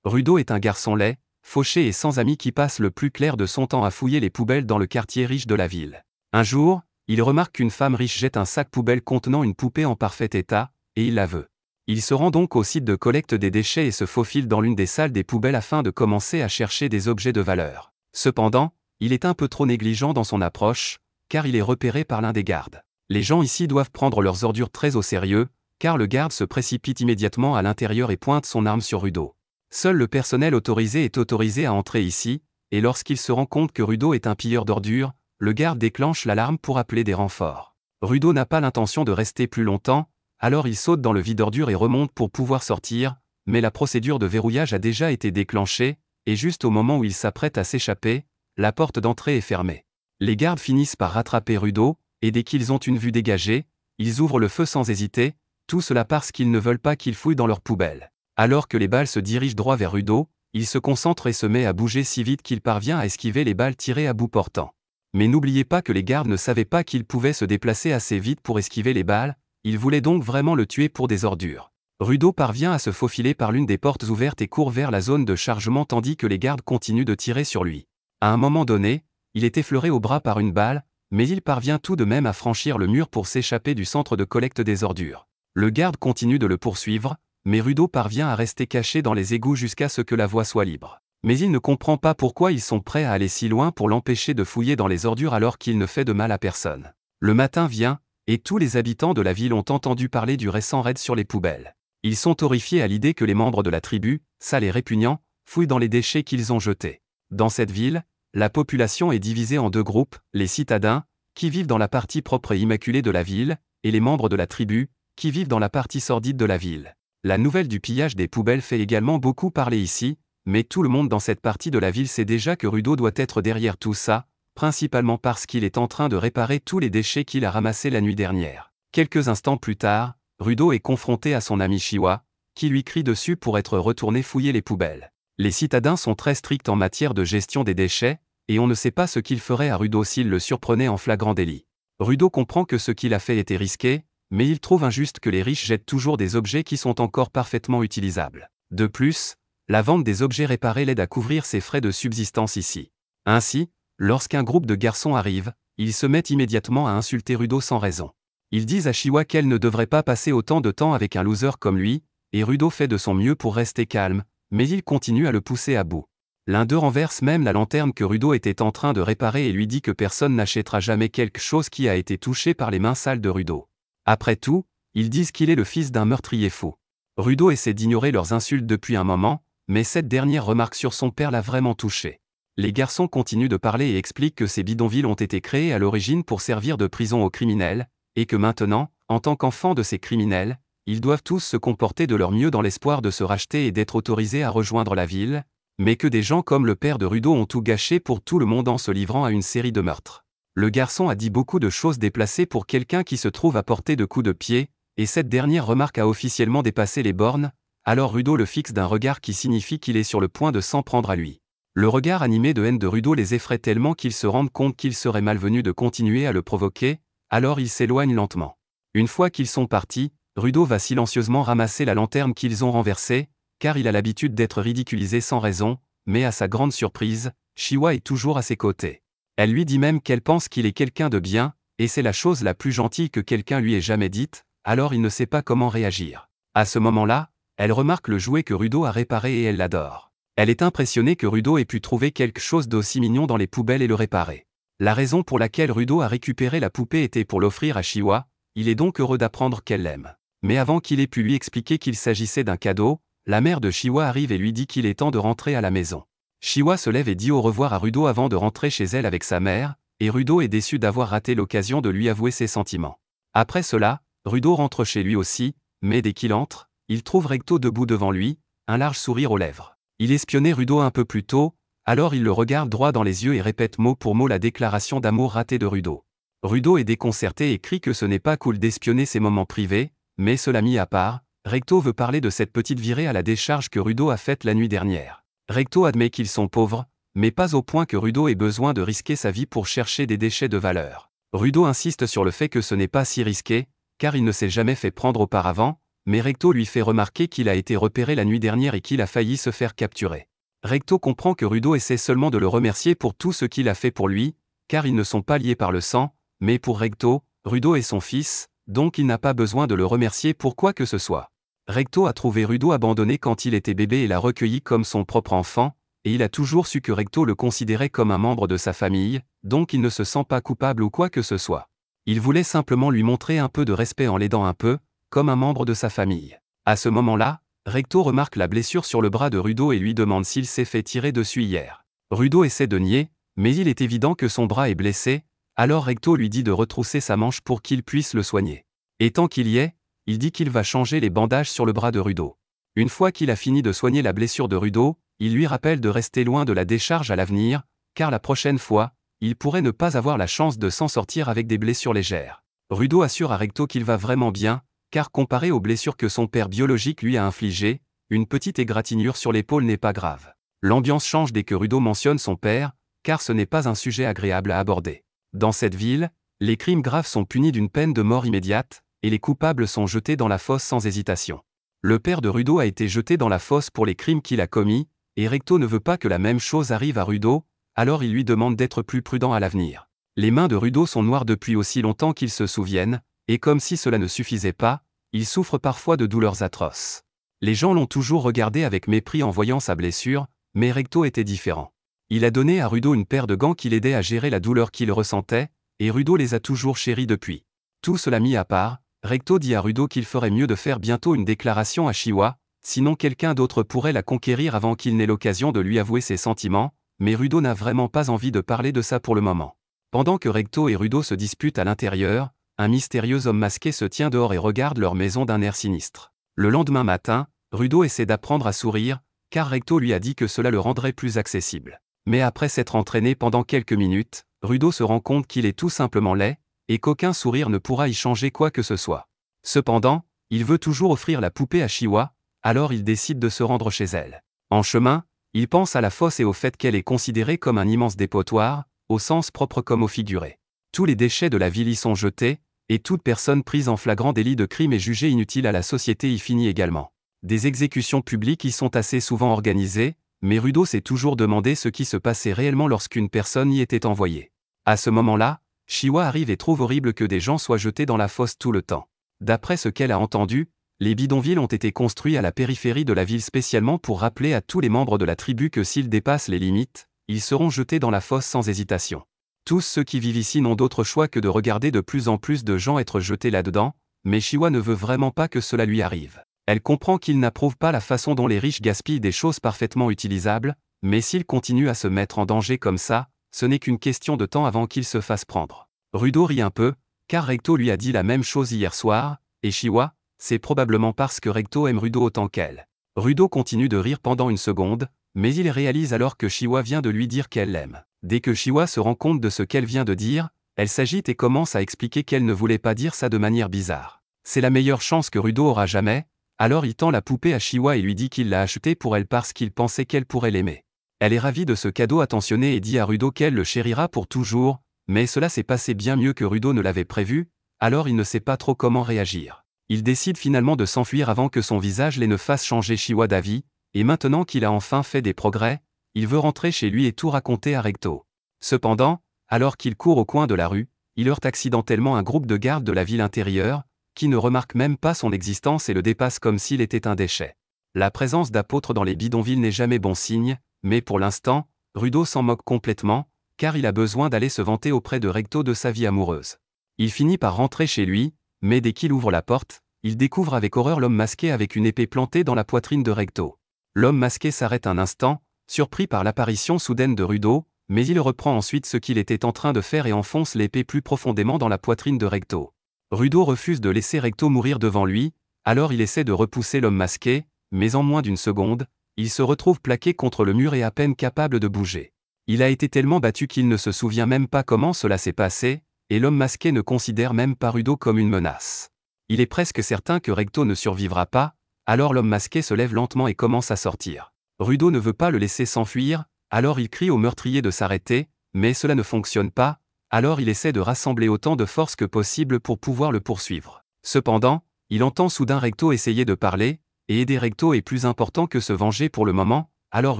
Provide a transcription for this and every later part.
Rudo est un garçon laid, fauché et sans amis qui passe le plus clair de son temps à fouiller les poubelles dans le quartier riche de la ville. Un jour, il remarque qu'une femme riche jette un sac poubelle contenant une poupée en parfait état, et il la veut. Il se rend donc au site de collecte des déchets et se faufile dans l'une des salles des poubelles afin de commencer à chercher des objets de valeur. Cependant, il est un peu trop négligent dans son approche, car il est repéré par l'un des gardes. Les gens ici doivent prendre leurs ordures très au sérieux, car le garde se précipite immédiatement à l'intérieur et pointe son arme sur Rudo. Seul le personnel autorisé est autorisé à entrer ici, et lorsqu'il se rend compte que Rudo est un pilleur d'ordures, le garde déclenche l'alarme pour appeler des renforts. Rudo n'a pas l'intention de rester plus longtemps, alors il saute dans le vide-ordures et remonte pour pouvoir sortir, mais la procédure de verrouillage a déjà été déclenchée, et juste au moment où il s'apprête à s'échapper, la porte d'entrée est fermée. Les gardes finissent par rattraper Rudo, et dès qu'ils ont une vue dégagée, ils ouvrent le feu sans hésiter, tout cela parce qu'ils ne veulent pas qu'il fouille dans leur poubelle. Alors que les balles se dirigent droit vers Rudo, il se concentre et se met à bouger si vite qu'il parvient à esquiver les balles tirées à bout portant. Mais n'oubliez pas que les gardes ne savaient pas qu'il pouvait se déplacer assez vite pour esquiver les balles, ils voulaient donc vraiment le tuer pour des ordures. Rudo parvient à se faufiler par l'une des portes ouvertes et court vers la zone de chargement tandis que les gardes continuent de tirer sur lui. À un moment donné, il est effleuré au bras par une balle, mais il parvient tout de même à franchir le mur pour s'échapper du centre de collecte des ordures. Le garde continue de le poursuivre, mais Rudo parvient à rester caché dans les égouts jusqu'à ce que la voie soit libre. Mais il ne comprend pas pourquoi ils sont prêts à aller si loin pour l'empêcher de fouiller dans les ordures alors qu'il ne fait de mal à personne. Le matin vient, et tous les habitants de la ville ont entendu parler du récent raid sur les poubelles. Ils sont horrifiés à l'idée que les membres de la tribu, sales et répugnants, fouillent dans les déchets qu'ils ont jetés. Dans cette ville, la population est divisée en deux groupes, les citadins, qui vivent dans la partie propre et immaculée de la ville, et les membres de la tribu, qui vivent dans la partie sordide de la ville. La nouvelle du pillage des poubelles fait également beaucoup parler ici, mais tout le monde dans cette partie de la ville sait déjà que Rudo doit être derrière tout ça, principalement parce qu'il est en train de réparer tous les déchets qu'il a ramassés la nuit dernière. Quelques instants plus tard, Rudo est confronté à son ami Chiwa, qui lui crie dessus pour être retourné fouiller les poubelles. Les citadins sont très stricts en matière de gestion des déchets, et on ne sait pas ce qu'il ferait à Rudo s'il le surprenait en flagrant délit. Rudo comprend que ce qu'il a fait était risqué, mais il trouve injuste que les riches jettent toujours des objets qui sont encore parfaitement utilisables. De plus, la vente des objets réparés l'aide à couvrir ses frais de subsistance ici. Ainsi, lorsqu'un groupe de garçons arrive, ils se mettent immédiatement à insulter Rudo sans raison. Ils disent à Chiwa qu'elle ne devrait pas passer autant de temps avec un loser comme lui, et Rudo fait de son mieux pour rester calme, mais il continue à le pousser à bout. L'un d'eux renverse même la lanterne que Rudo était en train de réparer et lui dit que personne n'achètera jamais quelque chose qui a été touché par les mains sales de Rudo. Après tout, ils disent qu'il est le fils d'un meurtrier fou. Rudo essaie d'ignorer leurs insultes depuis un moment, mais cette dernière remarque sur son père l'a vraiment touché. Les garçons continuent de parler et expliquent que ces bidonvilles ont été créés à l'origine pour servir de prison aux criminels, et que maintenant, en tant qu'enfants de ces criminels, ils doivent tous se comporter de leur mieux dans l'espoir de se racheter et d'être autorisés à rejoindre la ville, mais que des gens comme le père de Rudo ont tout gâché pour tout le monde en se livrant à une série de meurtres. Le garçon a dit beaucoup de choses déplacées pour quelqu'un qui se trouve à portée de coups de pied, et cette dernière remarque a officiellement dépassé les bornes, alors Rudo le fixe d'un regard qui signifie qu'il est sur le point de s'en prendre à lui. Le regard animé de haine de Rudo les effraie tellement qu'ils se rendent compte qu'il serait malvenu de continuer à le provoquer, alors ils s'éloignent lentement. Une fois qu'ils sont partis, Rudo va silencieusement ramasser la lanterne qu'ils ont renversée, car il a l'habitude d'être ridiculisé sans raison, mais à sa grande surprise, Chiwa est toujours à ses côtés. Elle lui dit même qu'elle pense qu'il est quelqu'un de bien, et c'est la chose la plus gentille que quelqu'un lui ait jamais dite, alors il ne sait pas comment réagir. À ce moment-là, elle remarque le jouet que Rudo a réparé et elle l'adore. Elle est impressionnée que Rudo ait pu trouver quelque chose d'aussi mignon dans les poubelles et le réparer. La raison pour laquelle Rudo a récupéré la poupée était pour l'offrir à Chiwa, il est donc heureux d'apprendre qu'elle l'aime. Mais avant qu'il ait pu lui expliquer qu'il s'agissait d'un cadeau, la mère de Chiwa arrive et lui dit qu'il est temps de rentrer à la maison. Chiwa se lève et dit au revoir à Rudo avant de rentrer chez elle avec sa mère, et Rudo est déçu d'avoir raté l'occasion de lui avouer ses sentiments. Après cela, Rudo rentre chez lui aussi, mais dès qu'il entre, il trouve Recto debout devant lui, un large sourire aux lèvres. Il espionnait Rudo un peu plus tôt, alors il le regarde droit dans les yeux et répète mot pour mot la déclaration d'amour ratée de Rudo. Rudo est déconcerté et crie que ce n'est pas cool d'espionner ses moments privés, mais cela mis à part, Recto veut parler de cette petite virée à la décharge que Rudo a faite la nuit dernière. Recto admet qu'ils sont pauvres, mais pas au point que Rudo ait besoin de risquer sa vie pour chercher des déchets de valeur. Rudo insiste sur le fait que ce n'est pas si risqué, car il ne s'est jamais fait prendre auparavant, mais Recto lui fait remarquer qu'il a été repéré la nuit dernière et qu'il a failli se faire capturer. Recto comprend que Rudo essaie seulement de le remercier pour tout ce qu'il a fait pour lui, car ils ne sont pas liés par le sang, mais pour Recto, Rudo est son fils, donc il n'a pas besoin de le remercier pour quoi que ce soit. Recto a trouvé Rudo abandonné quand il était bébé et l'a recueilli comme son propre enfant, et il a toujours su que Recto le considérait comme un membre de sa famille, donc il ne se sent pas coupable ou quoi que ce soit. Il voulait simplement lui montrer un peu de respect en l'aidant un peu, comme un membre de sa famille. À ce moment-là, Recto remarque la blessure sur le bras de Rudo et lui demande s'il s'est fait tirer dessus hier. Rudo essaie de nier, mais il est évident que son bras est blessé, alors Recto lui dit de retrousser sa manche pour qu'il puisse le soigner. Et tant qu'il y est, il dit qu'il va changer les bandages sur le bras de Rudo. Une fois qu'il a fini de soigner la blessure de Rudo, il lui rappelle de rester loin de la décharge à l'avenir, car la prochaine fois, il pourrait ne pas avoir la chance de s'en sortir avec des blessures légères. Rudo assure à Recto qu'il va vraiment bien, car comparé aux blessures que son père biologique lui a infligées, une petite égratignure sur l'épaule n'est pas grave. L'ambiance change dès que Rudo mentionne son père, car ce n'est pas un sujet agréable à aborder. Dans cette ville, les crimes graves sont punis d'une peine de mort immédiate, et les coupables sont jetés dans la fosse sans hésitation. Le père de Rudo a été jeté dans la fosse pour les crimes qu'il a commis, et Recto ne veut pas que la même chose arrive à Rudo, alors il lui demande d'être plus prudent à l'avenir. Les mains de Rudo sont noires depuis aussi longtemps qu'il se souvienne, et comme si cela ne suffisait pas, il souffre parfois de douleurs atroces. Les gens l'ont toujours regardé avec mépris en voyant sa blessure, mais Recto était différent. Il a donné à Rudo une paire de gants qui l'aidait à gérer la douleur qu'il ressentait, et Rudo les a toujours chéris depuis. Tout cela mis à part, Recto dit à Rudo qu'il ferait mieux de faire bientôt une déclaration à Shiwa, sinon quelqu'un d'autre pourrait la conquérir avant qu'il n'ait l'occasion de lui avouer ses sentiments, mais Rudo n'a vraiment pas envie de parler de ça pour le moment. Pendant que Recto et Rudo se disputent à l'intérieur, un mystérieux homme masqué se tient dehors et regarde leur maison d'un air sinistre. Le lendemain matin, Rudo essaie d'apprendre à sourire, car Recto lui a dit que cela le rendrait plus accessible. Mais après s'être entraîné pendant quelques minutes, Rudo se rend compte qu'il est tout simplement laid, et qu'aucun sourire ne pourra y changer quoi que ce soit. Cependant, il veut toujours offrir la poupée à Shiwa, alors il décide de se rendre chez elle. En chemin, il pense à la fosse et au fait qu'elle est considérée comme un immense dépotoir, au sens propre comme au figuré. Tous les déchets de la ville y sont jetés, et toute personne prise en flagrant délit de crime est jugée inutile à la société y finit également. Des exécutions publiques y sont assez souvent organisées, mais Rudo s'est toujours demandé ce qui se passait réellement lorsqu'une personne y était envoyée. À ce moment-là, Shiwa arrive et trouve horrible que des gens soient jetés dans la fosse tout le temps. D'après ce qu'elle a entendu, les bidonvilles ont été construits à la périphérie de la ville spécialement pour rappeler à tous les membres de la tribu que s'ils dépassent les limites, ils seront jetés dans la fosse sans hésitation. Tous ceux qui vivent ici n'ont d'autre choix que de regarder de plus en plus de gens être jetés là-dedans, mais Shiwa ne veut vraiment pas que cela lui arrive. Elle comprend qu'il n'approuve pas la façon dont les riches gaspillent des choses parfaitement utilisables, mais s'il continue à se mettre en danger comme ça, ce n'est qu'une question de temps avant qu'il se fasse prendre. Rudo rit un peu, car Recto lui a dit la même chose hier soir, et Shiwa, c'est probablement parce que Recto aime Rudo autant qu'elle. Rudo continue de rire pendant une seconde, mais il réalise alors que Shiwa vient de lui dire qu'elle l'aime. Dès que Shiwa se rend compte de ce qu'elle vient de dire, elle s'agite et commence à expliquer qu'elle ne voulait pas dire ça de manière bizarre. C'est la meilleure chance que Rudo aura jamais, alors il tend la poupée à Shiwa et lui dit qu'il l'a achetée pour elle parce qu'il pensait qu'elle pourrait l'aimer. Elle est ravie de ce cadeau attentionné et dit à Rudo qu'elle le chérira pour toujours, mais cela s'est passé bien mieux que Rudo ne l'avait prévu, alors il ne sait pas trop comment réagir. Il décide finalement de s'enfuir avant que son visage ne fasse changer Shiwa d'avis, et maintenant qu'il a enfin fait des progrès, il veut rentrer chez lui et tout raconter à Recto. Cependant, alors qu'il court au coin de la rue, il heurte accidentellement un groupe de gardes de la ville intérieure, qui ne remarquent même pas son existence et le dépassent comme s'il était un déchet. La présence d'apôtres dans les bidonvilles n'est jamais bon signe, mais pour l'instant, Rudo s'en moque complètement, car il a besoin d'aller se vanter auprès de Recto de sa vie amoureuse. Il finit par rentrer chez lui, mais dès qu'il ouvre la porte, il découvre avec horreur l'homme masqué avec une épée plantée dans la poitrine de Recto. L'homme masqué s'arrête un instant, surpris par l'apparition soudaine de Rudo, mais il reprend ensuite ce qu'il était en train de faire et enfonce l'épée plus profondément dans la poitrine de Recto. Rudo refuse de laisser Recto mourir devant lui, alors il essaie de repousser l'homme masqué, mais en moins d'une seconde, il se retrouve plaqué contre le mur et à peine capable de bouger. Il a été tellement battu qu'il ne se souvient même pas comment cela s'est passé, et l'homme masqué ne considère même pas Rudo comme une menace. Il est presque certain que Recto ne survivra pas, alors l'homme masqué se lève lentement et commence à sortir. Rudo ne veut pas le laisser s'enfuir, alors il crie au meurtrier de s'arrêter, mais cela ne fonctionne pas, alors il essaie de rassembler autant de force que possible pour pouvoir le poursuivre. Cependant, Il entend soudain Recto essayer de parler, et aider Recto est plus important que se venger pour le moment, alors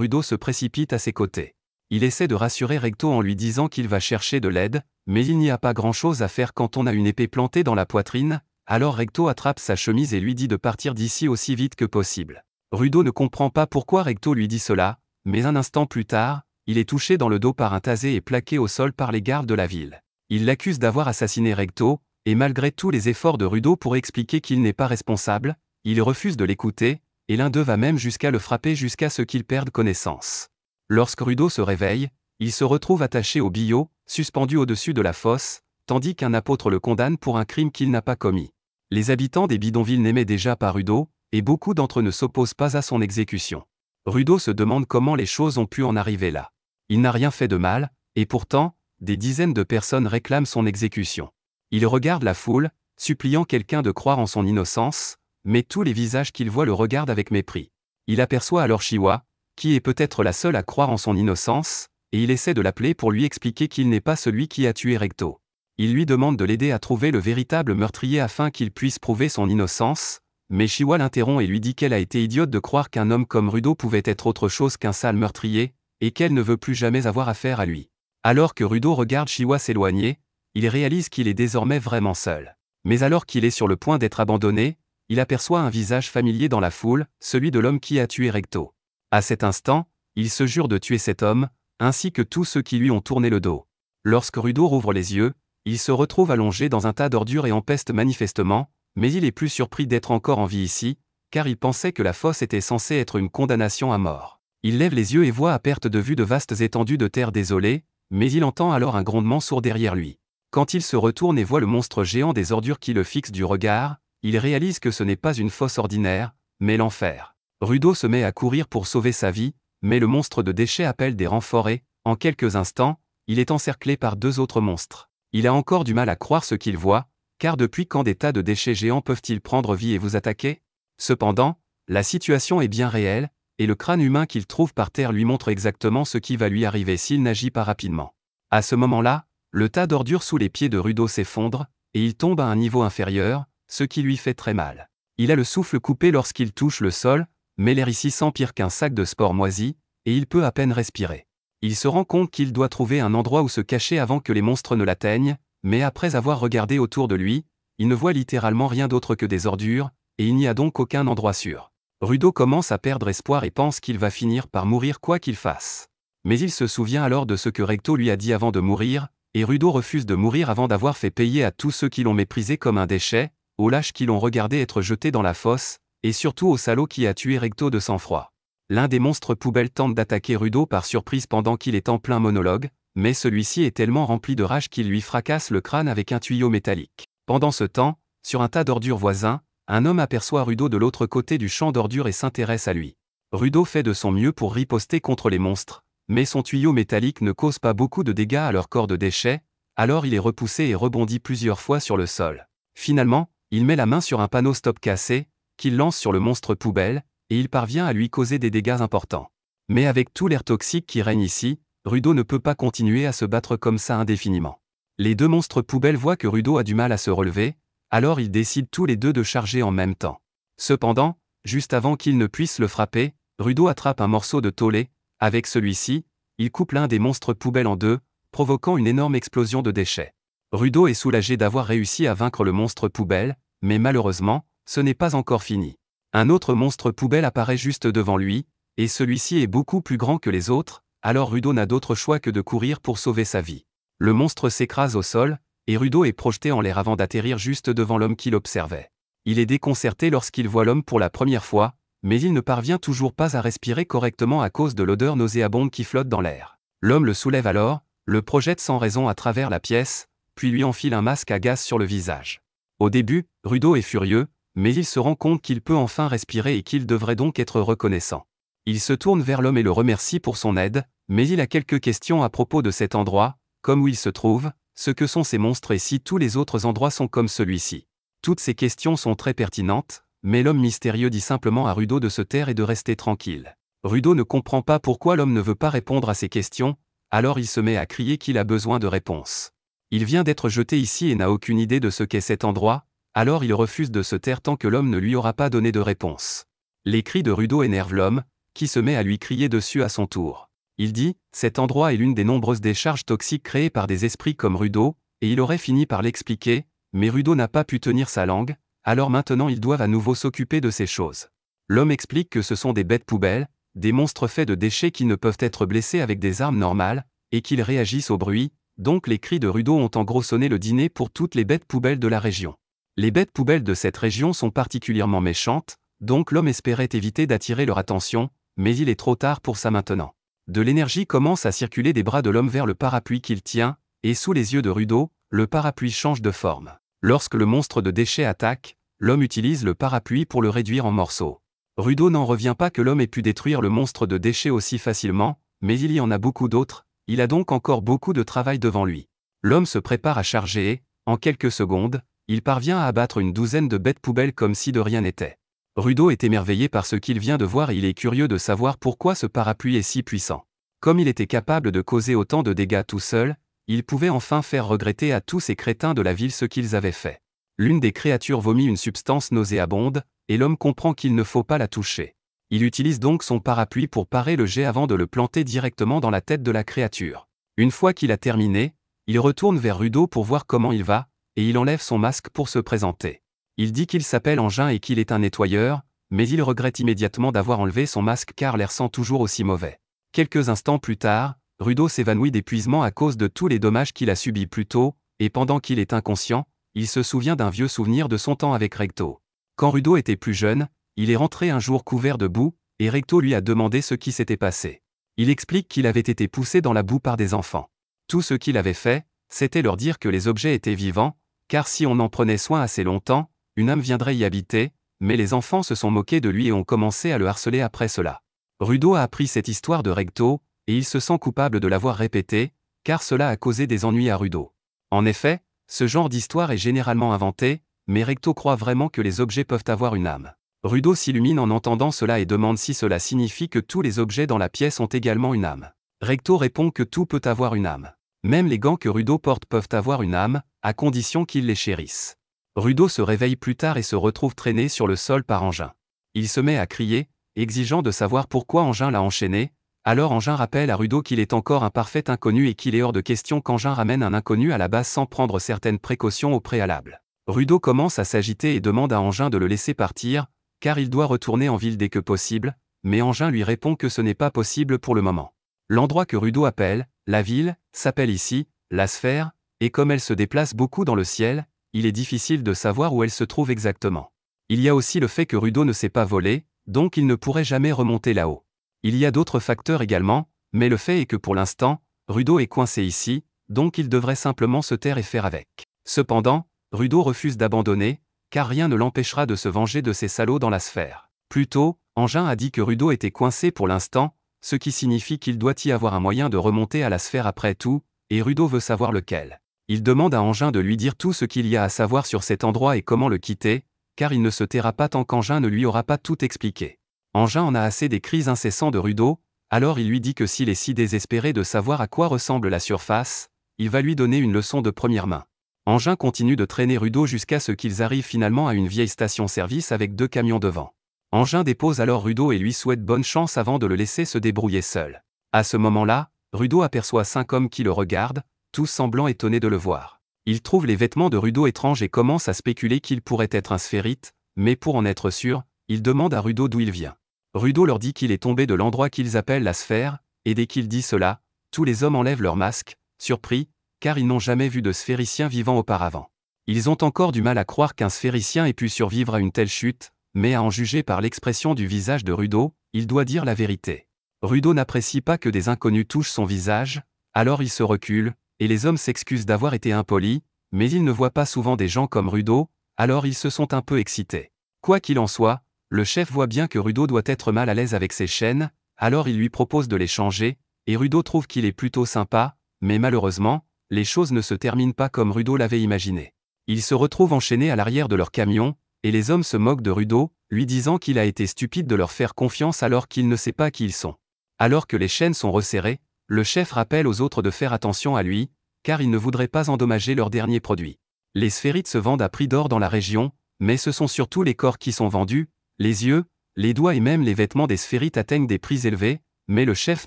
Rudo se précipite à ses côtés. Il essaie de rassurer Recto en lui disant qu'il va chercher de l'aide, mais il n'y a pas grand-chose à faire quand on a une épée plantée dans la poitrine, alors Recto attrape sa chemise et lui dit de partir d'ici aussi vite que possible. Rudo ne comprend pas pourquoi Recto lui dit cela, mais un instant plus tard, il est touché dans le dos par un tasé et plaqué au sol par les gardes de la ville. Il l'accuse d'avoir assassiné Recto, et malgré tous les efforts de Rudo pour expliquer qu'il n'est pas responsable, il refuse de l'écouter, et l'un d'eux va même jusqu'à le frapper jusqu'à ce qu'il perde connaissance. Lorsque Rudo se réveille, il se retrouve attaché au billot, suspendu au-dessus de la fosse, tandis qu'un apôtre le condamne pour un crime qu'il n'a pas commis. Les habitants des bidonvilles n'aimaient déjà pas Rudo, et beaucoup d'entre eux ne s'opposent pas à son exécution. Rudo se demande comment les choses ont pu en arriver là. Il n'a rien fait de mal, et pourtant, des dizaines de personnes réclament son exécution. Il regarde la foule, suppliant quelqu'un de croire en son innocence, mais tous les visages qu'il voit le regardent avec mépris. Il aperçoit alors Chiwa, qui est peut-être la seule à croire en son innocence, et il essaie de l'appeler pour lui expliquer qu'il n'est pas celui qui a tué Recto. Il lui demande de l'aider à trouver le véritable meurtrier afin qu'il puisse prouver son innocence, mais Chiwa l'interrompt et lui dit qu'elle a été idiote de croire qu'un homme comme Rudo pouvait être autre chose qu'un sale meurtrier, et qu'elle ne veut plus jamais avoir affaire à lui. Alors que Rudo regarde Chiwa s'éloigner, il réalise qu'il est désormais vraiment seul. Mais alors qu'il est sur le point d'être abandonné, il aperçoit un visage familier dans la foule, celui de l'homme qui a tué Recto. À cet instant, il se jure de tuer cet homme, ainsi que tous ceux qui lui ont tourné le dos. Lorsque Rudo rouvre les yeux, il se retrouve allongé dans un tas d'ordures et empeste manifestement, mais il est plus surpris d'être encore en vie ici, car il pensait que la fosse était censée être une condamnation à mort. Il lève les yeux et voit à perte de vue de vastes étendues de terre désolées, mais il entend alors un grondement sourd derrière lui. Quand il se retourne et voit le monstre géant des ordures qui le fixe du regard, il réalise que ce n'est pas une fosse ordinaire, mais l'enfer. Rudo se met à courir pour sauver sa vie, mais le monstre de déchets appelle des renforts et, en quelques instants, il est encerclé par deux autres monstres. Il a encore du mal à croire ce qu'il voit, car depuis quand des tas de déchets géants peuvent-ils prendre vie et vous attaquer? Cependant, la situation est bien réelle, et le crâne humain qu'il trouve par terre lui montre exactement ce qui va lui arriver s'il n'agit pas rapidement. À ce moment-là, le tas d'ordures sous les pieds de Rudo s'effondre, et il tombe à un niveau inférieur, ce qui lui fait très mal. Il a le souffle coupé lorsqu'il touche le sol, mais l'air ici sent pire qu'un sac de sport moisi, et il peut à peine respirer. Il se rend compte qu'il doit trouver un endroit où se cacher avant que les monstres ne l'atteignent, mais après avoir regardé autour de lui, il ne voit littéralement rien d'autre que des ordures, et il n'y a donc aucun endroit sûr. Rudo commence à perdre espoir et pense qu'il va finir par mourir quoi qu'il fasse. Mais il se souvient alors de ce que Recto lui a dit avant de mourir, et Rudo refuse de mourir avant d'avoir fait payer à tous ceux qui l'ont méprisé comme un déchet, aux lâches qui l'ont regardé être jeté dans la fosse, et surtout au salaud qui a tué Recto de sang-froid. L'un des monstres poubelles tente d'attaquer Rudo par surprise pendant qu'il est en plein monologue, mais celui-ci est tellement rempli de rage qu'il lui fracasse le crâne avec un tuyau métallique. Pendant ce temps, sur un tas d'ordures voisins, un homme aperçoit Rudo de l'autre côté du champ d'ordures et s'intéresse à lui. Rudo fait de son mieux pour riposter contre les monstres, mais son tuyau métallique ne cause pas beaucoup de dégâts à leur corps de déchets, alors il est repoussé et rebondit plusieurs fois sur le sol. Finalement, il met la main sur un panneau stop cassé, qu'il lance sur le monstre poubelle, et il parvient à lui causer des dégâts importants. Mais avec tout l'air toxique qui règne ici, Rudo ne peut pas continuer à se battre comme ça indéfiniment. Les deux monstres poubelles voient que Rudo a du mal à se relever, alors ils décident tous les deux de charger en même temps. Cependant, juste avant qu'ils ne puissent le frapper, Rudo attrape un morceau de tôle. Avec celui-ci, il coupe l'un des monstres poubelles en deux, provoquant une énorme explosion de déchets. Rudo est soulagé d'avoir réussi à vaincre le monstre poubelle, mais malheureusement, ce n'est pas encore fini. Un autre monstre poubelle apparaît juste devant lui, et celui-ci est beaucoup plus grand que les autres, alors Rudo n'a d'autre choix que de courir pour sauver sa vie. Le monstre s'écrase au sol, et Rudo est projeté en l'air avant d'atterrir juste devant l'homme qui l'observait. Il est déconcerté lorsqu'il voit l'homme pour la première fois, mais il ne parvient toujours pas à respirer correctement à cause de l'odeur nauséabonde qui flotte dans l'air. L'homme le soulève alors, le projette sans raison à travers la pièce, puis lui enfile un masque à gaz sur le visage. Au début, Rudo est furieux, mais il se rend compte qu'il peut enfin respirer et qu'il devrait donc être reconnaissant. Il se tourne vers l'homme et le remercie pour son aide, mais il a quelques questions à propos de cet endroit, comme où il se trouve, ce que sont ces monstres et si tous les autres endroits sont comme celui-ci. Toutes ces questions sont très pertinentes, mais l'homme mystérieux dit simplement à Rudo de se taire et de rester tranquille. Rudo ne comprend pas pourquoi l'homme ne veut pas répondre à ces questions, alors il se met à crier qu'il a besoin de réponses. Il vient d'être jeté ici et n'a aucune idée de ce qu'est cet endroit, Alors il refuse de se taire tant que l'homme ne lui aura pas donné de réponse. Les cris de Rudo énervent l'homme, qui se met à lui crier dessus à son tour. Il dit, cet endroit est l'une des nombreuses décharges toxiques créées par des esprits comme Rudo, et il aurait fini par l'expliquer, mais Rudo n'a pas pu tenir sa langue, alors maintenant ils doivent à nouveau s'occuper de ces choses. L'homme explique que ce sont des bêtes poubelles, des monstres faits de déchets qui ne peuvent être blessés avec des armes normales, et qu'ils réagissent au bruit, donc les cris de Rudo ont en gros sonné le dîner pour toutes les bêtes poubelles de la région. Les bêtes poubelles de cette région sont particulièrement méchantes, donc l'homme espérait éviter d'attirer leur attention, mais il est trop tard pour ça maintenant. De l'énergie commence à circuler des bras de l'homme vers le parapluie qu'il tient, et sous les yeux de Rudo, le parapluie change de forme. Lorsque le monstre de déchets attaque, l'homme utilise le parapluie pour le réduire en morceaux. Rudo n'en revient pas que l'homme ait pu détruire le monstre de déchets aussi facilement, mais il y en a beaucoup d'autres, il a donc encore beaucoup de travail devant lui. L'homme se prépare à charger et, en quelques secondes, il parvient à abattre une douzaine de bêtes poubelles comme si de rien n'était. Rudo est émerveillé par ce qu'il vient de voir et il est curieux de savoir pourquoi ce parapluie est si puissant. Comme il était capable de causer autant de dégâts tout seul, il pouvait enfin faire regretter à tous ces crétins de la ville ce qu'ils avaient fait. L'une des créatures vomit une substance nauséabonde, et l'homme comprend qu'il ne faut pas la toucher. Il utilise donc son parapluie pour parer le jet avant de le planter directement dans la tête de la créature. Une fois qu'il a terminé, il retourne vers Rudo pour voir comment il va, et il enlève son masque pour se présenter. Il dit qu'il s'appelle Engin et qu'il est un nettoyeur, mais il regrette immédiatement d'avoir enlevé son masque car l'air sent toujours aussi mauvais. Quelques instants plus tard, Rudo s'évanouit d'épuisement à cause de tous les dommages qu'il a subis plus tôt, et pendant qu'il est inconscient, il se souvient d'un vieux souvenir de son temps avec Recto. Quand Rudo était plus jeune, il est rentré un jour couvert de boue, et Recto lui a demandé ce qui s'était passé. Il explique qu'il avait été poussé dans la boue par des enfants. Tout ce qu'il avait fait, c'était leur dire que les objets étaient vivants, car si on en prenait soin assez longtemps, une âme viendrait y habiter, mais les enfants se sont moqués de lui et ont commencé à le harceler après cela. Rudo a appris cette histoire de Recto, et il se sent coupable de l'avoir répétée, car cela a causé des ennuis à Rudo. En effet, ce genre d'histoire est généralement inventé, mais Recto croit vraiment que les objets peuvent avoir une âme. Rudo s'illumine en entendant cela et demande si cela signifie que tous les objets dans la pièce ont également une âme. Recto répond que tout peut avoir une âme. Même les gants que Rudo porte peuvent avoir une âme, à condition qu'il les chérisse. Rudo se réveille plus tard et se retrouve traîné sur le sol par Engin. Il se met à crier, exigeant de savoir pourquoi Engin l'a enchaîné. Alors Engin rappelle à Rudo qu'il est encore un parfait inconnu et qu'il est hors de question qu'Engin ramène un inconnu à la base sans prendre certaines précautions au préalable. Rudo commence à s'agiter et demande à Engin de le laisser partir, car il doit retourner en ville dès que possible, mais Engin lui répond que ce n'est pas possible pour le moment. L'endroit que Rudo appelle, la ville, s'appelle ici, la sphère, et comme elle se déplace beaucoup dans le ciel, il est difficile de savoir où elle se trouve exactement. Il y a aussi le fait que Rudo ne sait pas voler, donc il ne pourrait jamais remonter là-haut. Il y a d'autres facteurs également, mais le fait est que pour l'instant, Rudo est coincé ici, donc il devrait simplement se taire et faire avec. Cependant, Rudo refuse d'abandonner, car rien ne l'empêchera de se venger de ces salauds dans la sphère. Plus tôt, Engin a dit que Rudo était coincé pour l'instant, ce qui signifie qu'il doit y avoir un moyen de remonter à la sphère après tout, et Rudo veut savoir lequel. Il demande à Engin de lui dire tout ce qu'il y a à savoir sur cet endroit et comment le quitter, car il ne se taira pas tant qu'Engin ne lui aura pas tout expliqué. Engin en a assez des cris incessants de Rudo, alors il lui dit que s'il est si désespéré de savoir à quoi ressemble la surface, il va lui donner une leçon de première main. Engin continue de traîner Rudo jusqu'à ce qu'ils arrivent finalement à une vieille station-service avec 2 camions devant. Engin dépose alors Rudo et lui souhaite bonne chance avant de le laisser se débrouiller seul. À ce moment-là, Rudo aperçoit 5 hommes qui le regardent, tous semblant étonnés de le voir. Il trouve les vêtements de Rudo étranges et commence à spéculer qu'il pourrait être un sphérite, mais pour en être sûr, il demande à Rudo d'où il vient. Rudo leur dit qu'il est tombé de l'endroit qu'ils appellent la sphère, et dès qu'il dit cela, tous les hommes enlèvent leurs masques, surpris, car ils n'ont jamais vu de sphéricien vivant auparavant. Ils ont encore du mal à croire qu'un sphéricien ait pu survivre à une telle chute, mais à en juger par l'expression du visage de Rudo, il doit dire la vérité. Rudo n'apprécie pas que des inconnus touchent son visage, alors il se recule, et les hommes s'excusent d'avoir été impolis, mais ils ne voient pas souvent des gens comme Rudo, alors ils se sont un peu excités. Quoi qu'il en soit, le chef voit bien que Rudo doit être mal à l'aise avec ses chaînes, alors il lui propose de les changer, et Rudo trouve qu'il est plutôt sympa, mais malheureusement, les choses ne se terminent pas comme Rudo l'avait imaginé. Il se retrouve enchaîné à l'arrière de leur camion, et les hommes se moquent de Rudo, lui disant qu'il a été stupide de leur faire confiance alors qu'il ne sait pas qui ils sont. Alors que les chaînes sont resserrées, le chef rappelle aux autres de faire attention à lui, car il ne voudrait pas endommager leur dernier produit. Les sphérites se vendent à prix d'or dans la région, mais ce sont surtout les corps qui sont vendus, les yeux, les doigts et même les vêtements des sphérites atteignent des prix élevés, mais le chef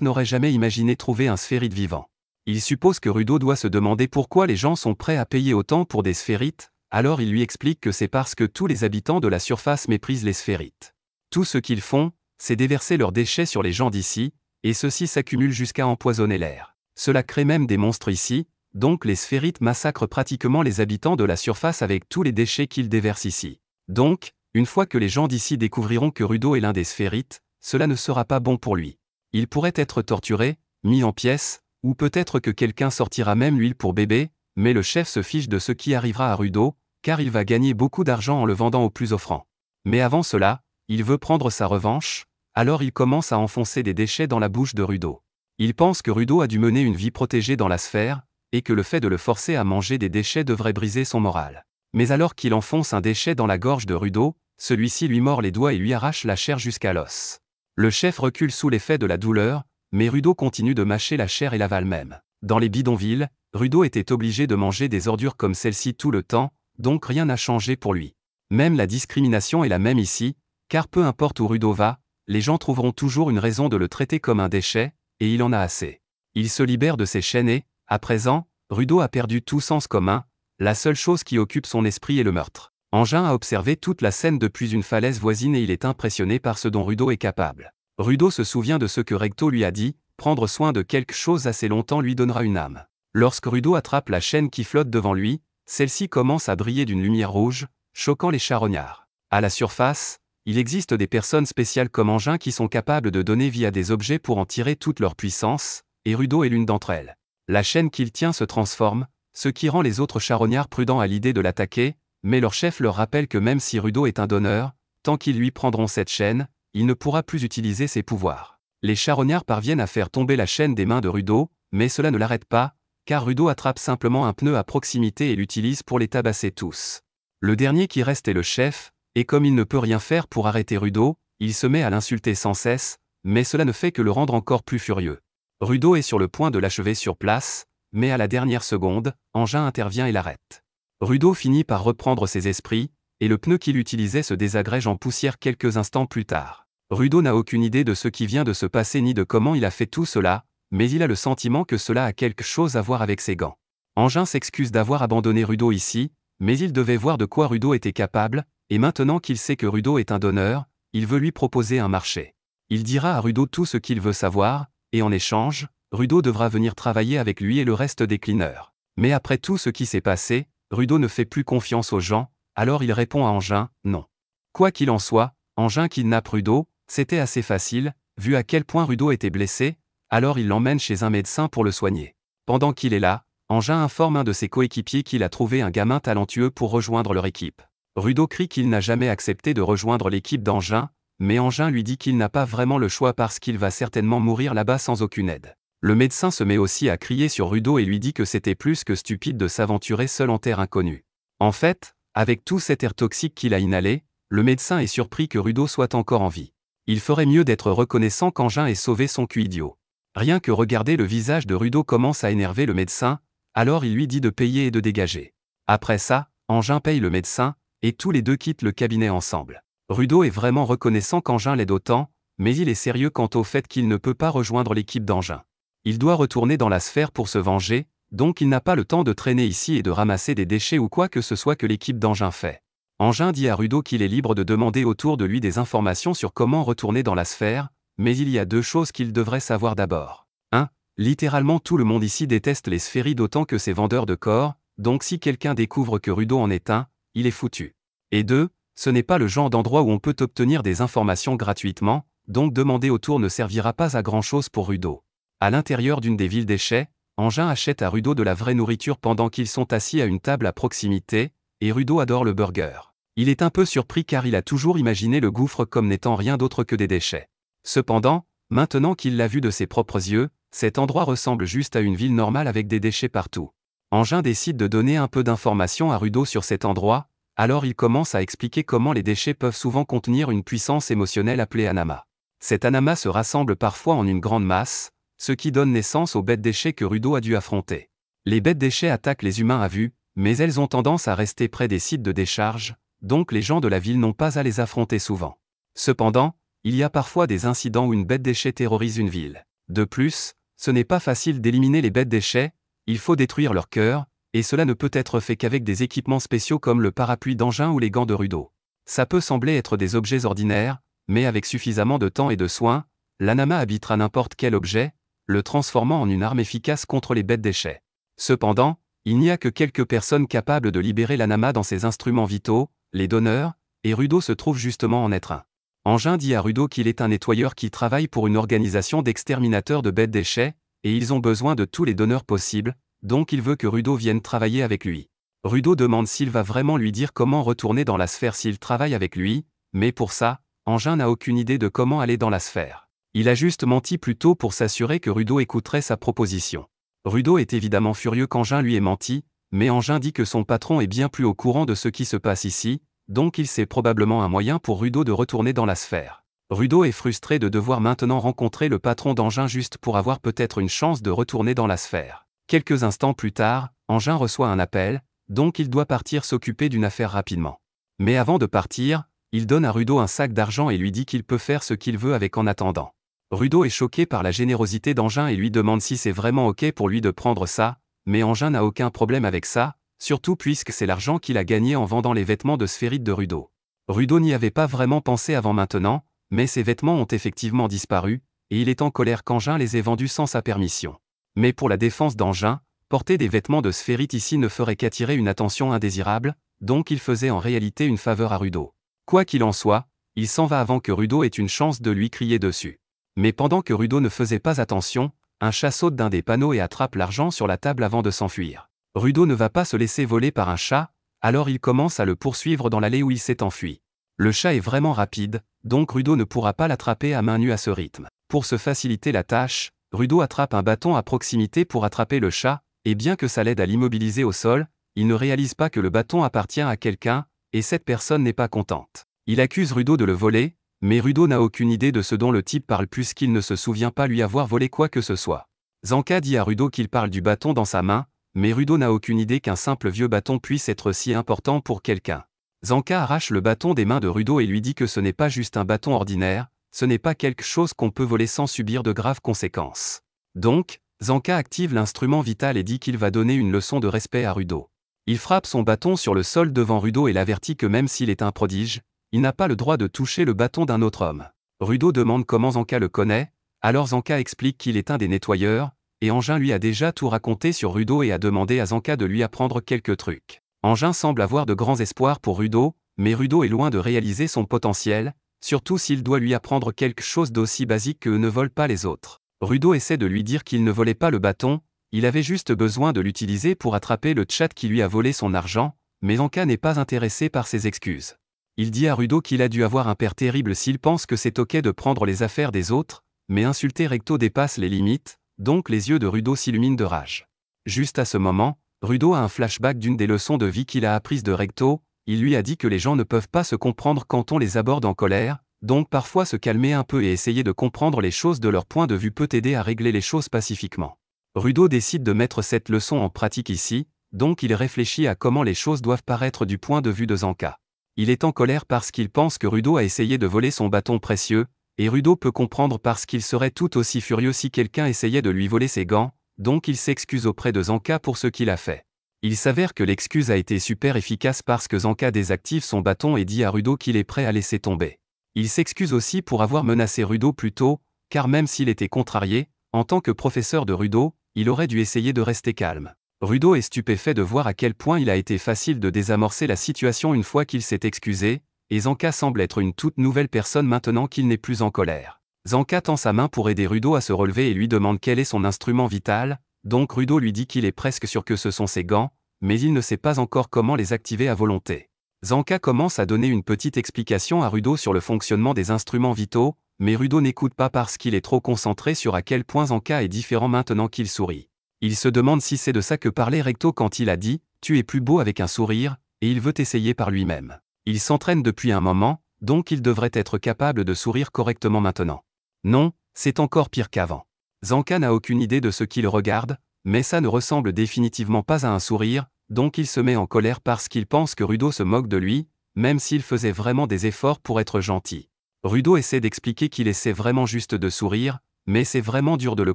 n'aurait jamais imaginé trouver un sphérite vivant. Il suppose que Rudo doit se demander pourquoi les gens sont prêts à payer autant pour des sphérites, alors il lui explique que c'est parce que tous les habitants de la surface méprisent les sphérites. Tout ce qu'ils font, c'est déverser leurs déchets sur les gens d'ici, et ceux-ci s'accumulent jusqu'à empoisonner l'air. Cela crée même des monstres ici, donc les sphérites massacrent pratiquement les habitants de la surface avec tous les déchets qu'ils déversent ici. Donc, une fois que les gens d'ici découvriront que Rudo est l'un des sphérites, cela ne sera pas bon pour lui. Il pourrait être torturé, mis en pièces, ou peut-être que quelqu'un sortira même l'huile pour bébé, mais le chef se fiche de ce qui arrivera à Rudo, car il va gagner beaucoup d'argent en le vendant au plus offrant. Mais avant cela, il veut prendre sa revanche, alors il commence à enfoncer des déchets dans la bouche de Rudo. Il pense que Rudo a dû mener une vie protégée dans la sphère, et que le fait de le forcer à manger des déchets devrait briser son moral. Mais alors qu'il enfonce un déchet dans la gorge de Rudo, celui-ci lui mord les doigts et lui arrache la chair jusqu'à l'os. Le chef recule sous l'effet de la douleur, mais Rudo continue de mâcher la chair et l'avale même. Dans les bidonvilles, Rudo était obligé de manger des ordures comme celle-ci tout le temps, donc rien n'a changé pour lui. Même la discrimination est la même ici, car peu importe où Rudo va, les gens trouveront toujours une raison de le traiter comme un déchet, et il en a assez. Il se libère de ses chaînes et, à présent, Rudo a perdu tout sens commun, la seule chose qui occupe son esprit est le meurtre. Engin a observé toute la scène depuis une falaise voisine et il est impressionné par ce dont Rudo est capable. Rudo se souvient de ce que Recto lui a dit, prendre soin de quelque chose assez longtemps lui donnera une âme. Lorsque Rudo attrape la chaîne qui flotte devant lui, celle-ci commence à briller d'une lumière rouge, choquant les charognards. À la surface, il existe des personnes spéciales comme Engin qui sont capables de donner vie à des objets pour en tirer toute leur puissance, et Rudo est l'une d'entre elles. La chaîne qu'il tient se transforme, ce qui rend les autres charognards prudents à l'idée de l'attaquer, mais leur chef leur rappelle que même si Rudo est un donneur, tant qu'ils lui prendront cette chaîne, il ne pourra plus utiliser ses pouvoirs. Les charognards parviennent à faire tomber la chaîne des mains de Rudo, mais cela ne l'arrête pas, car Rudo attrape simplement un pneu à proximité et l'utilise pour les tabasser tous. Le dernier qui reste est le chef, et comme il ne peut rien faire pour arrêter Rudo, il se met à l'insulter sans cesse, mais cela ne fait que le rendre encore plus furieux. Rudo est sur le point de l'achever sur place, mais à la dernière seconde, Engin intervient et l'arrête. Rudo finit par reprendre ses esprits, et le pneu qu'il utilisait se désagrège en poussière quelques instants plus tard. Rudo n'a aucune idée de ce qui vient de se passer ni de comment il a fait tout cela, mais il a le sentiment que cela a quelque chose à voir avec ses gants. Engin s'excuse d'avoir abandonné Rudo ici, mais il devait voir de quoi Rudo était capable, et maintenant qu'il sait que Rudo est un donneur, il veut lui proposer un marché. Il dira à Rudo tout ce qu'il veut savoir, et en échange, Rudo devra venir travailler avec lui et le reste des cleaners. Mais après tout ce qui s'est passé, Rudo ne fait plus confiance aux gens, alors il répond à Engin, non. Quoi qu'il en soit, Engin kidnappe Rudo, c'était assez facile, vu à quel point Rudo était blessé, alors il l'emmène chez un médecin pour le soigner. Pendant qu'il est là, Engin informe un de ses coéquipiers qu'il a trouvé un gamin talentueux pour rejoindre leur équipe. Rudo crie qu'il n'a jamais accepté de rejoindre l'équipe d'Engin, mais Engin lui dit qu'il n'a pas vraiment le choix parce qu'il va certainement mourir là-bas sans aucune aide. Le médecin se met aussi à crier sur Rudo et lui dit que c'était plus que stupide de s'aventurer seul en terre inconnue. En fait, avec tout cet air toxique qu'il a inhalé, le médecin est surpris que Rudo soit encore en vie. Il ferait mieux d'être reconnaissant qu'Engin ait sauvé son cul idiot. Rien que regarder le visage de Rudo commence à énerver le médecin, alors il lui dit de payer et de dégager. Après ça, Engin paye le médecin, et tous les deux quittent le cabinet ensemble. Rudo est vraiment reconnaissant qu'Engin l'aide autant, mais il est sérieux quant au fait qu'il ne peut pas rejoindre l'équipe d'Engin. Il doit retourner dans la sphère pour se venger, donc il n'a pas le temps de traîner ici et de ramasser des déchets ou quoi que ce soit que l'équipe d'Engin fait. Engin dit à Rudo qu'il est libre de demander autour de lui des informations sur comment retourner dans la sphère, mais il y a deux choses qu'il devrait savoir d'abord. 1. Littéralement tout le monde ici déteste les sphérides autant que ces vendeurs de corps, donc si quelqu'un découvre que Rudo en est un, il est foutu. Et 2. Ce n'est pas le genre d'endroit où on peut obtenir des informations gratuitement, donc demander autour ne servira pas à grand-chose pour Rudo. À l'intérieur d'une des villes déchets, Engin achète à Rudo de la vraie nourriture pendant qu'ils sont assis à une table à proximité, et Rudo adore le burger. Il est un peu surpris car il a toujours imaginé le gouffre comme n'étant rien d'autre que des déchets. Cependant, maintenant qu'il l'a vu de ses propres yeux, cet endroit ressemble juste à une ville normale avec des déchets partout. Engin décide de donner un peu d'informations à Rudo sur cet endroit, alors il commence à expliquer comment les déchets peuvent souvent contenir une puissance émotionnelle appelée anama. Cet anama se rassemble parfois en une grande masse, ce qui donne naissance aux bêtes déchets que Rudo a dû affronter. Les bêtes déchets attaquent les humains à vue, Mais elles ont tendance à rester près des sites de décharge, donc les gens de la ville n'ont pas à les affronter souvent. Cependant, il y a parfois des incidents où une bête déchet terrorise une ville. De plus, ce n'est pas facile d'éliminer les bêtes déchets, il faut détruire leur cœur, et cela ne peut être fait qu'avec des équipements spéciaux comme le parapluie d'engin ou les gants de Rudo. Ça peut sembler être des objets ordinaires, mais avec suffisamment de temps et de soin, l'Anama habitera n'importe quel objet, le transformant en une arme efficace contre les bêtes déchets. Cependant, il n'y a que quelques personnes capables de libérer l'Anama dans ses instruments vitaux, les donneurs, et Rudo se trouve justement en être un. Engin dit à Rudo qu'il est un nettoyeur qui travaille pour une organisation d'exterminateurs de bêtes déchets, et ils ont besoin de tous les donneurs possibles, donc il veut que Rudo vienne travailler avec lui. Rudo demande s'il va vraiment lui dire comment retourner dans la sphère s'il travaille avec lui, mais pour ça, Engin n'a aucune idée de comment aller dans la sphère. Il a juste menti plus tôt pour s'assurer que Rudo écouterait sa proposition. Rudo est évidemment furieux qu'Engin lui ait menti, mais Engin dit que son patron est bien plus au courant de ce qui se passe ici, donc il sait probablement un moyen pour Rudo de retourner dans la sphère. Rudo est frustré de devoir maintenant rencontrer le patron d'Engin juste pour avoir peut-être une chance de retourner dans la sphère. Quelques instants plus tard, Engin reçoit un appel, donc il doit partir s'occuper d'une affaire rapidement. Mais avant de partir, il donne à Rudo un sac d'argent et lui dit qu'il peut faire ce qu'il veut avec en attendant. Rudo est choqué par la générosité d'Engin et lui demande si c'est vraiment ok pour lui de prendre ça, mais Engin n'a aucun problème avec ça, surtout puisque c'est l'argent qu'il a gagné en vendant les vêtements de Sphérite de Rudo. Rudo n'y avait pas vraiment pensé avant maintenant, mais ces vêtements ont effectivement disparu, et il est en colère qu'Engin les ait vendus sans sa permission. Mais pour la défense d'Engin, porter des vêtements de Sphérite ici ne ferait qu'attirer une attention indésirable, donc il faisait en réalité une faveur à Rudo. Quoi qu'il en soit, il s'en va avant que Rudo ait une chance de lui crier dessus. Mais pendant que Rudo ne faisait pas attention, un chat saute d'un des panneaux et attrape l'argent sur la table avant de s'enfuir. Rudo ne va pas se laisser voler par un chat, alors il commence à le poursuivre dans l'allée où il s'est enfui. Le chat est vraiment rapide, donc Rudo ne pourra pas l'attraper à main nue à ce rythme. Pour se faciliter la tâche, Rudo attrape un bâton à proximité pour attraper le chat, et bien que ça l'aide à l'immobiliser au sol, il ne réalise pas que le bâton appartient à quelqu'un, et cette personne n'est pas contente. Il accuse Rudo de le voler, mais Rudo n'a aucune idée de ce dont le type parle puisqu'il ne se souvient pas lui avoir volé quoi que ce soit. Zanka dit à Rudo qu'il parle du bâton dans sa main, mais Rudo n'a aucune idée qu'un simple vieux bâton puisse être si important pour quelqu'un. Zanka arrache le bâton des mains de Rudo et lui dit que ce n'est pas juste un bâton ordinaire, ce n'est pas quelque chose qu'on peut voler sans subir de graves conséquences. Donc, Zanka active l'instrument vital et dit qu'il va donner une leçon de respect à Rudo. Il frappe son bâton sur le sol devant Rudo et l'avertit que même s'il est un prodige, il n'a pas le droit de toucher le bâton d'un autre homme. Rudo demande comment Zanka le connaît, alors Zanka explique qu'il est un des nettoyeurs, et Engin lui a déjà tout raconté sur Rudo et a demandé à Zanka de lui apprendre quelques trucs. Engin semble avoir de grands espoirs pour Rudo, mais Rudo est loin de réaliser son potentiel, surtout s'il doit lui apprendre quelque chose d'aussi basique que ne volent pas les autres. Rudo essaie de lui dire qu'il ne volait pas le bâton, il avait juste besoin de l'utiliser pour attraper le tchat qui lui a volé son argent, mais Zanka n'est pas intéressé par ses excuses. Il dit à Rudo qu'il a dû avoir un père terrible s'il pense que c'est ok de prendre les affaires des autres, mais insulter Recto dépasse les limites, donc les yeux de Rudo s'illuminent de rage. Juste à ce moment, Rudo a un flashback d'une des leçons de vie qu'il a apprises de Recto, il lui a dit que les gens ne peuvent pas se comprendre quand on les aborde en colère, donc parfois se calmer un peu et essayer de comprendre les choses de leur point de vue peut aider à régler les choses pacifiquement. Rudo décide de mettre cette leçon en pratique ici, donc il réfléchit à comment les choses doivent paraître du point de vue de Zanka. Il est en colère parce qu'il pense que Rudo a essayé de voler son bâton précieux, et Rudo peut comprendre parce qu'il serait tout aussi furieux si quelqu'un essayait de lui voler ses gants, donc il s'excuse auprès de Zanka pour ce qu'il a fait. Il s'avère que l'excuse a été super efficace parce que Zanka désactive son bâton et dit à Rudo qu'il est prêt à laisser tomber. Il s'excuse aussi pour avoir menacé Rudo plus tôt, car même s'il était contrarié, en tant que professeur de Rudo, il aurait dû essayer de rester calme. Rudo est stupéfait de voir à quel point il a été facile de désamorcer la situation une fois qu'il s'est excusé, et Zanka semble être une toute nouvelle personne maintenant qu'il n'est plus en colère. Zanka tend sa main pour aider Rudo à se relever et lui demande quel est son instrument vital, donc Rudo lui dit qu'il est presque sûr que ce sont ses gants, mais il ne sait pas encore comment les activer à volonté. Zanka commence à donner une petite explication à Rudo sur le fonctionnement des instruments vitaux, mais Rudo n'écoute pas parce qu'il est trop concentré sur à quel point Zanka est différent maintenant qu'il sourit. Il se demande si c'est de ça que parlait Recto quand il a dit « Tu es plus beau avec un sourire » et il veut essayer par lui-même. Il s'entraîne depuis un moment, donc il devrait être capable de sourire correctement maintenant. Non, c'est encore pire qu'avant. Zanka n'a aucune idée de ce qu'il regarde, mais ça ne ressemble définitivement pas à un sourire, donc il se met en colère parce qu'il pense que Rudo se moque de lui, même s'il faisait vraiment des efforts pour être gentil. Rudo essaie d'expliquer qu'il essaie vraiment juste de sourire, mais c'est vraiment dur de le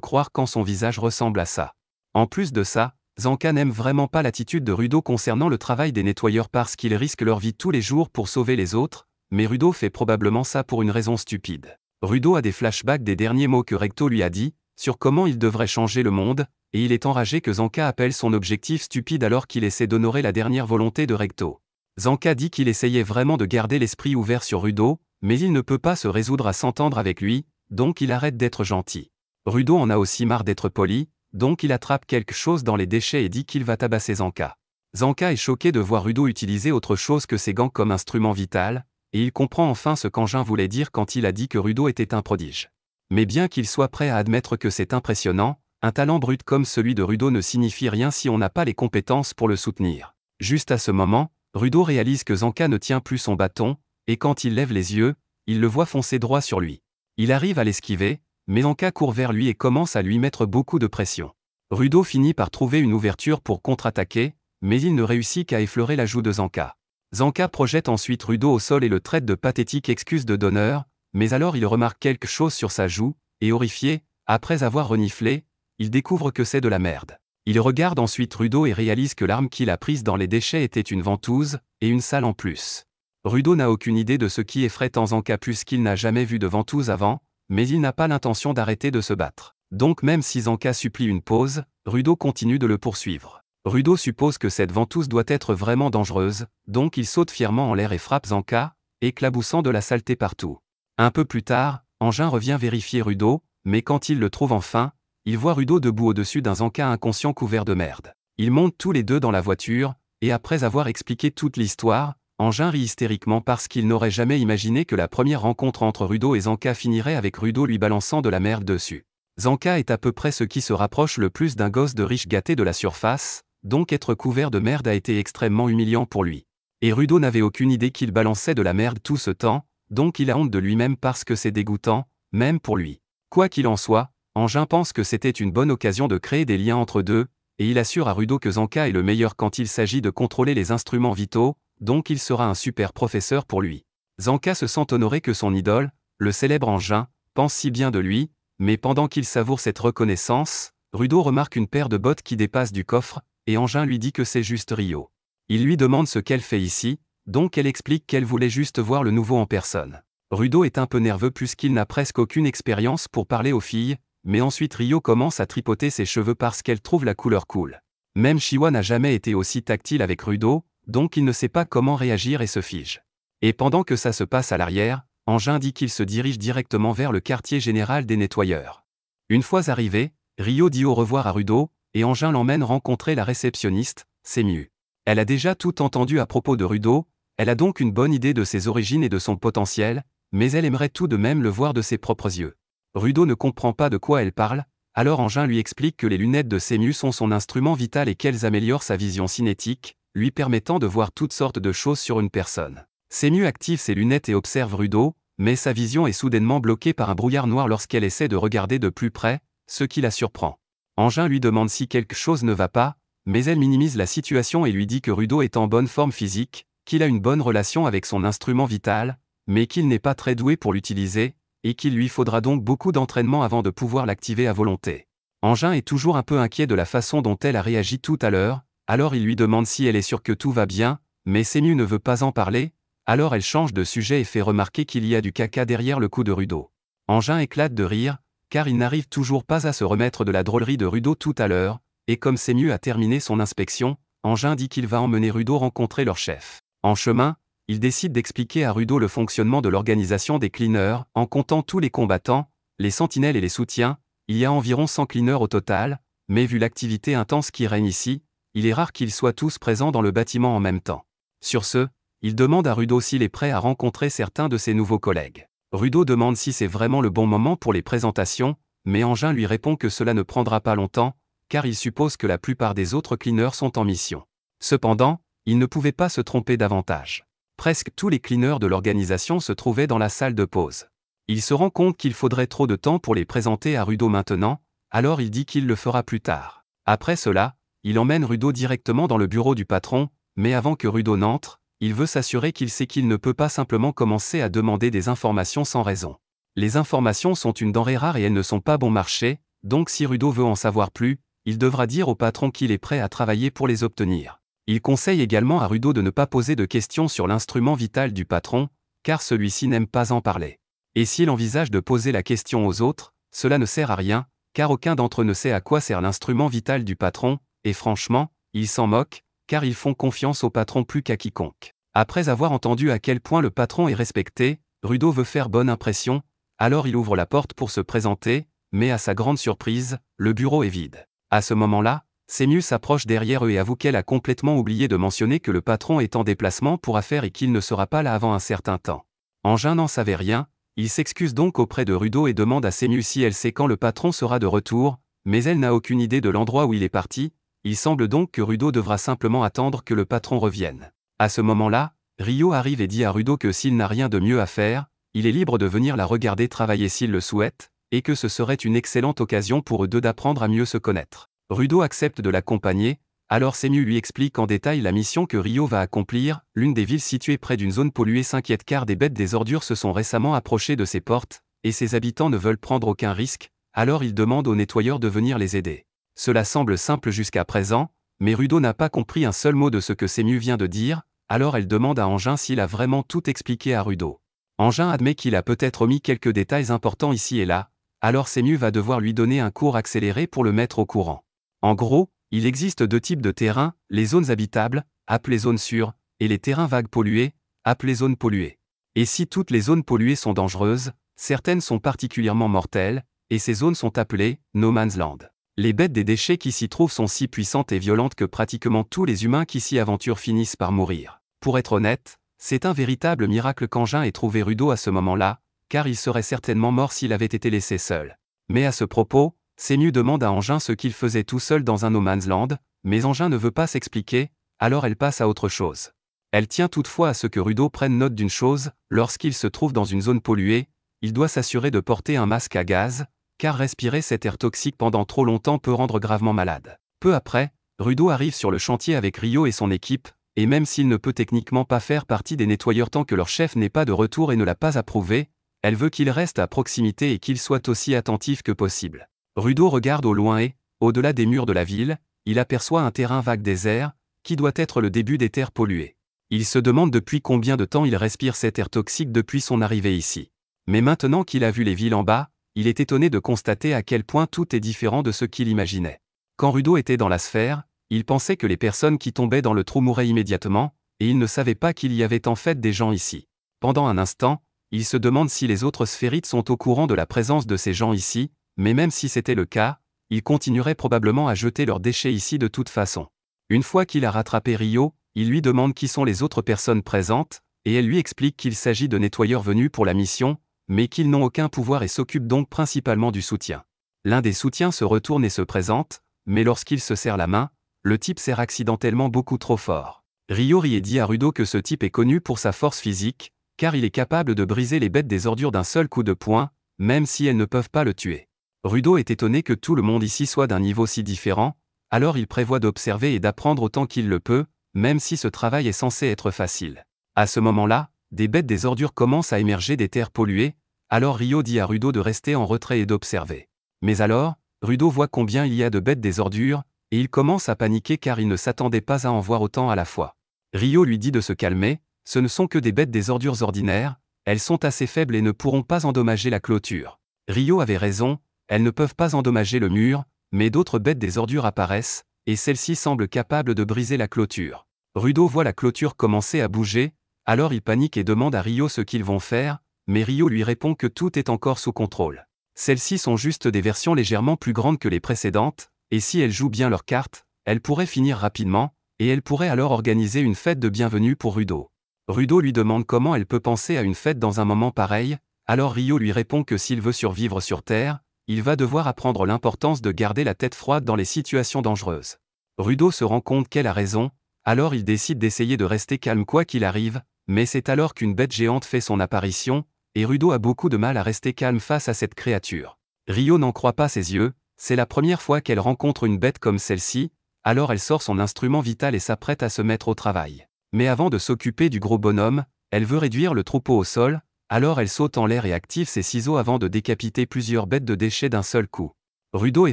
croire quand son visage ressemble à ça. En plus de ça, Zanka n'aime vraiment pas l'attitude de Rudo concernant le travail des nettoyeurs parce qu'ils risquent leur vie tous les jours pour sauver les autres, mais Rudo fait probablement ça pour une raison stupide. Rudo a des flashbacks des derniers mots que Recto lui a dit, sur comment il devrait changer le monde, et il est enragé que Zanka appelle son objectif stupide alors qu'il essaie d'honorer la dernière volonté de Recto. Zanka dit qu'il essayait vraiment de garder l'esprit ouvert sur Rudo, mais il ne peut pas se résoudre à s'entendre avec lui, donc il arrête d'être gentil. Rudo en a aussi marre d'être poli, donc il attrape quelque chose dans les déchets et dit qu'il va tabasser Zanka. Zanka est choqué de voir Rudo utiliser autre chose que ses gants comme instrument vital, et il comprend enfin ce qu'Engin voulait dire quand il a dit que Rudo était un prodige. Mais bien qu'il soit prêt à admettre que c'est impressionnant, un talent brut comme celui de Rudo ne signifie rien si on n'a pas les compétences pour le soutenir. Juste à ce moment, Rudo réalise que Zanka ne tient plus son bâton, et quand il lève les yeux, il le voit foncer droit sur lui. Il arrive à l'esquiver, mais Zanka court vers lui et commence à lui mettre beaucoup de pression. Rudo finit par trouver une ouverture pour contre-attaquer, mais il ne réussit qu'à effleurer la joue de Zanka. Zanka projette ensuite Rudo au sol et le traite de pathétique excuse de donneur, mais alors il remarque quelque chose sur sa joue, et horrifié, après avoir reniflé, il découvre que c'est de la merde. Il regarde ensuite Rudo et réalise que l'arme qu'il a prise dans les déchets était une ventouse, et une salle en plus. Rudo n'a aucune idée de ce qui effraie tant Zanka puisqu'il n'a jamais vu de ventouse avant, mais il n'a pas l'intention d'arrêter de se battre. Donc même si Zanka supplie une pause, Rudo continue de le poursuivre. Rudo suppose que cette ventouse doit être vraiment dangereuse, donc il saute fièrement en l'air et frappe Zanka, éclaboussant de la saleté partout. Un peu plus tard, Engin revient vérifier Rudo, mais quand il le trouve enfin, il voit Rudo debout au-dessus d'un Zanka inconscient couvert de merde. Ils montent tous les deux dans la voiture, et après avoir expliqué toute l'histoire, Engin rit hystériquement parce qu'il n'aurait jamais imaginé que la première rencontre entre Rudo et Zanka finirait avec Rudo lui balançant de la merde dessus. Zanka est à peu près ce qui se rapproche le plus d'un gosse de riche gâté de la surface, donc être couvert de merde a été extrêmement humiliant pour lui. Et Rudo n'avait aucune idée qu'il balançait de la merde tout ce temps, donc il a honte de lui-même parce que c'est dégoûtant, même pour lui. Quoi qu'il en soit, Engin pense que c'était une bonne occasion de créer des liens entre deux, et il assure à Rudo que Zanka est le meilleur quand il s'agit de contrôler les instruments vitaux, donc il sera un super professeur pour lui. Zanka se sent honoré que son idole, le célèbre Engin, pense si bien de lui, mais pendant qu'il savoure cette reconnaissance, Rudo remarque une paire de bottes qui dépasse du coffre, et Engin lui dit que c'est juste Rio. Il lui demande ce qu'elle fait ici, donc elle explique qu'elle voulait juste voir le nouveau en personne. Rudo est un peu nerveux puisqu'il n'a presque aucune expérience pour parler aux filles, mais ensuite Rio commence à tripoter ses cheveux parce qu'elle trouve la couleur cool. Même Shiwa n'a jamais été aussi tactile avec Rudo, donc il ne sait pas comment réagir et se fige. Et pendant que ça se passe à l'arrière, Engin dit qu'il se dirige directement vers le quartier général des nettoyeurs. Une fois arrivé, Rio dit au revoir à Rudo, et Engin l'emmène rencontrer la réceptionniste, Semiu. Elle a déjà tout entendu à propos de Rudo, elle a donc une bonne idée de ses origines et de son potentiel, mais elle aimerait tout de même le voir de ses propres yeux. Rudo ne comprend pas de quoi elle parle, alors Engin lui explique que les lunettes de Semiu sont son instrument vital et qu'elles améliorent sa vision cinétique, lui permettant de voir toutes sortes de choses sur une personne. Semiu active ses lunettes et observe Rudo, mais sa vision est soudainement bloquée par un brouillard noir lorsqu'elle essaie de regarder de plus près, ce qui la surprend. Engin lui demande si quelque chose ne va pas, mais elle minimise la situation et lui dit que Rudo est en bonne forme physique, qu'il a une bonne relation avec son instrument vital, mais qu'il n'est pas très doué pour l'utiliser, et qu'il lui faudra donc beaucoup d'entraînement avant de pouvoir l'activer à volonté. Engin est toujours un peu inquiet de la façon dont elle a réagi tout à l'heure, alors il lui demande si elle est sûre que tout va bien, mais Semiu ne veut pas en parler, alors elle change de sujet et fait remarquer qu'il y a du caca derrière le cou de Rudo. Engin éclate de rire, car il n'arrive toujours pas à se remettre de la drôlerie de Rudo tout à l'heure, et comme Semiu a terminé son inspection, Engin dit qu'il va emmener Rudo rencontrer leur chef. En chemin, il décide d'expliquer à Rudo le fonctionnement de l'organisation des cleaners, en comptant tous les combattants, les sentinelles et les soutiens, il y a environ 100 cleaners au total, mais vu l'activité intense qui règne ici, il est rare qu'ils soient tous présents dans le bâtiment en même temps. Sur ce, il demande à Rudo s'il est prêt à rencontrer certains de ses nouveaux collègues. Rudo demande si c'est vraiment le bon moment pour les présentations, mais Engin lui répond que cela ne prendra pas longtemps, car il suppose que la plupart des autres cleaners sont en mission. Cependant, il ne pouvait pas se tromper davantage. Presque tous les cleaners de l'organisation se trouvaient dans la salle de pause. Il se rend compte qu'il faudrait trop de temps pour les présenter à Rudo maintenant, alors il dit qu'il le fera plus tard. Après cela, il emmène Rudo directement dans le bureau du patron, mais avant que Rudo n'entre, il veut s'assurer qu'il sait qu'il ne peut pas simplement commencer à demander des informations sans raison. Les informations sont une denrée rare et elles ne sont pas bon marché, donc si Rudo veut en savoir plus, il devra dire au patron qu'il est prêt à travailler pour les obtenir. Il conseille également à Rudo de ne pas poser de questions sur l'instrument vital du patron, car celui-ci n'aime pas en parler. Et s'il envisage de poser la question aux autres, cela ne sert à rien, car aucun d'entre eux ne sait à quoi sert l'instrument vital du patron, et franchement, ils s'en moquent, car ils font confiance au patron plus qu'à quiconque. Après avoir entendu à quel point le patron est respecté, Rudo veut faire bonne impression, alors il ouvre la porte pour se présenter, mais à sa grande surprise, le bureau est vide. À ce moment-là, Sémiu s'approche derrière eux et avoue qu'elle a complètement oublié de mentionner que le patron est en déplacement pour affaires et qu'il ne sera pas là avant un certain temps. Engin n'en savait rien, il s'excuse donc auprès de Rudo et demande à Sémiu si elle sait quand le patron sera de retour, mais elle n'a aucune idée de l'endroit où il est parti, il semble donc que Rudo devra simplement attendre que le patron revienne. À ce moment-là, Rio arrive et dit à Rudo que s'il n'a rien de mieux à faire, il est libre de venir la regarder travailler s'il le souhaite, et que ce serait une excellente occasion pour eux deux d'apprendre à mieux se connaître. Rudo accepte de l'accompagner, alors Sémiu lui explique en détail la mission que Rio va accomplir. L'une des villes situées près d'une zone polluée s'inquiète car des bêtes des ordures se sont récemment approchées de ses portes, et ses habitants ne veulent prendre aucun risque, alors il demande aux nettoyeurs de venir les aider. Cela semble simple jusqu'à présent, mais Rudo n'a pas compris un seul mot de ce que Sémiu vient de dire, alors elle demande à Engin s'il a vraiment tout expliqué à Rudo. Engin admet qu'il a peut-être omis quelques détails importants ici et là, alors Sémiu va devoir lui donner un cours accéléré pour le mettre au courant. En gros, il existe deux types de terrains, les zones habitables, appelées zones sûres, et les terrains vagues pollués, appelés zones polluées. Et si toutes les zones polluées sont dangereuses, certaines sont particulièrement mortelles, et ces zones sont appelées No Man's Land. Les bêtes des déchets qui s'y trouvent sont si puissantes et violentes que pratiquement tous les humains qui s'y aventurent finissent par mourir. Pour être honnête, c'est un véritable miracle qu'Engin ait trouvé Rudo à ce moment-là, car il serait certainement mort s'il avait été laissé seul. Mais à ce propos, Sémiu demande à Engin ce qu'il faisait tout seul dans un No Man's Land, mais Engin ne veut pas s'expliquer, alors elle passe à autre chose. Elle tient toutefois à ce que Rudo prenne note d'une chose, lorsqu'il se trouve dans une zone polluée, il doit s'assurer de porter un masque à gaz, car respirer cet air toxique pendant trop longtemps peut rendre gravement malade. Peu après, Rudo arrive sur le chantier avec Rio et son équipe, et même s'il ne peut techniquement pas faire partie des nettoyeurs tant que leur chef n'est pas de retour et ne l'a pas approuvé, elle veut qu'il reste à proximité et qu'il soit aussi attentif que possible. Rudo regarde au loin et, au-delà des murs de la ville, il aperçoit un terrain vague désert, qui doit être le début des terres polluées. Il se demande depuis combien de temps il respire cet air toxique depuis son arrivée ici. Mais maintenant qu'il a vu les villes en bas, il est étonné de constater à quel point tout est différent de ce qu'il imaginait. Quand Rudo était dans la sphère, il pensait que les personnes qui tombaient dans le trou mouraient immédiatement, et il ne savait pas qu'il y avait en fait des gens ici. Pendant un instant, il se demande si les autres sphérites sont au courant de la présence de ces gens ici, mais même si c'était le cas, ils continueraient probablement à jeter leurs déchets ici de toute façon. Une fois qu'il a rattrapé Rio, il lui demande qui sont les autres personnes présentes, et elle lui explique qu'il s'agit de nettoyeurs venus pour la mission, mais qu'ils n'ont aucun pouvoir et s'occupent donc principalement du soutien. L'un des soutiens se retourne et se présente, mais lorsqu'il se serre la main, le type serre accidentellement beaucoup trop fort. Rio rit et dit à Rudo que ce type est connu pour sa force physique, car il est capable de briser les bêtes des ordures d'un seul coup de poing, même si elles ne peuvent pas le tuer. Rudo est étonné que tout le monde ici soit d'un niveau si différent, alors il prévoit d'observer et d'apprendre autant qu'il le peut, même si ce travail est censé être facile. À ce moment-là, des bêtes des ordures commencent à émerger des terres polluées, alors Rio dit à Rudo de rester en retrait et d'observer. Mais alors, Rudo voit combien il y a de bêtes des ordures, et il commence à paniquer car il ne s'attendait pas à en voir autant à la fois. Rio lui dit de se calmer, ce ne sont que des bêtes des ordures ordinaires, elles sont assez faibles et ne pourront pas endommager la clôture. Rio avait raison, elles ne peuvent pas endommager le mur, mais d'autres bêtes des ordures apparaissent, et celles-ci semblent capables de briser la clôture. Rudo voit la clôture commencer à bouger, alors il panique et demande à Rio ce qu'ils vont faire, mais Rio lui répond que tout est encore sous contrôle. Celles-ci sont juste des versions légèrement plus grandes que les précédentes, et si elles jouent bien leurs cartes, elles pourraient finir rapidement, et elles pourraient alors organiser une fête de bienvenue pour Rudo. Rudo lui demande comment elle peut penser à une fête dans un moment pareil, alors Rio lui répond que s'il veut survivre sur Terre, il va devoir apprendre l'importance de garder la tête froide dans les situations dangereuses. Rudo se rend compte qu'elle a raison, alors il décide d'essayer de rester calme quoi qu'il arrive, mais c'est alors qu'une bête géante fait son apparition, et Rudo a beaucoup de mal à rester calme face à cette créature. Rio n'en croit pas ses yeux, c'est la première fois qu'elle rencontre une bête comme celle-ci, Alors elle sort son instrument vital et s'apprête à se mettre au travail. Mais avant de s'occuper du gros bonhomme, elle veut réduire le troupeau au sol, alors elle saute en l'air et active ses ciseaux avant de décapiter plusieurs bêtes de déchets d'un seul coup. Rudo est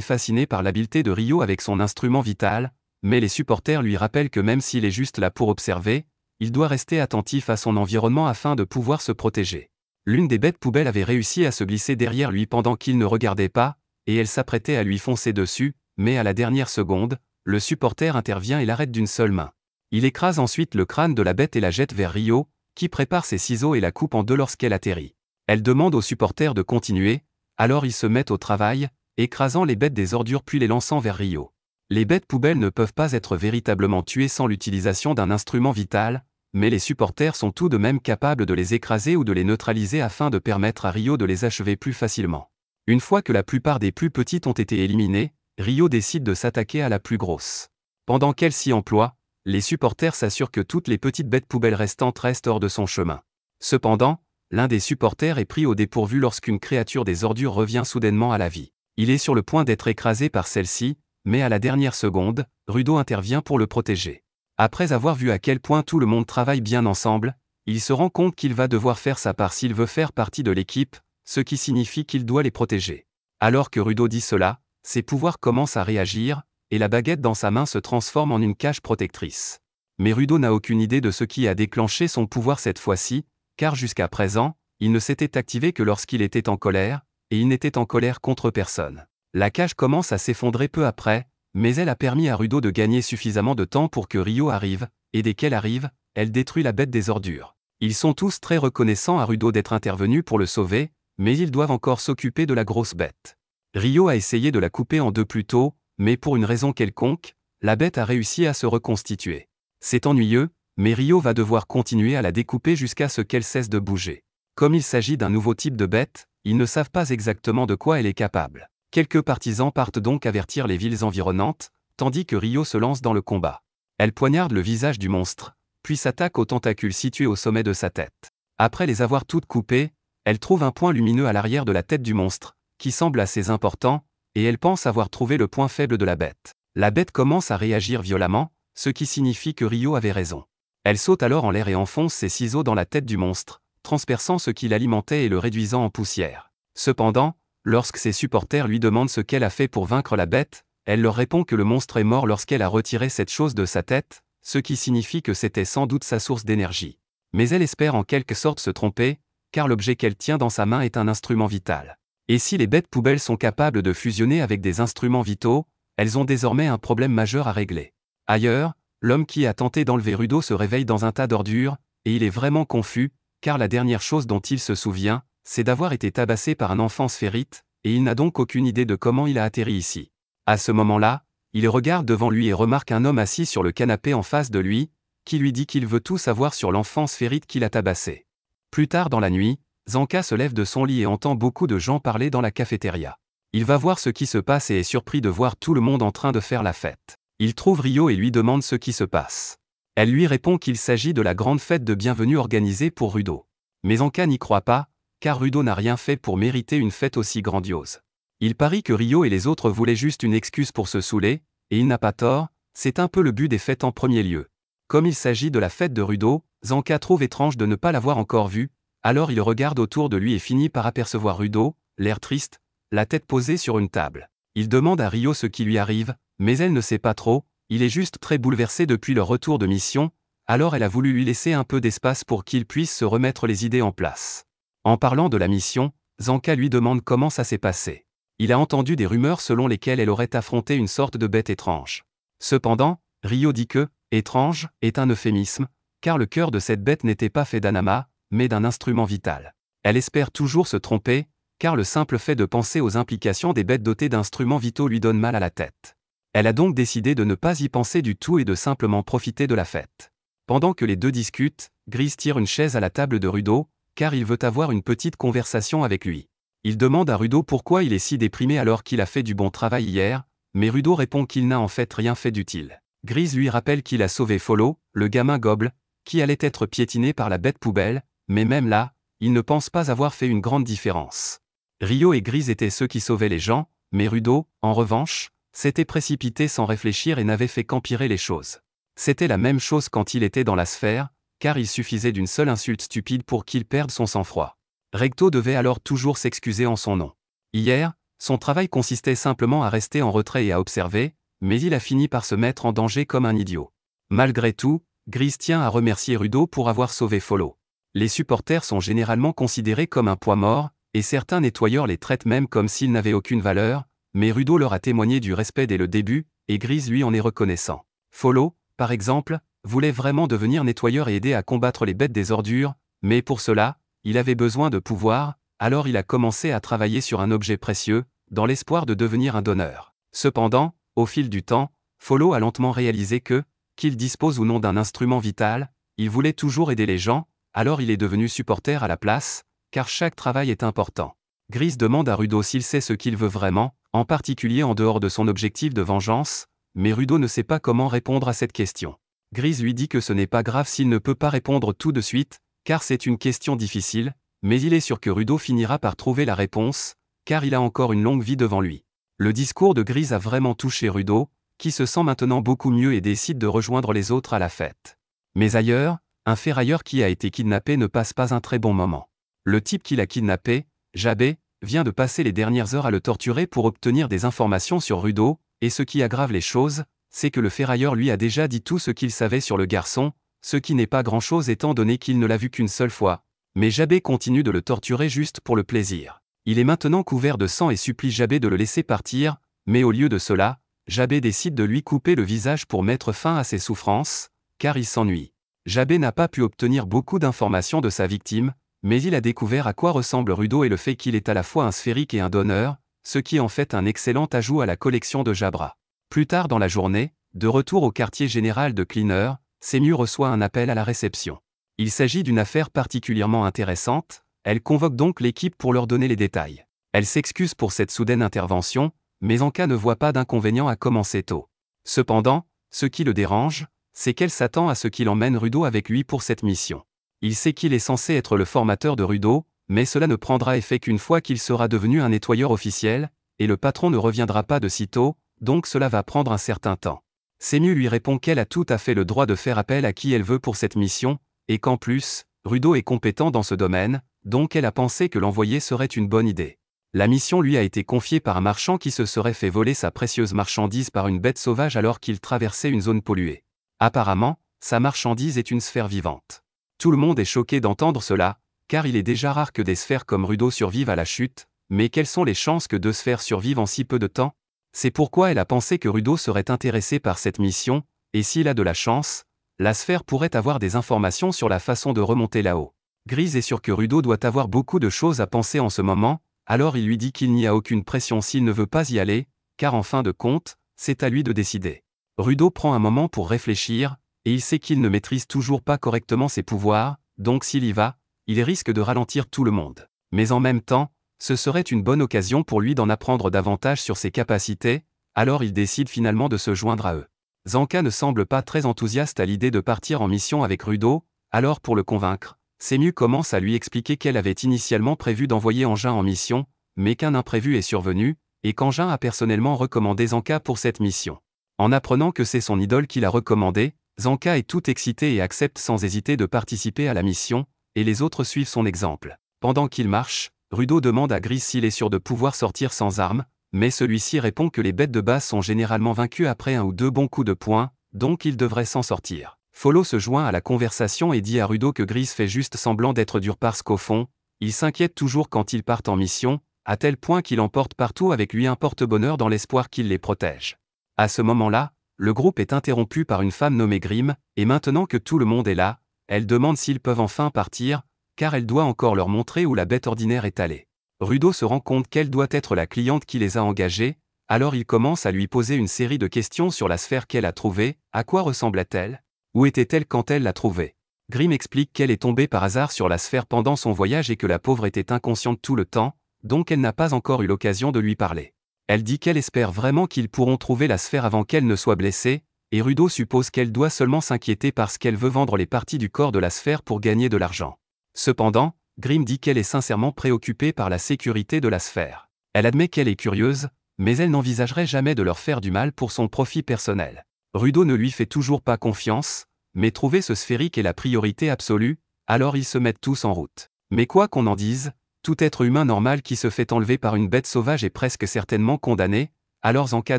fasciné par l'habileté de Rio avec son instrument vital, mais les supporters lui rappellent que même s'il est juste là pour observer, il doit rester attentif à son environnement afin de pouvoir se protéger. L'une des bêtes poubelles avait réussi à se glisser derrière lui pendant qu'il ne regardait pas, et elle s'apprêtait à lui foncer dessus, mais à la dernière seconde, le supporter intervient et l'arrête d'une seule main. Il écrase ensuite le crâne de la bête et la jette vers Rio, qui prépare ses ciseaux et la coupe en deux lorsqu'elle atterrit. Elle demande aux supporters de continuer, alors ils se mettent au travail, écrasant les bêtes des ordures puis les lançant vers Rio. Les bêtes poubelles ne peuvent pas être véritablement tuées sans l'utilisation d'un instrument vital, mais les supporters sont tout de même capables de les écraser ou de les neutraliser afin de permettre à Rio de les achever plus facilement. Une fois que la plupart des plus petites ont été éliminées, Rio décide de s'attaquer à la plus grosse. Pendant qu'elle s'y emploie, les supporters s'assurent que toutes les petites bêtes poubelles restantes restent hors de son chemin. Cependant, l'un des supporters est pris au dépourvu lorsqu'une créature des ordures revient soudainement à la vie. Il est sur le point d'être écrasé par celle-ci, mais à la dernière seconde, Rudo intervient pour le protéger. Après avoir vu à quel point tout le monde travaille bien ensemble, il se rend compte qu'il va devoir faire sa part s'il veut faire partie de l'équipe, ce qui signifie qu'il doit les protéger. Alors que Rudo dit cela, ses pouvoirs commencent à réagir, et la baguette dans sa main se transforme en une cage protectrice. Mais Rudo n'a aucune idée de ce qui a déclenché son pouvoir cette fois-ci, car jusqu'à présent, il ne s'était activé que lorsqu'il était en colère, et il n'était en colère contre personne. La cage commence à s'effondrer peu après, mais elle a permis à Rudo de gagner suffisamment de temps pour que Rio arrive, et dès qu'elle arrive, elle détruit la bête des ordures. Ils sont tous très reconnaissants à Rudo d'être intervenu pour le sauver, mais ils doivent encore s'occuper de la grosse bête. Rio a essayé de la couper en deux plus tôt, mais pour une raison quelconque, la bête a réussi à se reconstituer. C'est ennuyeux, mais Rio va devoir continuer à la découper jusqu'à ce qu'elle cesse de bouger. Comme il s'agit d'un nouveau type de bête, ils ne savent pas exactement de quoi elle est capable. Quelques partisans partent donc avertir les villes environnantes, tandis que Rio se lance dans le combat. Elle poignarde le visage du monstre, puis s'attaque aux tentacules situés au sommet de sa tête. Après les avoir toutes coupées, elle trouve un point lumineux à l'arrière de la tête du monstre, qui semble assez important, et elle pense avoir trouvé le point faible de la bête. La bête commence à réagir violemment, ce qui signifie que Rio avait raison. Elle saute alors en l'air et enfonce ses ciseaux dans la tête du monstre, transperçant ce qui l'alimentait et le réduisant en poussière. Cependant, lorsque ses supporters lui demandent ce qu'elle a fait pour vaincre la bête, elle leur répond que le monstre est mort lorsqu'elle a retiré cette chose de sa tête, ce qui signifie que c'était sans doute sa source d'énergie. Mais elle espère en quelque sorte se tromper, car l'objet qu'elle tient dans sa main est un instrument vital. Et si les bêtes poubelles sont capables de fusionner avec des instruments vitaux, elles ont désormais un problème majeur à régler. Ailleurs, l'homme qui a tenté d'enlever Rudo se réveille dans un tas d'ordures, et il est vraiment confus, car la dernière chose dont il se souvient, c'est d'avoir été tabassé par un enfant sphérite, et il n'a donc aucune idée de comment il a atterri ici. À ce moment-là, il regarde devant lui et remarque un homme assis sur le canapé en face de lui, qui lui dit qu'il veut tout savoir sur l'enfant sphérite qu'il a tabassé. Plus tard dans la nuit, Zanka se lève de son lit et entend beaucoup de gens parler dans la cafétéria. Il va voir ce qui se passe et est surpris de voir tout le monde en train de faire la fête. Il trouve Rio et lui demande ce qui se passe. Elle lui répond qu'il s'agit de la grande fête de bienvenue organisée pour Rudo. Mais Zanka n'y croit pas, car Rudo n'a rien fait pour mériter une fête aussi grandiose. Il parie que Rio et les autres voulaient juste une excuse pour se saouler, et il n'a pas tort, c'est un peu le but des fêtes en premier lieu. Comme il s'agit de la fête de Rudo, Zanka trouve étrange de ne pas l'avoir encore vue, alors il regarde autour de lui et finit par apercevoir Rudo, l'air triste, la tête posée sur une table. Il demande à Rio ce qui lui arrive, mais elle ne sait pas trop, il est juste très bouleversé depuis leur retour de mission, alors elle a voulu lui laisser un peu d'espace pour qu'il puisse se remettre les idées en place. En parlant de la mission, Zanka lui demande comment ça s'est passé. Il a entendu des rumeurs selon lesquelles elle aurait affronté une sorte de bête étrange. Cependant, Rio dit que « étrange » est un euphémisme, car le cœur de cette bête n'était pas fait d'anama, mais d'un instrument vital. Elle espère toujours se tromper, car le simple fait de penser aux implications des bêtes dotées d'instruments vitaux lui donne mal à la tête. Elle a donc décidé de ne pas y penser du tout et de simplement profiter de la fête. Pendant que les deux discutent, Grise tire une chaise à la table de Rudo, car il veut avoir une petite conversation avec lui. Il demande à Rudo pourquoi il est si déprimé alors qu'il a fait du bon travail hier, mais Rudo répond qu'il n'a en fait rien fait d'utile. Grise lui rappelle qu'il a sauvé Follow, le gamin Goble, qui allait être piétiné par la bête poubelle, mais même là, il ne pense pas avoir fait une grande différence. Rio et Grise étaient ceux qui sauvaient les gens, mais Rudo, en revanche, s'était précipité sans réfléchir et n'avait fait qu'empirer les choses. C'était la même chose quand il était dans la sphère, car il suffisait d'une seule insulte stupide pour qu'il perde son sang-froid. Recto devait alors toujours s'excuser en son nom. Hier, son travail consistait simplement à rester en retrait et à observer, mais il a fini par se mettre en danger comme un idiot. Malgré tout, Grise tient à remercier Rudo pour avoir sauvé Follow. Les supporters sont généralement considérés comme un poids mort, et certains nettoyeurs les traitent même comme s'ils n'avaient aucune valeur, mais Rudo leur a témoigné du respect dès le début, et Grise lui en est reconnaissant. Follow, par exemple, voulait vraiment devenir nettoyeur et aider à combattre les bêtes des ordures, mais pour cela, il avait besoin de pouvoir, alors il a commencé à travailler sur un objet précieux, dans l'espoir de devenir un donneur. Cependant, au fil du temps, Follow a lentement réalisé qu'il dispose ou non d'un instrument vital, il voulait toujours aider les gens, alors il est devenu supporter à la place, car chaque travail est important. Grise demande à Rudo s'il sait ce qu'il veut vraiment, en particulier en dehors de son objectif de vengeance, mais Rudo ne sait pas comment répondre à cette question. Grise lui dit que ce n'est pas grave s'il ne peut pas répondre tout de suite, car c'est une question difficile, mais il est sûr que Rudo finira par trouver la réponse, car il a encore une longue vie devant lui. Le discours de Grise a vraiment touché Rudo, qui se sent maintenant beaucoup mieux et décide de rejoindre les autres à la fête. Mais ailleurs, un ferrailleur qui a été kidnappé ne passe pas un très bon moment. Le type qui l'a kidnappé, Jabé, vient de passer les dernières heures à le torturer pour obtenir des informations sur Rudo, et ce qui aggrave les choses, c'est que le ferrailleur lui a déjà dit tout ce qu'il savait sur le garçon, ce qui n'est pas grand-chose étant donné qu'il ne l'a vu qu'une seule fois. Mais Jabé continue de le torturer juste pour le plaisir. Il est maintenant couvert de sang et supplie Jabé de le laisser partir, mais au lieu de cela, Jabé décide de lui couper le visage pour mettre fin à ses souffrances, car il s'ennuie. Jabé n'a pas pu obtenir beaucoup d'informations de sa victime, mais il a découvert à quoi ressemble Rudo et le fait qu'il est à la fois un sphérique et un donneur, ce qui en fait un excellent ajout à la collection de Jabra. Plus tard dans la journée, de retour au quartier général de Cleaner, Semu reçoit un appel à la réception. Il s'agit d'une affaire particulièrement intéressante, elle convoque donc l'équipe pour leur donner les détails. Elle s'excuse pour cette soudaine intervention, mais Anka ne voit pas d'inconvénient à commencer tôt. Cependant, ce qui le dérange, c'est qu'elle s'attend à ce qu'il emmène Rudo avec lui pour cette mission. Il sait qu'il est censé être le formateur de Rudo, mais cela ne prendra effet qu'une fois qu'il sera devenu un nettoyeur officiel, et le patron ne reviendra pas de sitôt, donc cela va prendre un certain temps. Semu lui répond qu'elle a tout à fait le droit de faire appel à qui elle veut pour cette mission, et qu'en plus, Rudo est compétent dans ce domaine, donc elle a pensé que l'envoyer serait une bonne idée. La mission lui a été confiée par un marchand qui se serait fait voler sa précieuse marchandise par une bête sauvage alors qu'il traversait une zone polluée. Apparemment, sa marchandise est une sphère vivante. Tout le monde est choqué d'entendre cela, car il est déjà rare que des sphères comme Rudo survivent à la chute, mais quelles sont les chances que deux sphères survivent en si peu de temps? C'est pourquoi elle a pensé que Rudo serait intéressé par cette mission, et s'il a de la chance, la sphère pourrait avoir des informations sur la façon de remonter là-haut. Grise est sûr que Rudo doit avoir beaucoup de choses à penser en ce moment, alors il lui dit qu'il n'y a aucune pression s'il ne veut pas y aller, car en fin de compte, c'est à lui de décider. Rudo prend un moment pour réfléchir, et il sait qu'il ne maîtrise toujours pas correctement ses pouvoirs, donc s'il y va, il risque de ralentir tout le monde. Mais en même temps, ce serait une bonne occasion pour lui d'en apprendre davantage sur ses capacités, alors il décide finalement de se joindre à eux. Zanka ne semble pas très enthousiaste à l'idée de partir en mission avec Rudo, alors pour le convaincre, Semu commence à lui expliquer qu'elle avait initialement prévu d'envoyer Engin en mission, mais qu'un imprévu est survenu, et qu'Engin a personnellement recommandé Zanka pour cette mission. En apprenant que c'est son idole qui l'a recommandé, Zanka est tout excité et accepte sans hésiter de participer à la mission, et les autres suivent son exemple. Pendant qu'il marche, Rudo demande à Grise s'il est sûr de pouvoir sortir sans armes, mais celui-ci répond que les bêtes de base sont généralement vaincues après un ou deux bons coups de poing, donc il devrait s'en sortir. Follow se joint à la conversation et dit à Rudo que Grise fait juste semblant d'être dur parce qu'au fond, il s'inquiète toujours quand ils partent en mission, à tel point qu'il emporte partout avec lui un porte-bonheur dans l'espoir qu'il les protège. À ce moment-là, le groupe est interrompu par une femme nommée Grim, et maintenant que tout le monde est là, elle demande s'ils peuvent enfin partir, car elle doit encore leur montrer où la bête ordinaire est allée. Rudo se rend compte qu'elle doit être la cliente qui les a engagés, alors il commence à lui poser une série de questions sur la sphère qu'elle a trouvée, à quoi ressemblait-elle? Où était-elle quand elle l'a trouvée? Grim explique qu'elle est tombée par hasard sur la sphère pendant son voyage et que la pauvre était inconsciente tout le temps, donc elle n'a pas encore eu l'occasion de lui parler. Elle dit qu'elle espère vraiment qu'ils pourront trouver la sphère avant qu'elle ne soit blessée, et Rudo suppose qu'elle doit seulement s'inquiéter parce qu'elle veut vendre les parties du corps de la sphère pour gagner de l'argent. Cependant, Grim dit qu'elle est sincèrement préoccupée par la sécurité de la sphère. Elle admet qu'elle est curieuse, mais elle n'envisagerait jamais de leur faire du mal pour son profit personnel. Rudo ne lui fait toujours pas confiance, mais trouver ce sphérique est la priorité absolue, alors ils se mettent tous en route. Mais quoi qu'on en dise, tout être humain normal qui se fait enlever par une bête sauvage est presque certainement condamné, alors en cas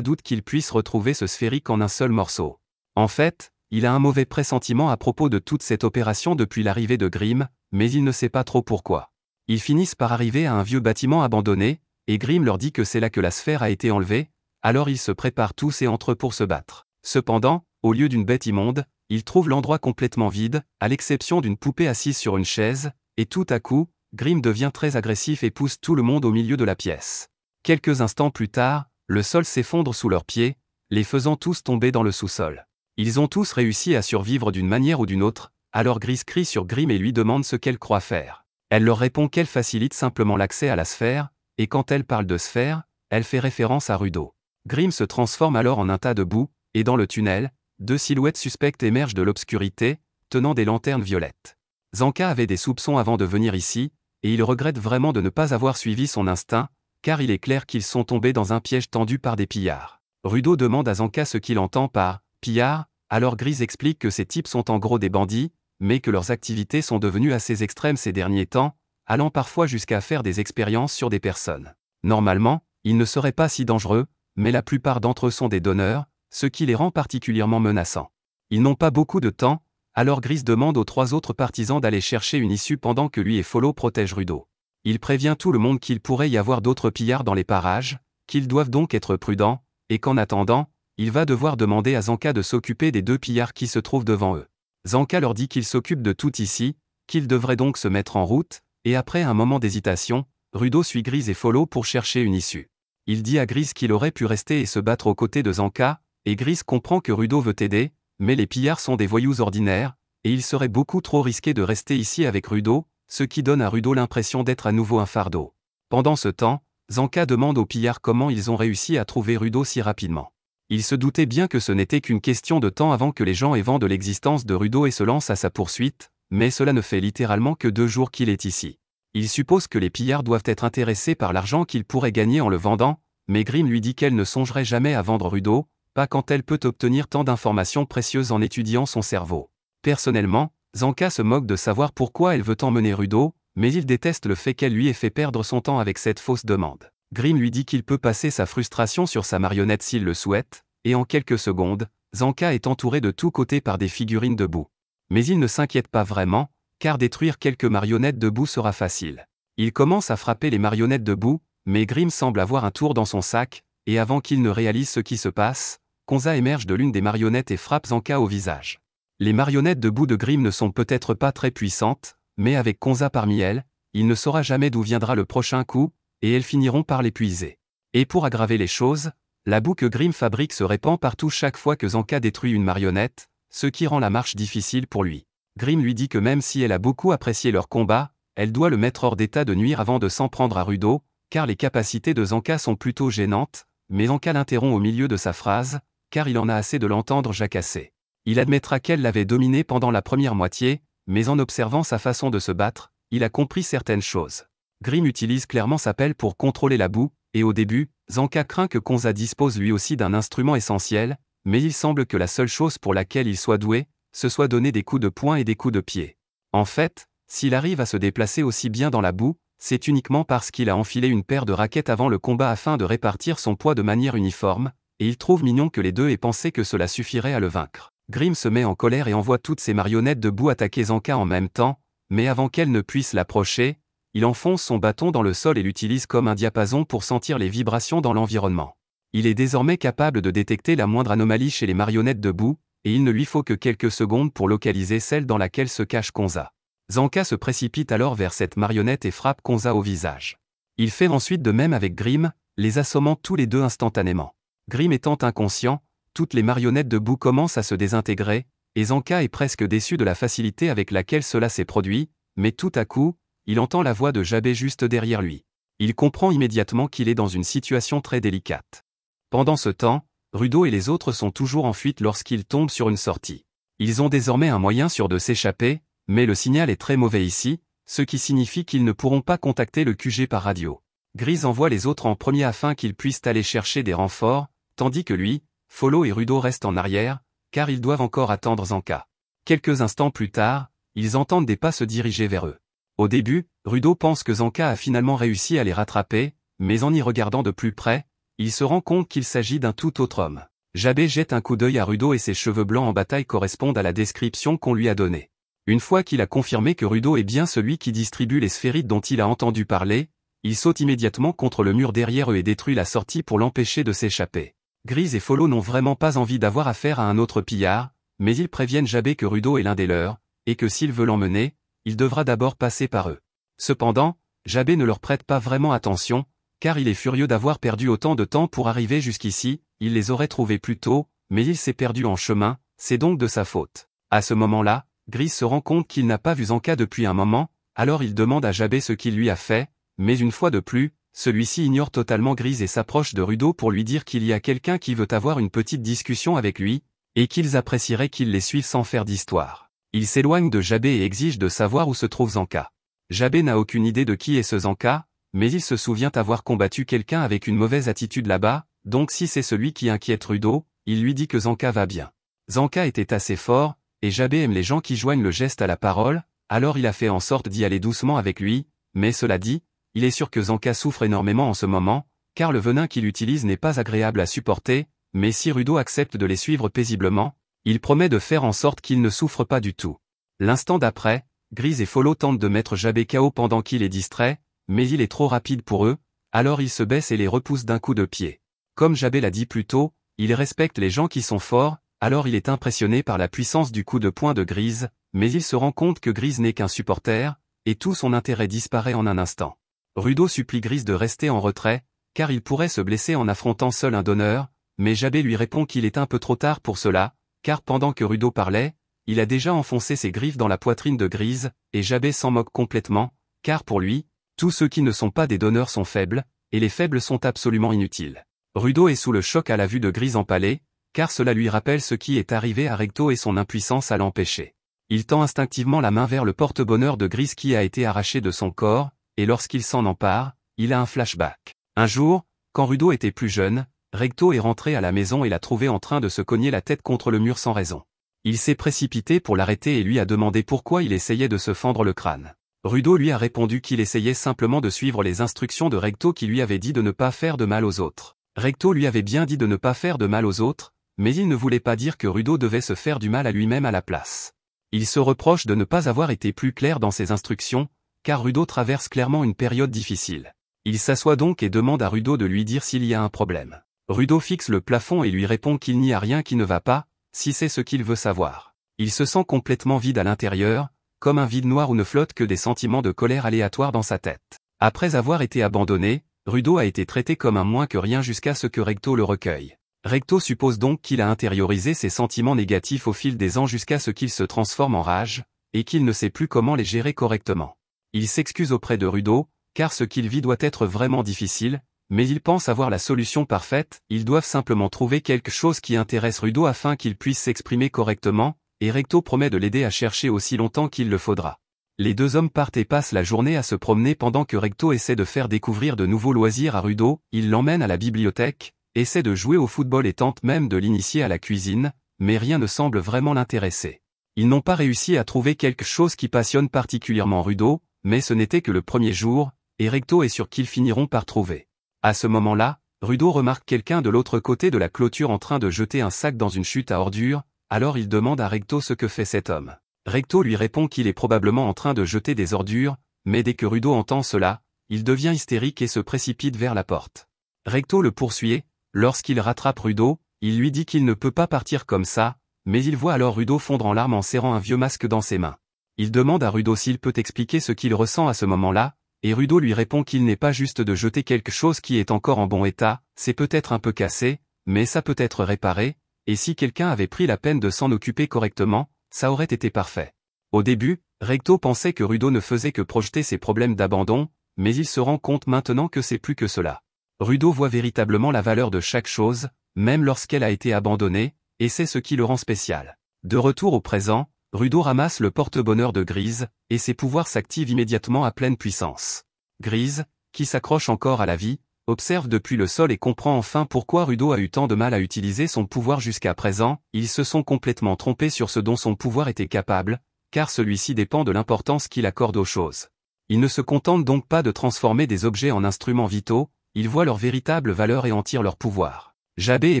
doute qu'il puisse retrouver ce sphérique en un seul morceau. En fait, il a un mauvais pressentiment à propos de toute cette opération depuis l'arrivée de Grimm, mais il ne sait pas trop pourquoi. Ils finissent par arriver à un vieux bâtiment abandonné, et Grimm leur dit que c'est là que la sphère a été enlevée, alors ils se préparent tous et entre eux pour se battre. Cependant, au lieu d'une bête immonde, ils trouvent l'endroit complètement vide, à l'exception d'une poupée assise sur une chaise, et tout à coup, Grimm devient très agressif et pousse tout le monde au milieu de la pièce. Quelques instants plus tard, le sol s'effondre sous leurs pieds, les faisant tous tomber dans le sous-sol. Ils ont tous réussi à survivre d'une manière ou d'une autre, alors Gris crie sur Grimm et lui demande ce qu'elle croit faire. Elle leur répond qu'elle facilite simplement l'accès à la sphère, et quand elle parle de sphère, elle fait référence à Rudo. Grimm se transforme alors en un tas de boue, et dans le tunnel, deux silhouettes suspectes émergent de l'obscurité, tenant des lanternes violettes. Zanka avait des soupçons avant de venir ici, et il regrette vraiment de ne pas avoir suivi son instinct, car il est clair qu'ils sont tombés dans un piège tendu par des pillards. Rudo demande à Zanka ce qu'il entend par « pillards », alors Gris explique que ces types sont en gros des bandits, mais que leurs activités sont devenues assez extrêmes ces derniers temps, allant parfois jusqu'à faire des expériences sur des personnes. Normalement, ils ne seraient pas si dangereux, mais la plupart d'entre eux sont des donneurs, ce qui les rend particulièrement menaçants. Ils n'ont pas beaucoup de temps, alors Gris demande aux trois autres partisans d'aller chercher une issue pendant que lui et Follow protègent Rudo. Il prévient tout le monde qu'il pourrait y avoir d'autres pillards dans les parages, qu'ils doivent donc être prudents, et qu'en attendant, il va devoir demander à Zanka de s'occuper des deux pillards qui se trouvent devant eux. Zanka leur dit qu'il s'occupe de tout ici, qu'ils devraient donc se mettre en route, et après un moment d'hésitation, Rudo suit Gris et Follow pour chercher une issue. Il dit à Gris qu'il aurait pu rester et se battre aux côtés de Zanka, et Gris comprend que Rudo veut aider, mais les pillards sont des voyous ordinaires, et il serait beaucoup trop risqué de rester ici avec Rudo, ce qui donne à Rudo l'impression d'être à nouveau un fardeau. Pendant ce temps, Zanka demande aux pillards comment ils ont réussi à trouver Rudo si rapidement. Il se doutait bien que ce n'était qu'une question de temps avant que les gens aient vent de l'existence de Rudo et se lancent à sa poursuite, mais cela ne fait littéralement que 2 jours qu'il est ici. Il suppose que les pillards doivent être intéressés par l'argent qu'ils pourraient gagner en le vendant, mais Grimm lui dit qu'elle ne songerait jamais à vendre Rudo, pas quand elle peut obtenir tant d'informations précieuses en étudiant son cerveau. Personnellement, Zanka se moque de savoir pourquoi elle veut emmener Rudo, mais il déteste le fait qu'elle lui ait fait perdre son temps avec cette fausse demande. Grimm lui dit qu'il peut passer sa frustration sur sa marionnette s'il le souhaite, et en quelques secondes, Zanka est entouré de tous côtés par des figurines de boue. Mais il ne s'inquiète pas vraiment, car détruire quelques marionnettes de boue sera facile. Il commence à frapper les marionnettes de boue, mais Grimm semble avoir un tour dans son sac, et avant qu'il ne réalise ce qui se passe, Konza émerge de l'une des marionnettes et frappe Zanka au visage. Les marionnettes de boue de Grimm ne sont peut-être pas très puissantes, mais avec Konza parmi elles, il ne saura jamais d'où viendra le prochain coup, et elles finiront par l'épuiser. Et pour aggraver les choses, la boue que Grimm fabrique se répand partout chaque fois que Zanka détruit une marionnette, ce qui rend la marche difficile pour lui. Grimm lui dit que même si elle a beaucoup apprécié leur combat, elle doit le mettre hors d'état de nuire avant de s'en prendre à Rudo, car les capacités de Zanka sont plutôt gênantes, mais Zanka l'interrompt au milieu de sa phrase, car il en a assez de l'entendre jacasser. Il admettra qu'elle l'avait dominé pendant la première moitié, mais en observant sa façon de se battre, il a compris certaines choses. Grimm utilise clairement sa pelle pour contrôler la boue, et au début, Zanka craint que Konza dispose lui aussi d'un instrument essentiel, mais il semble que la seule chose pour laquelle il soit doué, ce soit donner des coups de poing et des coups de pied. En fait, s'il arrive à se déplacer aussi bien dans la boue, c'est uniquement parce qu'il a enfilé une paire de raquettes avant le combat afin de répartir son poids de manière uniforme, et il trouve mignon que les deux aient pensé que cela suffirait à le vaincre. Grimm se met en colère et envoie toutes ses marionnettes de boue attaquer Zanka en même temps, mais avant qu'elle ne puisse l'approcher, il enfonce son bâton dans le sol et l'utilise comme un diapason pour sentir les vibrations dans l'environnement. Il est désormais capable de détecter la moindre anomalie chez les marionnettes de boue, et il ne lui faut que quelques secondes pour localiser celle dans laquelle se cache Konza. Zanka se précipite alors vers cette marionnette et frappe Konza au visage. Il fait ensuite de même avec Grimm, les assommant tous les deux instantanément. Grimm étant inconscient, toutes les marionnettes de boue commencent à se désintégrer, et Zanka est presque déçu de la facilité avec laquelle cela s'est produit, mais tout à coup, il entend la voix de Jabé juste derrière lui. Il comprend immédiatement qu'il est dans une situation très délicate. Pendant ce temps, Rudo et les autres sont toujours en fuite lorsqu'ils tombent sur une sortie. Ils ont désormais un moyen sûr de s'échapper, mais le signal est très mauvais ici, ce qui signifie qu'ils ne pourront pas contacter le QG par radio. Grise envoie les autres en premier afin qu'ils puissent aller chercher des renforts, tandis que lui, Follow et Rudo restent en arrière, car ils doivent encore attendre Zanka. Quelques instants plus tard, ils entendent des pas se diriger vers eux. Au début, Rudo pense que Zanka a finalement réussi à les rattraper, mais en y regardant de plus près, il se rend compte qu'il s'agit d'un tout autre homme. Jabé jette un coup d'œil à Rudo et ses cheveux blancs en bataille correspondent à la description qu'on lui a donnée. Une fois qu'il a confirmé que Rudo est bien celui qui distribue les sphérites dont il a entendu parler, il saute immédiatement contre le mur derrière eux et détruit la sortie pour l'empêcher de s'échapper. Grise et Follow n'ont vraiment pas envie d'avoir affaire à un autre pillard, mais ils préviennent Jabé que Rudo est l'un des leurs, et que s'il veut l'emmener, il devra d'abord passer par eux. Cependant, Jabé ne leur prête pas vraiment attention, car il est furieux d'avoir perdu autant de temps pour arriver jusqu'ici, il les aurait trouvés plus tôt, mais il s'est perdu en chemin, c'est donc de sa faute. À ce moment-là, Grise se rend compte qu'il n'a pas vu Zanka depuis un moment, alors il demande à Jabé ce qu'il lui a fait, mais une fois de plus, celui-ci ignore totalement Grise et s'approche de Rudo pour lui dire qu'il y a quelqu'un qui veut avoir une petite discussion avec lui, et qu'ils apprécieraient qu'il les suive sans faire d'histoire. Il s'éloigne de Jabé et exige de savoir où se trouve Zanka. Jabé n'a aucune idée de qui est ce Zanka, mais il se souvient avoir combattu quelqu'un avec une mauvaise attitude là-bas, donc si c'est celui qui inquiète Rudo, il lui dit que Zanka va bien. Zanka était assez fort, et Jabé aime les gens qui joignent le geste à la parole, alors il a fait en sorte d'y aller doucement avec lui, mais cela dit, il est sûr que Zanka souffre énormément en ce moment, car le venin qu'il utilise n'est pas agréable à supporter, mais si Rudo accepte de les suivre paisiblement, il promet de faire en sorte qu'il ne souffre pas du tout. L'instant d'après, Grise et Follow tentent de mettre Jabé KO pendant qu'il est distrait, mais il est trop rapide pour eux, alors il se baisse et les repousse d'un coup de pied. Comme Jabé l'a dit plus tôt, il respecte les gens qui sont forts, alors il est impressionné par la puissance du coup de poing de Grise, mais il se rend compte que Grise n'est qu'un supporter, et tout son intérêt disparaît en un instant. Rudo supplie Grise de rester en retrait, car il pourrait se blesser en affrontant seul un donneur, mais Jabé lui répond qu'il est un peu trop tard pour cela, car pendant que Rudo parlait, il a déjà enfoncé ses griffes dans la poitrine de Grise, et Jabé s'en moque complètement, car pour lui, tous ceux qui ne sont pas des donneurs sont faibles, et les faibles sont absolument inutiles. Rudo est sous le choc à la vue de Grise empalée, car cela lui rappelle ce qui est arrivé à Recto et son impuissance à l'empêcher. Il tend instinctivement la main vers le porte-bonheur de Grise qui a été arraché de son corps, et lorsqu'il s'en empare, il a un flashback. Un jour, quand Rudo était plus jeune, Recto est rentré à la maison et l'a trouvé en train de se cogner la tête contre le mur sans raison. Il s'est précipité pour l'arrêter et lui a demandé pourquoi il essayait de se fendre le crâne. Rudo lui a répondu qu'il essayait simplement de suivre les instructions de Recto qui lui avait dit de ne pas faire de mal aux autres. Recto lui avait bien dit de ne pas faire de mal aux autres, mais il ne voulait pas dire que Rudo devait se faire du mal à lui-même à la place. Il se reproche de ne pas avoir été plus clair dans ses instructions, car Rudo traverse clairement une période difficile. Il s'assoit donc et demande à Rudo de lui dire s'il y a un problème. Rudo fixe le plafond et lui répond qu'il n'y a rien qui ne va pas, si c'est ce qu'il veut savoir. Il se sent complètement vide à l'intérieur, comme un vide noir où ne flottent que des sentiments de colère aléatoires dans sa tête. Après avoir été abandonné, Rudo a été traité comme un moins que rien jusqu'à ce que Recto le recueille. Recto suppose donc qu'il a intériorisé ses sentiments négatifs au fil des ans jusqu'à ce qu'ils se transforment en rage, et qu'il ne sait plus comment les gérer correctement. Il s'excuse auprès de Rudo, car ce qu'il vit doit être vraiment difficile, mais il pense avoir la solution parfaite, ils doivent simplement trouver quelque chose qui intéresse Rudo afin qu'il puisse s'exprimer correctement, et Recto promet de l'aider à chercher aussi longtemps qu'il le faudra. Les deux hommes partent et passent la journée à se promener pendant que Recto essaie de faire découvrir de nouveaux loisirs à Rudo, il l'emmène à la bibliothèque, essaie de jouer au football et tente même de l'initier à la cuisine, mais rien ne semble vraiment l'intéresser. Ils n'ont pas réussi à trouver quelque chose qui passionne particulièrement Rudo, mais ce n'était que le premier jour, et Recto est sûr qu'ils finiront par trouver. À ce moment-là, Rudo remarque quelqu'un de l'autre côté de la clôture en train de jeter un sac dans une chute à ordures, alors il demande à Recto ce que fait cet homme. Recto lui répond qu'il est probablement en train de jeter des ordures, mais dès que Rudo entend cela, il devient hystérique et se précipite vers la porte. Recto le poursuit, lorsqu'il rattrape Rudo, il lui dit qu'il ne peut pas partir comme ça, mais il voit alors Rudo fondre en larmes en serrant un vieux masque dans ses mains. Il demande à Rudo s'il peut expliquer ce qu'il ressent à ce moment-là, et Rudo lui répond qu'il n'est pas juste de jeter quelque chose qui est encore en bon état, c'est peut-être un peu cassé, mais ça peut être réparé, et si quelqu'un avait pris la peine de s'en occuper correctement, ça aurait été parfait. Au début, Recto pensait que Rudo ne faisait que projeter ses problèmes d'abandon, mais il se rend compte maintenant que c'est plus que cela. Rudo voit véritablement la valeur de chaque chose, même lorsqu'elle a été abandonnée, et c'est ce qui le rend spécial. De retour au présent, Rudo ramasse le porte-bonheur de Grise, et ses pouvoirs s'activent immédiatement à pleine puissance. Grise, qui s'accroche encore à la vie, observe depuis le sol et comprend enfin pourquoi Rudo a eu tant de mal à utiliser son pouvoir jusqu'à présent. Ils se sont complètement trompés sur ce dont son pouvoir était capable, car celui-ci dépend de l'importance qu'il accorde aux choses. Il ne se contente donc pas de transformer des objets en instruments vitaux, il voit leur véritable valeur et en tire leur pouvoir. Jabé est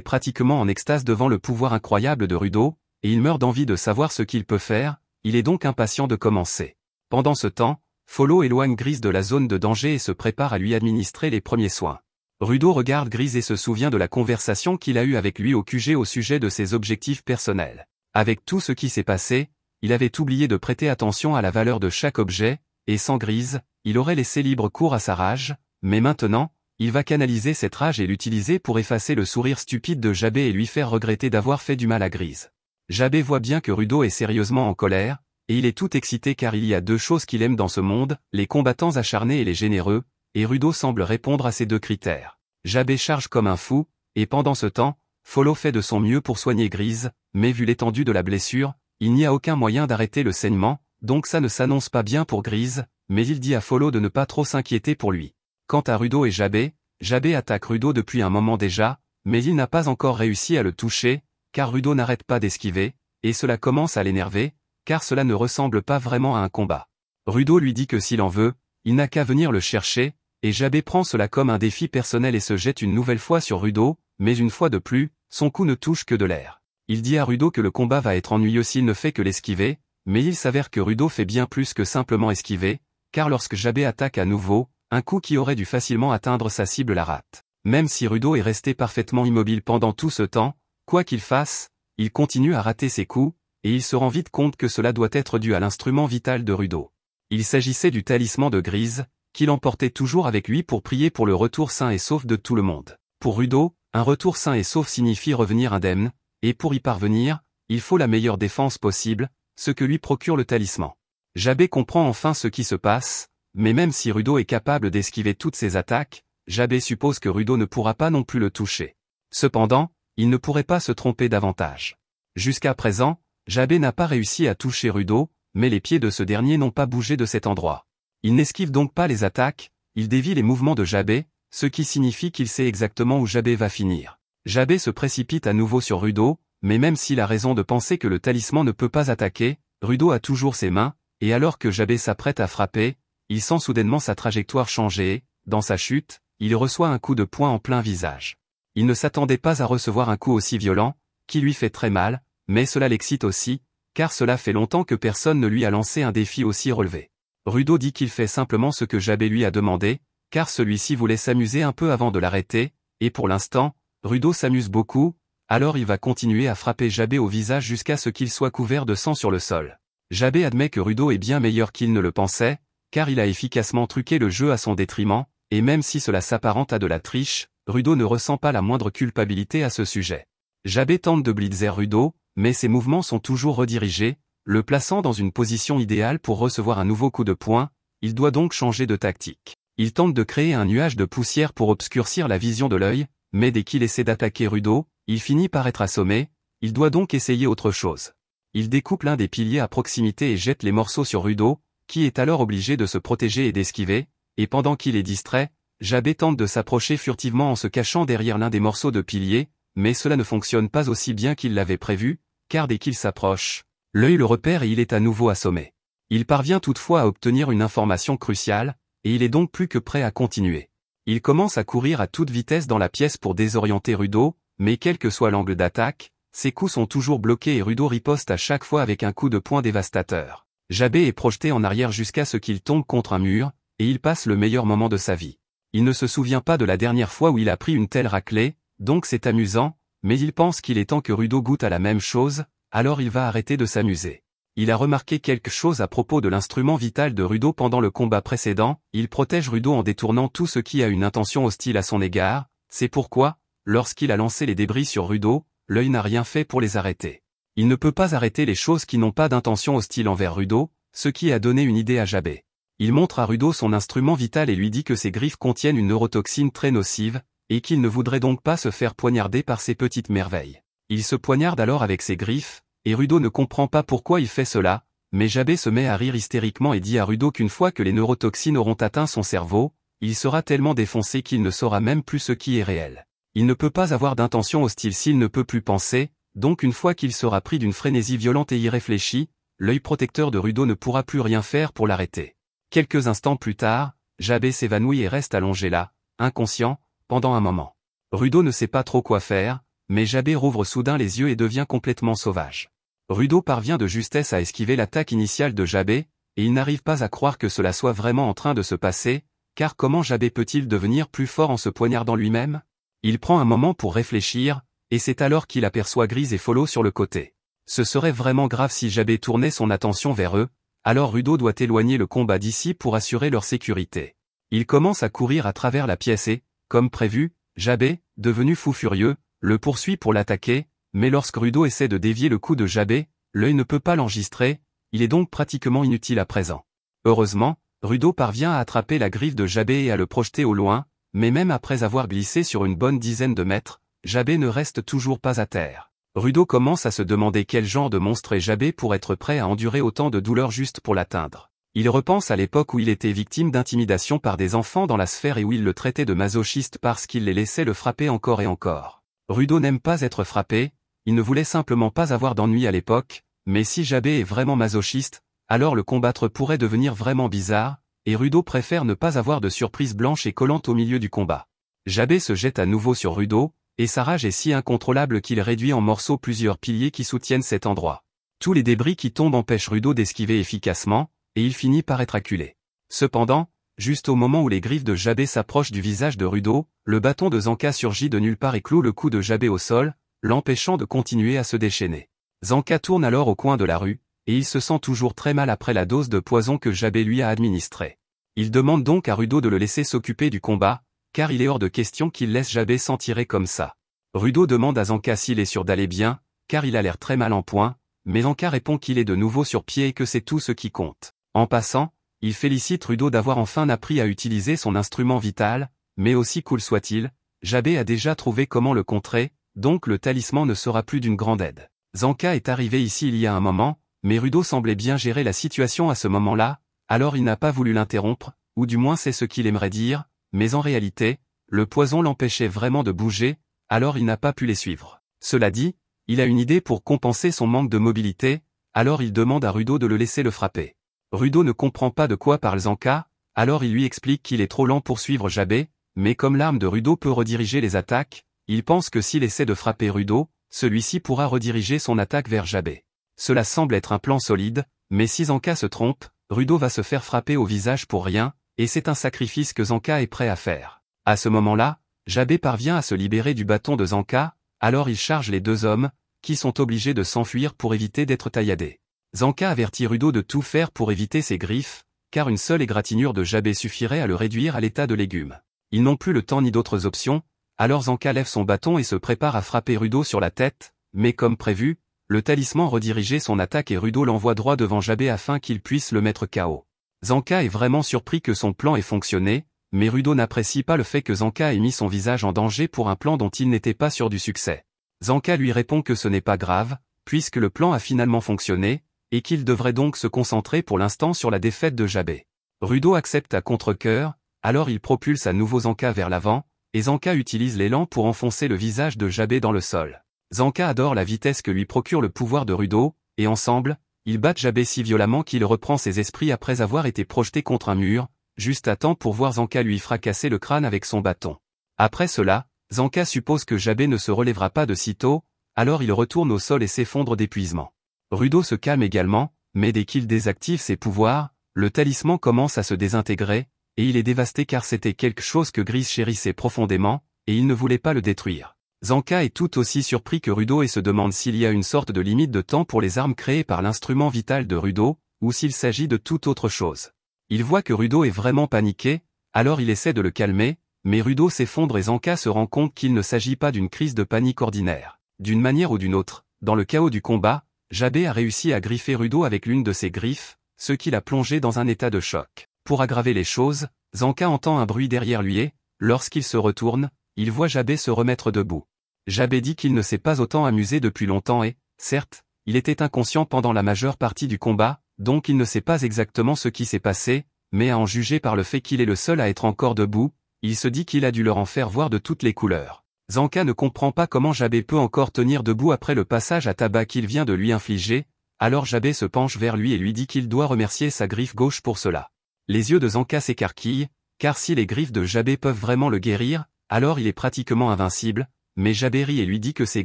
pratiquement en extase devant le pouvoir incroyable de Rudo, et il meurt d'envie de savoir ce qu'il peut faire, il est donc impatient de commencer. Pendant ce temps, Follow éloigne Grise de la zone de danger et se prépare à lui administrer les premiers soins. Rudo regarde Grise et se souvient de la conversation qu'il a eue avec lui au QG au sujet de ses objectifs personnels. Avec tout ce qui s'est passé, il avait oublié de prêter attention à la valeur de chaque objet, et sans Grise, il aurait laissé libre cours à sa rage, mais maintenant, il va canaliser cette rage et l'utiliser pour effacer le sourire stupide de Jabé et lui faire regretter d'avoir fait du mal à Grise. Jabé voit bien que Rudo est sérieusement en colère, et il est tout excité car il y a deux choses qu'il aime dans ce monde, les combattants acharnés et les généreux, et Rudo semble répondre à ces deux critères. Jabé charge comme un fou, et pendant ce temps, Follow fait de son mieux pour soigner Grise, mais vu l'étendue de la blessure, il n'y a aucun moyen d'arrêter le saignement, donc ça ne s'annonce pas bien pour Grise, mais il dit à Follow de ne pas trop s'inquiéter pour lui. Quant à Rudo et Jabé, Jabé attaque Rudo depuis un moment déjà, mais il n'a pas encore réussi à le toucher, car Rudo n'arrête pas d'esquiver, et cela commence à l'énerver, car cela ne ressemble pas vraiment à un combat. Rudo lui dit que s'il en veut, il n'a qu'à venir le chercher, et Jabé prend cela comme un défi personnel et se jette une nouvelle fois sur Rudo, mais une fois de plus, son coup ne touche que de l'air. Il dit à Rudo que le combat va être ennuyeux s'il ne fait que l'esquiver, mais il s'avère que Rudo fait bien plus que simplement esquiver, car lorsque Jabé attaque à nouveau, un coup qui aurait dû facilement atteindre sa cible la rate. Même si Rudo est resté parfaitement immobile pendant tout ce temps, quoi qu'il fasse, il continue à rater ses coups, et il se rend vite compte que cela doit être dû à l'instrument vital de Rudo. Il s'agissait du talisman de Grise, qu'il emportait toujours avec lui pour prier pour le retour sain et sauf de tout le monde. Pour Rudo, un retour sain et sauf signifie revenir indemne, et pour y parvenir, il faut la meilleure défense possible, ce que lui procure le talisman. Jabé comprend enfin ce qui se passe, mais même si Rudo est capable d'esquiver toutes ses attaques, Jabé suppose que Rudo ne pourra pas non plus le toucher. Cependant, il ne pourrait pas se tromper davantage. Jusqu'à présent, Jabé n'a pas réussi à toucher Rudo, mais les pieds de ce dernier n'ont pas bougé de cet endroit. Il n'esquive donc pas les attaques, il dévie les mouvements de Jabé, ce qui signifie qu'il sait exactement où Jabé va finir. Jabé se précipite à nouveau sur Rudo, mais même s'il a raison de penser que le talisman ne peut pas attaquer, Rudo a toujours ses mains, et alors que Jabé s'apprête à frapper, il sent soudainement sa trajectoire changer et, dans sa chute, il reçoit un coup de poing en plein visage. Il ne s'attendait pas à recevoir un coup aussi violent, qui lui fait très mal, mais cela l'excite aussi, car cela fait longtemps que personne ne lui a lancé un défi aussi relevé. Rudo dit qu'il fait simplement ce que Jabé lui a demandé, car celui-ci voulait s'amuser un peu avant de l'arrêter, et pour l'instant, Rudo s'amuse beaucoup, alors il va continuer à frapper Jabé au visage jusqu'à ce qu'il soit couvert de sang sur le sol. Jabé admet que Rudo est bien meilleur qu'il ne le pensait, car il a efficacement truqué le jeu à son détriment, et même si cela s'apparente à de la triche, Rudo ne ressent pas la moindre culpabilité à ce sujet. Jabé tente de blitzer Rudo, mais ses mouvements sont toujours redirigés, le plaçant dans une position idéale pour recevoir un nouveau coup de poing, il doit donc changer de tactique. Il tente de créer un nuage de poussière pour obscurcir la vision de l'œil, mais dès qu'il essaie d'attaquer Rudo, il finit par être assommé, il doit donc essayer autre chose. Il découpe l'un des piliers à proximité et jette les morceaux sur Rudo, qui est alors obligé de se protéger et d'esquiver, et pendant qu'il est distrait, Jabé tente de s'approcher furtivement en se cachant derrière l'un des morceaux de pilier, mais cela ne fonctionne pas aussi bien qu'il l'avait prévu, car dès qu'il s'approche, l'œil le repère et il est à nouveau assommé. Il parvient toutefois à obtenir une information cruciale, et il est donc plus que prêt à continuer. Il commence à courir à toute vitesse dans la pièce pour désorienter Rudo, mais quel que soit l'angle d'attaque, ses coups sont toujours bloqués et Rudo riposte à chaque fois avec un coup de poing dévastateur. Jabé est projeté en arrière jusqu'à ce qu'il tombe contre un mur, et il passe le meilleur moment de sa vie. Il ne se souvient pas de la dernière fois où il a pris une telle raclée, donc c'est amusant, mais il pense qu'il est temps que Rudo goûte à la même chose, alors il va arrêter de s'amuser. Il a remarqué quelque chose à propos de l'instrument vital de Rudo pendant le combat précédent, il protège Rudo en détournant tout ce qui a une intention hostile à son égard, c'est pourquoi, lorsqu'il a lancé les débris sur Rudo, l'œil n'a rien fait pour les arrêter. Il ne peut pas arrêter les choses qui n'ont pas d'intention hostile envers Rudo, ce qui a donné une idée à Jabé. Il montre à Rudo son instrument vital et lui dit que ses griffes contiennent une neurotoxine très nocive, et qu'il ne voudrait donc pas se faire poignarder par ces petites merveilles. Il se poignarde alors avec ses griffes, et Rudo ne comprend pas pourquoi il fait cela, mais Jabé se met à rire hystériquement et dit à Rudo qu'une fois que les neurotoxines auront atteint son cerveau, il sera tellement défoncé qu'il ne saura même plus ce qui est réel. Il ne peut pas avoir d'intention hostile s'il ne peut plus penser, donc une fois qu'il sera pris d'une frénésie violente et irréfléchie, l'œil protecteur de Rudo ne pourra plus rien faire pour l'arrêter. Quelques instants plus tard, Jabé s'évanouit et reste allongé là, inconscient, pendant un moment. Rudo ne sait pas trop quoi faire, mais Jabé rouvre soudain les yeux et devient complètement sauvage. Rudo parvient de justesse à esquiver l'attaque initiale de Jabé, et il n'arrive pas à croire que cela soit vraiment en train de se passer, car comment Jabé peut-il devenir plus fort en se poignardant lui-même? Il prend un moment pour réfléchir, et c'est alors qu'il aperçoit Grise et Follow sur le côté. Ce serait vraiment grave si Jabé tournait son attention vers eux, alors Rudo doit éloigner le combat d'ici pour assurer leur sécurité. Il commence à courir à travers la pièce et, comme prévu, Jabé, devenu fou furieux, le poursuit pour l'attaquer, mais lorsque Rudo essaie de dévier le coup de Jabé, l'œil ne peut pas l'enregistrer, il est donc pratiquement inutile à présent. Heureusement, Rudo parvient à attraper la griffe de Jabé et à le projeter au loin, mais même après avoir glissé sur une bonne dizaine de mètres, Jabé ne reste toujours pas à terre. Rudo commence à se demander quel genre de monstre est Jabé pour être prêt à endurer autant de douleurs juste pour l'atteindre. Il repense à l'époque où il était victime d'intimidation par des enfants dans la sphère et où il le traitait de masochiste parce qu'il les laissait le frapper encore et encore. Rudo n'aime pas être frappé, il ne voulait simplement pas avoir d'ennui à l'époque, mais si Jabé est vraiment masochiste, alors le combattre pourrait devenir vraiment bizarre, et Rudo préfère ne pas avoir de surprise blanche et collante au milieu du combat. Jabé se jette à nouveau sur Rudo, et sa rage est si incontrôlable qu'il réduit en morceaux plusieurs piliers qui soutiennent cet endroit. Tous les débris qui tombent empêchent Rudo d'esquiver efficacement, et il finit par être acculé. Cependant, juste au moment où les griffes de Jabé s'approchent du visage de Rudo, le bâton de Zanka surgit de nulle part et cloue le cou de Jabé au sol, l'empêchant de continuer à se déchaîner. Zanka tourne alors au coin de la rue, et il se sent toujours très mal après la dose de poison que Jabé lui a administrée. Il demande donc à Rudo de le laisser s'occuper du combat, car il est hors de question qu'il laisse Jabé s'en tirer comme ça. Rudo demande à Zanka s'il est sûr d'aller bien, car il a l'air très mal en point, mais Zanka répond qu'il est de nouveau sur pied et que c'est tout ce qui compte. En passant, il félicite Rudo d'avoir enfin appris à utiliser son instrument vital, mais aussi cool soit-il, Jabé a déjà trouvé comment le contrer, donc le talisman ne sera plus d'une grande aide. Zanka est arrivé ici il y a un moment, mais Rudo semblait bien gérer la situation à ce moment-là, alors il n'a pas voulu l'interrompre, ou du moins c'est ce qu'il aimerait dire, mais en réalité, le poison l'empêchait vraiment de bouger, alors il n'a pas pu les suivre. Cela dit, il a une idée pour compenser son manque de mobilité, alors il demande à Rudo de le laisser le frapper. Rudo ne comprend pas de quoi parle Zanka, alors il lui explique qu'il est trop lent pour suivre Jabé, mais comme l'arme de Rudo peut rediriger les attaques, il pense que s'il essaie de frapper Rudo, celui-ci pourra rediriger son attaque vers Jabé. Cela semble être un plan solide, mais si Zanka se trompe, Rudo va se faire frapper au visage pour rien, et c'est un sacrifice que Zanka est prêt à faire. À ce moment-là, Jabé parvient à se libérer du bâton de Zanka, alors il charge les deux hommes, qui sont obligés de s'enfuir pour éviter d'être tailladés. Zanka avertit Rudo de tout faire pour éviter ses griffes, car une seule égratignure de Jabé suffirait à le réduire à l'état de légume. Ils n'ont plus le temps ni d'autres options, alors Zanka lève son bâton et se prépare à frapper Rudo sur la tête, mais comme prévu, le talisman redirigeait son attaque et Rudo l'envoie droit devant Jabé afin qu'il puisse le mettre KO. Zanka est vraiment surpris que son plan ait fonctionné, mais Rudo n'apprécie pas le fait que Zanka ait mis son visage en danger pour un plan dont il n'était pas sûr du succès. Zanka lui répond que ce n'est pas grave, puisque le plan a finalement fonctionné, et qu'il devrait donc se concentrer pour l'instant sur la défaite de Jabé. Rudo accepte à contre-cœur, alors il propulse à nouveau Zanka vers l'avant, et Zanka utilise l'élan pour enfoncer le visage de Jabé dans le sol. Zanka adore la vitesse que lui procure le pouvoir de Rudo, et ensemble, ils battent Jabé si violemment qu'il reprend ses esprits après avoir été projeté contre un mur, juste à temps pour voir Zanka lui fracasser le crâne avec son bâton. Après cela, Zanka suppose que Jabé ne se relèvera pas de sitôt, alors il retourne au sol et s'effondre d'épuisement. Rudo se calme également, mais dès qu'il désactive ses pouvoirs, le talisman commence à se désintégrer, et il est dévasté car c'était quelque chose que Grise chérissait profondément, et il ne voulait pas le détruire. Zanka est tout aussi surpris que Rudo et se demande s'il y a une sorte de limite de temps pour les armes créées par l'instrument vital de Rudo, ou s'il s'agit de toute autre chose. Il voit que Rudo est vraiment paniqué, alors il essaie de le calmer, mais Rudo s'effondre et Zanka se rend compte qu'il ne s'agit pas d'une crise de panique ordinaire. D'une manière ou d'une autre, dans le chaos du combat, Jabé a réussi à griffer Rudo avec l'une de ses griffes, ce qui l'a plongé dans un état de choc. Pour aggraver les choses, Zanka entend un bruit derrière lui et, lorsqu'il se retourne, il voit Jabé se remettre debout. Jabé dit qu'il ne s'est pas autant amusé depuis longtemps et, certes, il était inconscient pendant la majeure partie du combat, donc il ne sait pas exactement ce qui s'est passé, mais à en juger par le fait qu'il est le seul à être encore debout, il se dit qu'il a dû leur en faire voir de toutes les couleurs. Zanka ne comprend pas comment Jabé peut encore tenir debout après le passage à tabac qu'il vient de lui infliger, alors Jabé se penche vers lui et lui dit qu'il doit remercier sa griffe gauche pour cela. Les yeux de Zanka s'écarquillent, car si les griffes de Jabé peuvent vraiment le guérir, alors il est pratiquement invincible, mais Jabé rit et lui dit que ses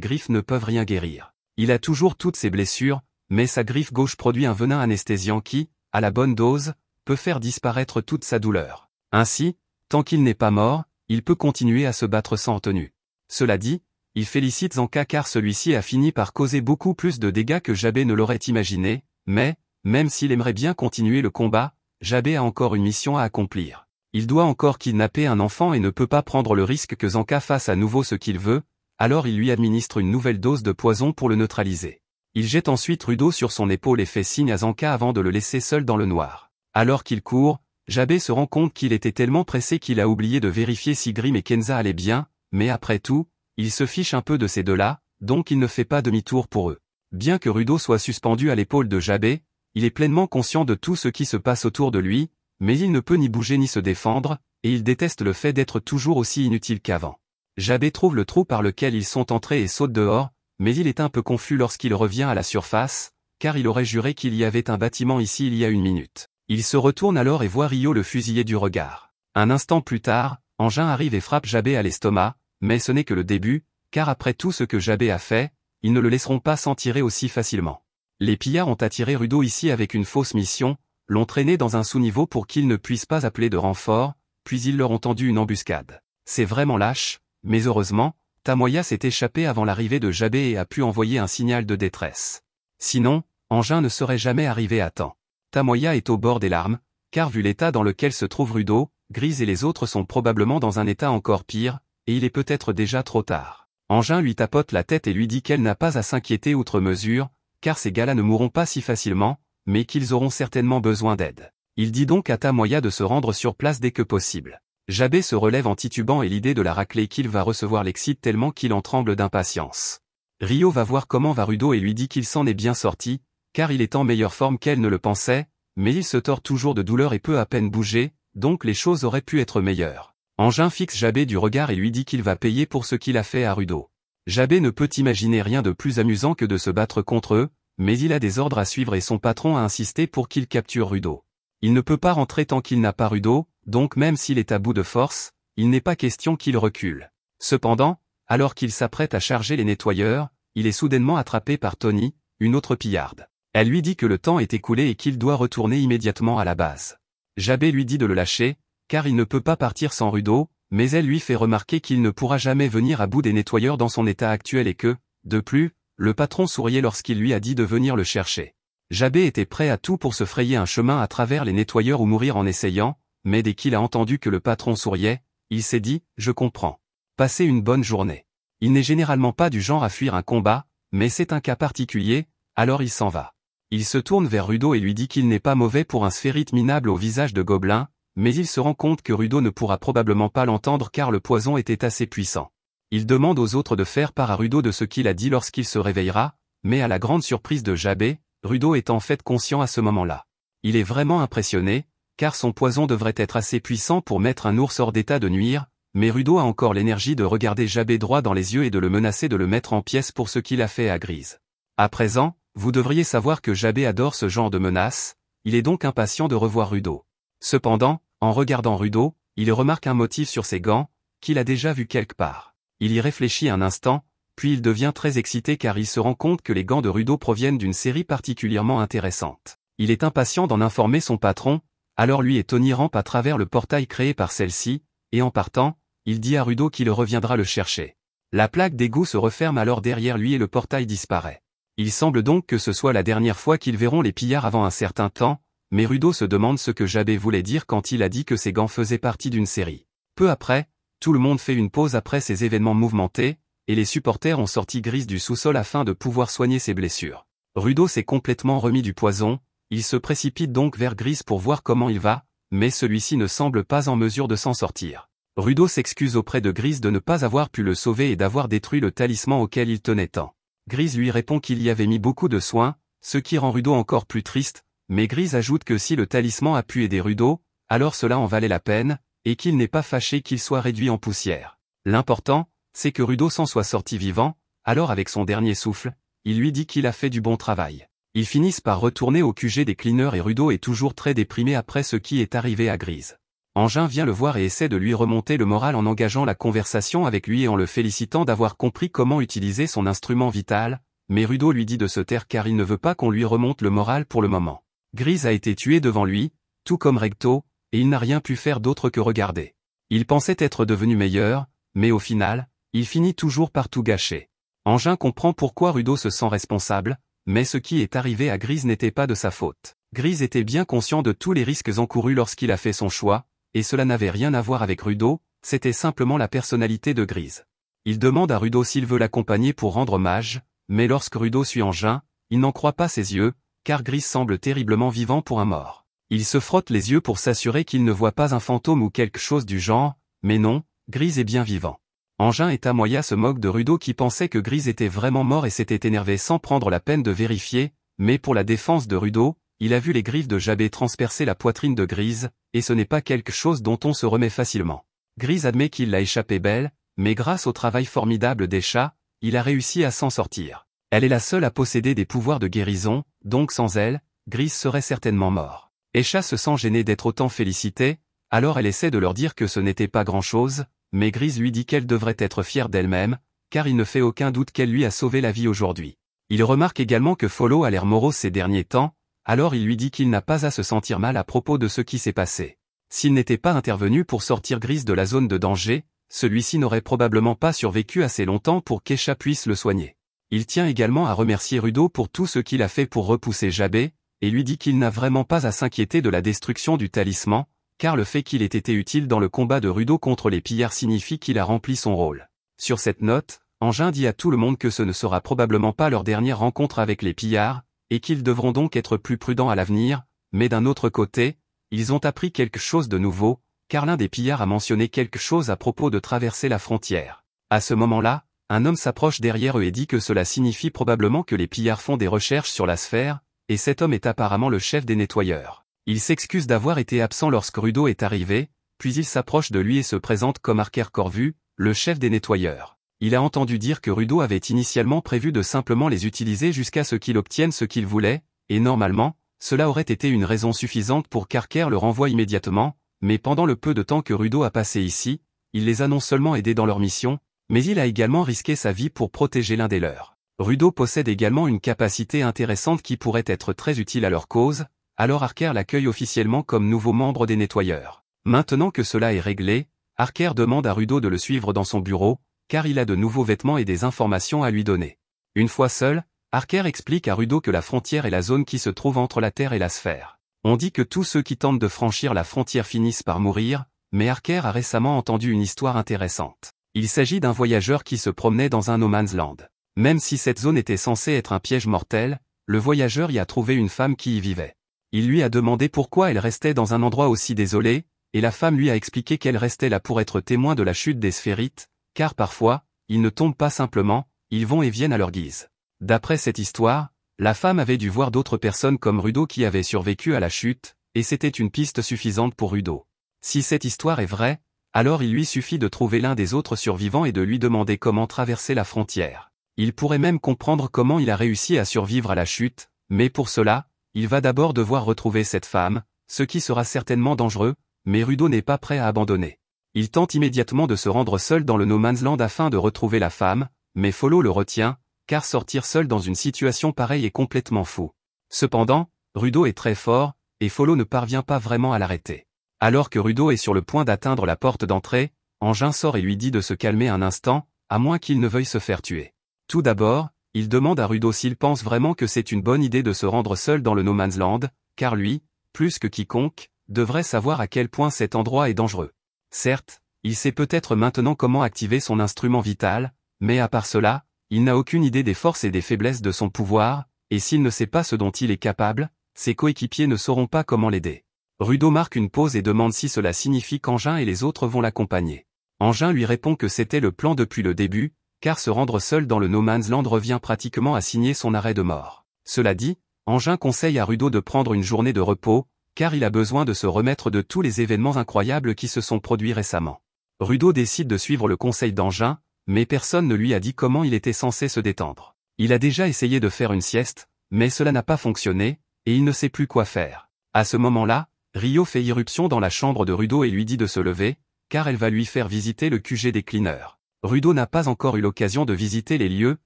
griffes ne peuvent rien guérir. Il a toujours toutes ses blessures, mais sa griffe gauche produit un venin anesthésiant qui, à la bonne dose, peut faire disparaître toute sa douleur. Ainsi, tant qu'il n'est pas mort, il peut continuer à se battre sans retenue. Cela dit, il félicite Zanka car celui-ci a fini par causer beaucoup plus de dégâts que Jabé ne l'aurait imaginé, mais, même s'il aimerait bien continuer le combat, Jabé a encore une mission à accomplir. Il doit encore kidnapper un enfant et ne peut pas prendre le risque que Zanka fasse à nouveau ce qu'il veut, alors il lui administre une nouvelle dose de poison pour le neutraliser. Il jette ensuite Rudo sur son épaule et fait signe à Zanka avant de le laisser seul dans le noir. Alors qu'il court, Jabé se rend compte qu'il était tellement pressé qu'il a oublié de vérifier si Grim et Kenza allaient bien, mais après tout, il se fiche un peu de ces deux-là, donc il ne fait pas demi-tour pour eux. Bien que Rudo soit suspendu à l'épaule de Jabé, il est pleinement conscient de tout ce qui se passe autour de lui, mais il ne peut ni bouger ni se défendre, et il déteste le fait d'être toujours aussi inutile qu'avant. Jabé trouve le trou par lequel ils sont entrés et saute dehors, mais il est un peu confus lorsqu'il revient à la surface, car il aurait juré qu'il y avait un bâtiment ici il y a une minute. Il se retourne alors et voit Rio le fusiller du regard. Un instant plus tard, Engin arrive et frappe Jabé à l'estomac, mais ce n'est que le début, car après tout ce que Jabé a fait, ils ne le laisseront pas s'en tirer aussi facilement. Les pillards ont attiré Rudo ici avec une fausse mission, l'ont traîné dans un sous-niveau pour qu'ils ne puissent pas appeler de renfort, puis ils leur ont tendu une embuscade. C'est vraiment lâche, mais heureusement, Tamoya s'est échappé avant l'arrivée de Jabé et a pu envoyer un signal de détresse. Sinon, Engin ne serait jamais arrivé à temps. Tamoya est au bord des larmes, car vu l'état dans lequel se trouve Rudo, Grise et les autres sont probablement dans un état encore pire, et il est peut-être déjà trop tard. Engin lui tapote la tête et lui dit qu'elle n'a pas à s'inquiéter outre mesure, car ces gars-là ne mourront pas si facilement, mais qu'ils auront certainement besoin d'aide. Il dit donc à Tamoya de se rendre sur place dès que possible. Jabé se relève en titubant et l'idée de la raclée qu'il va recevoir l'excite tellement qu'il en tremble d'impatience. Rio va voir comment va Rudo et lui dit qu'il s'en est bien sorti, car il est en meilleure forme qu'elle ne le pensait, mais il se tord toujours de douleur et peut à peine bouger, donc les choses auraient pu être meilleures. Engin fixe Jabé du regard et lui dit qu'il va payer pour ce qu'il a fait à Rudo. Jabé ne peut imaginer rien de plus amusant que de se battre contre eux, mais il a des ordres à suivre et son patron a insisté pour qu'il capture Rudo. Il ne peut pas rentrer tant qu'il n'a pas Rudo, donc même s'il est à bout de force, il n'est pas question qu'il recule. Cependant, alors qu'il s'apprête à charger les nettoyeurs, il est soudainement attrapé par Tony, une autre pillarde. Elle lui dit que le temps est écoulé et qu'il doit retourner immédiatement à la base. Jabé lui dit de le lâcher, car il ne peut pas partir sans Rudo, mais elle lui fait remarquer qu'il ne pourra jamais venir à bout des nettoyeurs dans son état actuel et que, de plus, le patron souriait lorsqu'il lui a dit de venir le chercher. Jabé était prêt à tout pour se frayer un chemin à travers les nettoyeurs ou mourir en essayant, mais dès qu'il a entendu que le patron souriait, il s'est dit « Je comprends. Passez une bonne journée ». Il n'est généralement pas du genre à fuir un combat, mais c'est un cas particulier, alors il s'en va. Il se tourne vers Rudo et lui dit qu'il n'est pas mauvais pour un sphérite minable au visage de gobelin, mais il se rend compte que Rudo ne pourra probablement pas l'entendre car le poison était assez puissant. Il demande aux autres de faire part à Rudo de ce qu'il a dit lorsqu'il se réveillera, mais à la grande surprise de Jabé, Rudo est en fait conscient à ce moment-là. Il est vraiment impressionné, car son poison devrait être assez puissant pour mettre un ours hors d'état de nuire, mais Rudo a encore l'énergie de regarder Jabé droit dans les yeux et de le menacer de le mettre en pièces pour ce qu'il a fait à Grise. À présent, vous devriez savoir que Jabé adore ce genre de menaces, il est donc impatient de revoir Rudo. Cependant, en regardant Rudo, il remarque un motif sur ses gants, qu'il a déjà vu quelque part. Il y réfléchit un instant, puis il devient très excité car il se rend compte que les gants de Rudo proviennent d'une série particulièrement intéressante. Il est impatient d'en informer son patron, alors lui et Tony rampent à travers le portail créé par celle-ci, et en partant, il dit à Rudo qu'il reviendra le chercher. La plaque d'égout se referme alors derrière lui et le portail disparaît. Il semble donc que ce soit la dernière fois qu'ils verront les pillards avant un certain temps, mais Rudo se demande ce que Jabé voulait dire quand il a dit que ses gants faisaient partie d'une série. Peu après, tout le monde fait une pause après ces événements mouvementés, et les supporters ont sorti Grise du sous-sol afin de pouvoir soigner ses blessures. Rudo s'est complètement remis du poison, il se précipite donc vers Grise pour voir comment il va, mais celui-ci ne semble pas en mesure de s'en sortir. Rudo s'excuse auprès de Grise de ne pas avoir pu le sauver et d'avoir détruit le talisman auquel il tenait tant. Grise lui répond qu'il y avait mis beaucoup de soin, ce qui rend Rudo encore plus triste, mais Grise ajoute que si le talisman a pu aider Rudo, alors cela en valait la peine, et qu'il n'est pas fâché qu'il soit réduit en poussière. L'important, c'est que Rudo s'en soit sorti vivant, alors avec son dernier souffle, il lui dit qu'il a fait du bon travail. Ils finissent par retourner au QG des cleaners et Rudo est toujours très déprimé après ce qui est arrivé à Grise. Engin vient le voir et essaie de lui remonter le moral en engageant la conversation avec lui et en le félicitant d'avoir compris comment utiliser son instrument vital, mais Rudo lui dit de se taire car il ne veut pas qu'on lui remonte le moral pour le moment. Grise a été tué devant lui, tout comme Recto, et il n'a rien pu faire d'autre que regarder. Il pensait être devenu meilleur, mais au final, il finit toujours par tout gâcher. Engin comprend pourquoi Rudo se sent responsable, mais ce qui est arrivé à Grise n'était pas de sa faute. Grise était bien conscient de tous les risques encourus lorsqu'il a fait son choix, et cela n'avait rien à voir avec Rudo, c'était simplement la personnalité de Grise. Il demande à Rudo s'il veut l'accompagner pour rendre hommage, mais lorsque Rudo suit Engin, il n'en croit pas ses yeux, car Grise semble terriblement vivant pour un mort. Il se frotte les yeux pour s'assurer qu'il ne voit pas un fantôme ou quelque chose du genre, mais non, Grise est bien vivant. Engin et Tamoya se moquent de Rudo qui pensait que Grise était vraiment mort et s'était énervé sans prendre la peine de vérifier, mais pour la défense de Rudo, il a vu les griffes de Jabé transpercer la poitrine de Grise, et ce n'est pas quelque chose dont on se remet facilement. Grise admet qu'il l'a échappé belle, mais grâce au travail formidable des chats, il a réussi à s'en sortir. Elle est la seule à posséder des pouvoirs de guérison, donc sans elle, Grise serait certainement mort. Esha se sent gênée d'être autant félicitée, alors elle essaie de leur dire que ce n'était pas grand-chose, mais Grise lui dit qu'elle devrait être fière d'elle-même, car il ne fait aucun doute qu'elle lui a sauvé la vie aujourd'hui. Il remarque également que Follow a l'air morose ces derniers temps, alors il lui dit qu'il n'a pas à se sentir mal à propos de ce qui s'est passé. S'il n'était pas intervenu pour sortir Grise de la zone de danger, celui-ci n'aurait probablement pas survécu assez longtemps pour qu'Esha puisse le soigner. Il tient également à remercier Rudo pour tout ce qu'il a fait pour repousser Jabé, et lui dit qu'il n'a vraiment pas à s'inquiéter de la destruction du talisman, car le fait qu'il ait été utile dans le combat de Rudo contre les pillards signifie qu'il a rempli son rôle. Sur cette note, Engin dit à tout le monde que ce ne sera probablement pas leur dernière rencontre avec les pillards, et qu'ils devront donc être plus prudents à l'avenir, mais d'un autre côté, ils ont appris quelque chose de nouveau, car l'un des pillards a mentionné quelque chose à propos de traverser la frontière. À ce moment-là, un homme s'approche derrière eux et dit que cela signifie probablement que les pillards font des recherches sur la sphère, et cet homme est apparemment le chef des nettoyeurs. Il s'excuse d'avoir été absent lorsque Rudo est arrivé, puis il s'approche de lui et se présente comme Arker Corvu, le chef des nettoyeurs. Il a entendu dire que Rudo avait initialement prévu de simplement les utiliser jusqu'à ce qu'il obtienne ce qu'il voulait, et normalement, cela aurait été une raison suffisante pour qu'Arker le renvoie immédiatement, mais pendant le peu de temps que Rudo a passé ici, il les a non seulement aidés dans leur mission, mais il a également risqué sa vie pour protéger l'un des leurs. Rudo possède également une capacité intéressante qui pourrait être très utile à leur cause, alors Arker l'accueille officiellement comme nouveau membre des nettoyeurs. Maintenant que cela est réglé, Arker demande à Rudo de le suivre dans son bureau, car il a de nouveaux vêtements et des informations à lui donner. Une fois seul, Arker explique à Rudo que la frontière est la zone qui se trouve entre la Terre et la sphère. On dit que tous ceux qui tentent de franchir la frontière finissent par mourir, mais Arker a récemment entendu une histoire intéressante. Il s'agit d'un voyageur qui se promenait dans un no man's land. Même si cette zone était censée être un piège mortel, le voyageur y a trouvé une femme qui y vivait. Il lui a demandé pourquoi elle restait dans un endroit aussi désolé, et la femme lui a expliqué qu'elle restait là pour être témoin de la chute des sphérites, car parfois, ils ne tombent pas simplement, ils vont et viennent à leur guise. D'après cette histoire, la femme avait dû voir d'autres personnes comme Rudo qui avaient survécu à la chute, et c'était une piste suffisante pour Rudo. Si cette histoire est vraie, alors il lui suffit de trouver l'un des autres survivants et de lui demander comment traverser la frontière. Il pourrait même comprendre comment il a réussi à survivre à la chute, mais pour cela, il va d'abord devoir retrouver cette femme, ce qui sera certainement dangereux, mais Rudo n'est pas prêt à abandonner. Il tente immédiatement de se rendre seul dans le No Man's Land afin de retrouver la femme, mais Follow le retient, car sortir seul dans une situation pareille est complètement fou. Cependant, Rudo est très fort, et Follow ne parvient pas vraiment à l'arrêter. Alors que Rudo est sur le point d'atteindre la porte d'entrée, Engin sort et lui dit de se calmer un instant, à moins qu'il ne veuille se faire tuer. Tout d'abord, il demande à Rudo s'il pense vraiment que c'est une bonne idée de se rendre seul dans le No Man's Land, car lui, plus que quiconque, devrait savoir à quel point cet endroit est dangereux. Certes, il sait peut-être maintenant comment activer son instrument vital, mais à part cela, il n'a aucune idée des forces et des faiblesses de son pouvoir, et s'il ne sait pas ce dont il est capable, ses coéquipiers ne sauront pas comment l'aider. Rudo marque une pause et demande si cela signifie qu'Engin et les autres vont l'accompagner. Engin lui répond que c'était le plan depuis le début, car se rendre seul dans le No Man's Land revient pratiquement à signer son arrêt de mort. Cela dit, Engin conseille à Rudo de prendre une journée de repos, car il a besoin de se remettre de tous les événements incroyables qui se sont produits récemment. Rudo décide de suivre le conseil d'Engin, mais personne ne lui a dit comment il était censé se détendre. Il a déjà essayé de faire une sieste, mais cela n'a pas fonctionné, et il ne sait plus quoi faire. À ce moment-là, Rio fait irruption dans la chambre de Rudo et lui dit de se lever, car elle va lui faire visiter le QG des cleaners. Rudo n'a pas encore eu l'occasion de visiter les lieux,